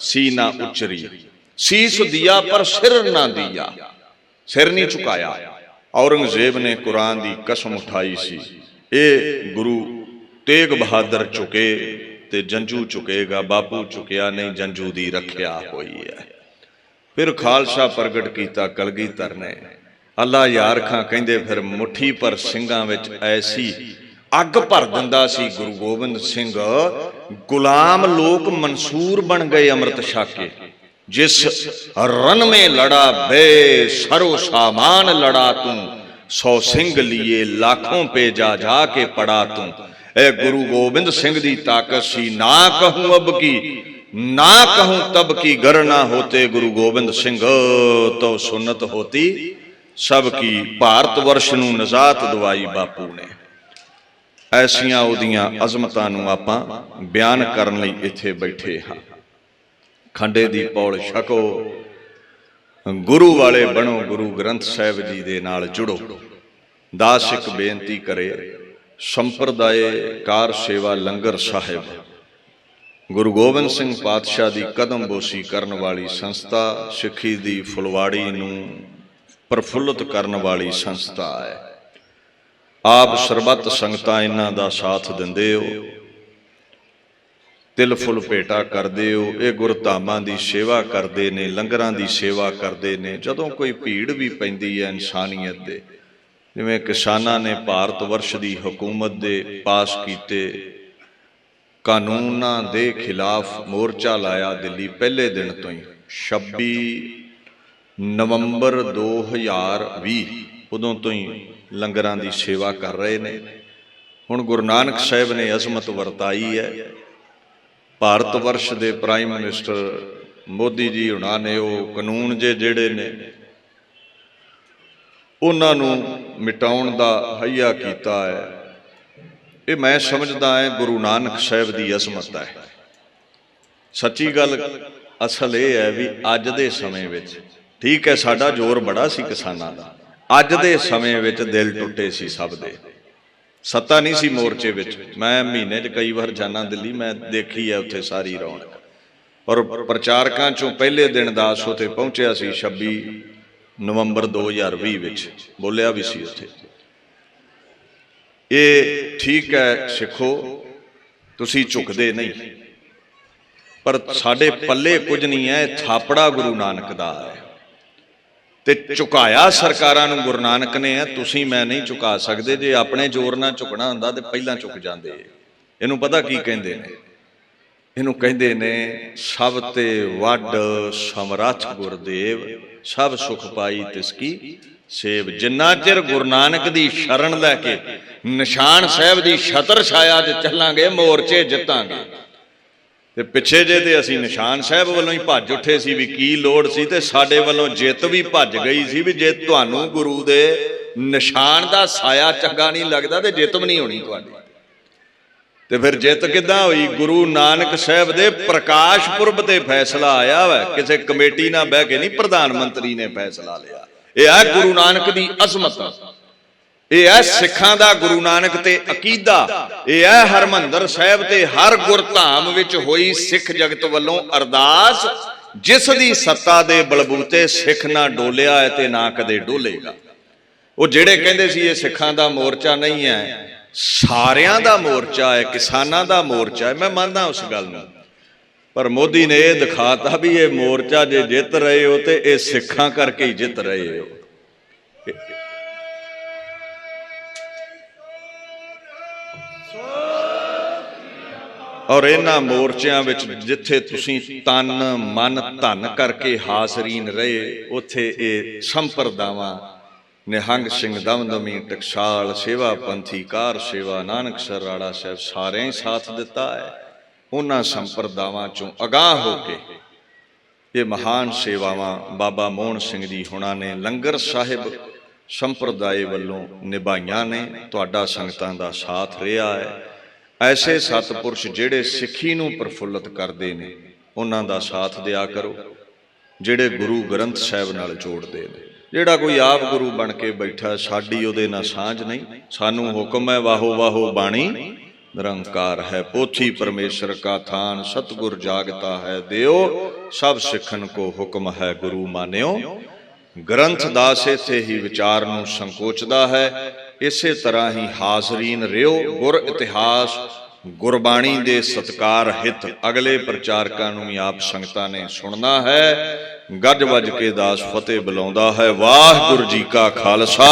सी ना उचरी। सीस दिया पर सिर ना दिया, सिर नहीं चुकाया। औरंगजेब ने कुरान की कसम उठाई सी ये गुरु तेग बहादुर चुके ते जंजू चुकेगा। बापू चुकिया नहीं, जंजू दी रखिया हुई है। फिर खालसा प्रगट किया कलगीधर ने। अल्लाह यार खां कहंदे फिर मुट्ठी पर सिंगां विच ऐसी अग भर दिंदा सी गुरु गोबिंद सिंह। गुलाम लोग मंसूर बन गए अमृत छाके। जिस रन में लड़ा बे सरो सामान लड़ा तू, 100 सिंह लिए लाखों पे जा जा के पड़ा तू। ए गुरु गोबिंद सिंह दी ताकत सी। ना कहूं अब की ना कहूं तब की, गर ना होते गुरु गोबिंद सिंह तो सुन्नत होती सबकी। भारत वर्ष नूं नजात दवाई बापू ने। ऐसियां उहदियां अजमतां नूं आपां बयान करन लई इत्थे बैठे हां। खंडे दी पौड़ छको, गुरु वाले बनो, गुरु ग्रंथ साहिब जी दे नाल जुड़ो। दास एक बेनती करे, संप्रदाय कार सेवा लंगर साहिब गुरु गोबिंद सिंह पातशाह दी कदम बोसी करन वाली संस्था, सिੱਖੀ दी फुलवाड़ी नूं प्रफुल्लित करन वाली संस्था है। आप सरबत संगतां इन्हां दा साथ दिंदे हो, तिल फुल भेटा करदे हो। ये गुरधामां दी सेवा करदे ने, लंगरां दी सेवा करदे ने। जदों कोई भीड़ भी पैंदी है इंसानियत दे, जिवें किसानां ने भारत वर्ष दी हुकूमत दे पास कीते कानूनां दे खिलाफ मोर्चा लाया दिल्ली पहले दिन तो ही। 26 नवंबर 2020 उदों तो ही लंगरां दी सेवा कर रहे ने। हुण गुरु नानक साहिब ने अजमत वरताई है। भारत वर्ष दे प्राइम मिनिस्टर मोदी जी हुणां ने वो कानून जेड़े ने उन्हां नूं मिटाउण दा हईया कीता है। ये मैं समझदा है गुरु नानक साहिब दी अजमत है। सच्ची गल असल ये है भी अज दे समय विच ठीक है साडा जोर बड़ा सी किसानां दा, अज दे समय विच दिल टुटे सी सब दे। सत्ता नहीं सी मोर्चे विच। मैं महीने च कई बार जाना दिल्ली, मैं देखी है उत्थे सारी रौनक। और प्रचारकां चों पहले दिन दास उत्थे पहुंचिया सी 26 नवंबर 2020 विच, बोलिया भी सी उत्थे। ये ठीक है सिखो तुसी झुकदे नहीं, पर साडे पल्ले कुछ नहीं है। थापड़ा गुरु नानक दा है ते झुकाया सरकारां नूं गुरु नानक ने है। तुसी मैं नहीं झुका सकदे। जे अपने जोर नाल झुकना हुंदा ते पहिलां झुक जांदे। इहनूं पता की कहंदे ने? इहनूं कहंदे ने सब ते वड समरथ गुरदेव, सब सुख पाई तिसकी ਸੇਵ। ਜਿੰਨਾ ਚਿਰ ਗੁਰੂ ਨਾਨਕ ਦੀ ਸ਼ਰਨ ਲੈ ਕੇ ਨਿਸ਼ਾਨ ਸਾਹਿਬ ਦੀ ਛਤਰ ਛਾਇਆ 'ਚ ਚੱਲਾਂਗੇ, ਮੋਰਚੇ ਜਿੱਤਾਂਗੇ। ਤੇ ਪਿੱਛੇ ਜੇ ਤੇ ਅਸੀਂ ਨਿਸ਼ਾਨ ਸਾਹਿਬ ਵੱਲੋਂ ਹੀ ਭੱਜ ਉੱਠੇ ਸੀ ਵੀ ਕੀ ਲੋੜ ਸੀ, ਤੇ ਸਾਡੇ ਵੱਲੋਂ ਜਿੱਤ ਵੀ ਭੱਜ ਗਈ ਸੀ ਵੀ ਜੇ ਤੁਹਾਨੂੰ ਗੁਰੂ ਦੇ ਨਿਸ਼ਾਨ ਦਾ ਸਾਇਆ ਚੰਗਾ ਨਹੀਂ ਲੱਗਦਾ ਤੇ ਜਿੱਤ ਵੀ ਨਹੀਂ ਹੋਣੀ ਤੁਹਾਡੀ। ਤੇ ਫਿਰ ਜਿੱਤ ਕਿੱਦਾਂ ਹੋਈ? ਗੁਰੂ ਨਾਨਕ ਸਾਹਿਬ ਦੇ ਪ੍ਰਕਾਸ਼ ਪੁਰਬ ਤੇ ਫੈਸਲਾ ਆਇਆ ਵਾ, ਕਿਸੇ ਕਮੇਟੀ ਨਾਲ ਬਹਿ ਕੇ ਨਹੀਂ ਪ੍ਰਧਾਨ ਮੰਤਰੀ ਨੇ ਫੈਸਲਾ ਲਿਆ। ਇਹ ਹੈ ਗੁਰੂ ਨਾਨਕ ਦੀ ਅਜ਼ਮਤ, ਇਹ ਹੈ ਸਿੱਖਾਂ ਦਾ ਗੁਰੂ ਨਾਨਕ ਤੇ ਅਕੀਦਾ, ਇਹ ਹੈ ਹਰਮੰਦਰ ਸਾਹਿਬ ਤੇ ਹਰ ਗੁਰਧਾਮ ਵਿੱਚ ਹੋਈ ਸਿੱਖ ਜਗਤ ਵੱਲੋਂ ਅਰਦਾਸ, ਜਿਸ ਦੀ ਸੱਤਾ ਦੇ ਬਲਬੂਤੇ ਸਿੱਖ ਨਾ ਡੋਲਿਆ ਹੈ ਤੇ ਨਾ ਕਦੇ ਡੋਲੇਗਾ। ਉਹ ਜਿਹੜੇ ਕਹਿੰਦੇ ਸੀ ਇਹ ਸਿੱਖਾਂ ਦਾ ਮੋਰਚਾ ਨਹੀਂ ਹੈ, ਸਾਰਿਆਂ ਦਾ ਮੋਰਚਾ ਹੈ, ਕਿਸਾਨਾਂ ਦਾ ਮੋਰਚਾ ਹੈ, ਮੈਂ ਮੰਨਦਾ ਉਸ ਗੱਲ ਨੂੰ। ਪਰ ਮੋਦੀ ਨੇ ਇਹ ਦਿਖਾਤਾ ਵੀ ਇਹ ਮੋਰਚਾ ਜੇ ਜਿੱਤ ਰਹੇ ਹੋ ਤੇ ਇਹ ਸਿੱਖਾਂ ਕਰਕੇ ਹੀ ਜਿੱਤ ਰਹੇ ਹੋ। ਔਰ ਇਹਨਾਂ ਮੋਰਚਿਆਂ ਵਿੱਚ ਜਿੱਥੇ ਤੁਸੀਂ ਤਨ ਮਨ ਧਨ ਕਰਕੇ ਹਾਜ਼ਰੀਨ ਰਹੇ, ਉੱਥੇ ਇਹ ਸੰਪਰਦਾਵਾਂ ਨਿਹੰਗ ਸਿੰਘ ਦਮਦਮੀ ਟਕਸਾਲ ਸੇਵਾ ਪੰਥੀ ਕਾਰ ਸੇਵਾ ਨਾਨਕਸਰ ਰਾੜਾ ਸਾਹਿਬ ਸਾਰਿਆਂ ਹੀ ਸਾਥ ਦਿੱਤਾ ਹੈ। ਉਹਨਾਂ ਸੰਪਰਦਾਵਾਂ ਚੋਂ ਅਗਾਹ ਹੋ ਕੇ ਇਹ ਮਹਾਨ ਸੇਵਾਵਾਂ ਬਾਬਾ ਮੋਹਨ ਸਿੰਘ ਜੀ ਹੁਣਾਂ ਨੇ ਲੰਗਰ ਸਾਹਿਬ ਸੰਪਰਦਾਇ ਵੱਲੋਂ ਨਿਭਾਈਆਂ ਨੇ। ਤੁਹਾਡਾ ਸੰਗਤਾਂ ਦਾ ਸਾਥ ਰਿਹਾ ਹੈ। ਐਸੇ ਸਤਿਪੁਰਸ਼ ਜਿਹੜੇ ਸਿੱਖੀ ਨੂੰ ਪ੍ਰਫੁੱਲਤ ਕਰਦੇ ਨੇ, ਉਹਨਾਂ ਦਾ ਸਾਥ ਦਿਆ ਕਰੋ, ਜਿਹੜੇ ਗੁਰੂ ਗ੍ਰੰਥ ਸਾਹਿਬ ਨਾਲ ਜੋੜਦੇ ਨੇ। ਜਿਹੜਾ ਕੋਈ ਆਪ ਗੁਰੂ ਬਣ ਕੇ ਬੈਠਾ, ਸਾਡੀ ਉਹਦੇ ਨਾਲ ਸਾਂਝ ਨਹੀਂ। ਸਾਨੂੰ ਹੁਕਮ ਹੈ ਵਾਹੋ ਵਾਹੋ ਬਾਣੀ ਨਿਰੰਕਾਰ ਹੈ, ਪੋਥੀ ਪਰਮੇਸ਼ਰ ਕਾ ਥਾਨ, ਸਤਿਗੁਰ ਜਾਗਤਾ ਹੈ ਦਿਓ, ਸਭ ਸਿੱਖਨ ਕੋ ਹੁਕਮ ਹੈ ਗੁਰੂ ਮਾਨਿਓ। ਗ੍ਰੰਥ ਦਾਸ ਇੱਥੇ ਹੀ ਵਿਚਾਰ ਨੂੰ ਸੰਕੋਚਦਾ ਹੈ। ਇਸੇ ਤਰ੍ਹਾਂ ਹੀ ਹਾਜ਼ਰੀਨ ਰਿਓ, ਗੁਰ ਇਤਿਹਾਸ ਗੁਰਬਾਣੀ ਦੇ ਸਤਕਾਰ ਹਿਤ ਅਗਲੇ ਪ੍ਰਚਾਰਕਾਂ ਨੂੰ ਵੀ ਆਪ ਸੰਗਤਾਂ ਨੇ ਸੁਣਨਾ ਹੈ। ਗੱਜ ਵੱਜ ਕੇ ਦਾਸ ਫਤਿਹ ਬੁਲਾਉਂਦਾ ਹੈ। ਵਾਹਿਗੁਰੂ ਜੀ ਕਾ ਖਾਲਸਾ,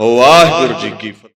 ਵਾਹਿਗੁਰੂ ਜੀ ਕੀ ਫਤਿਹ।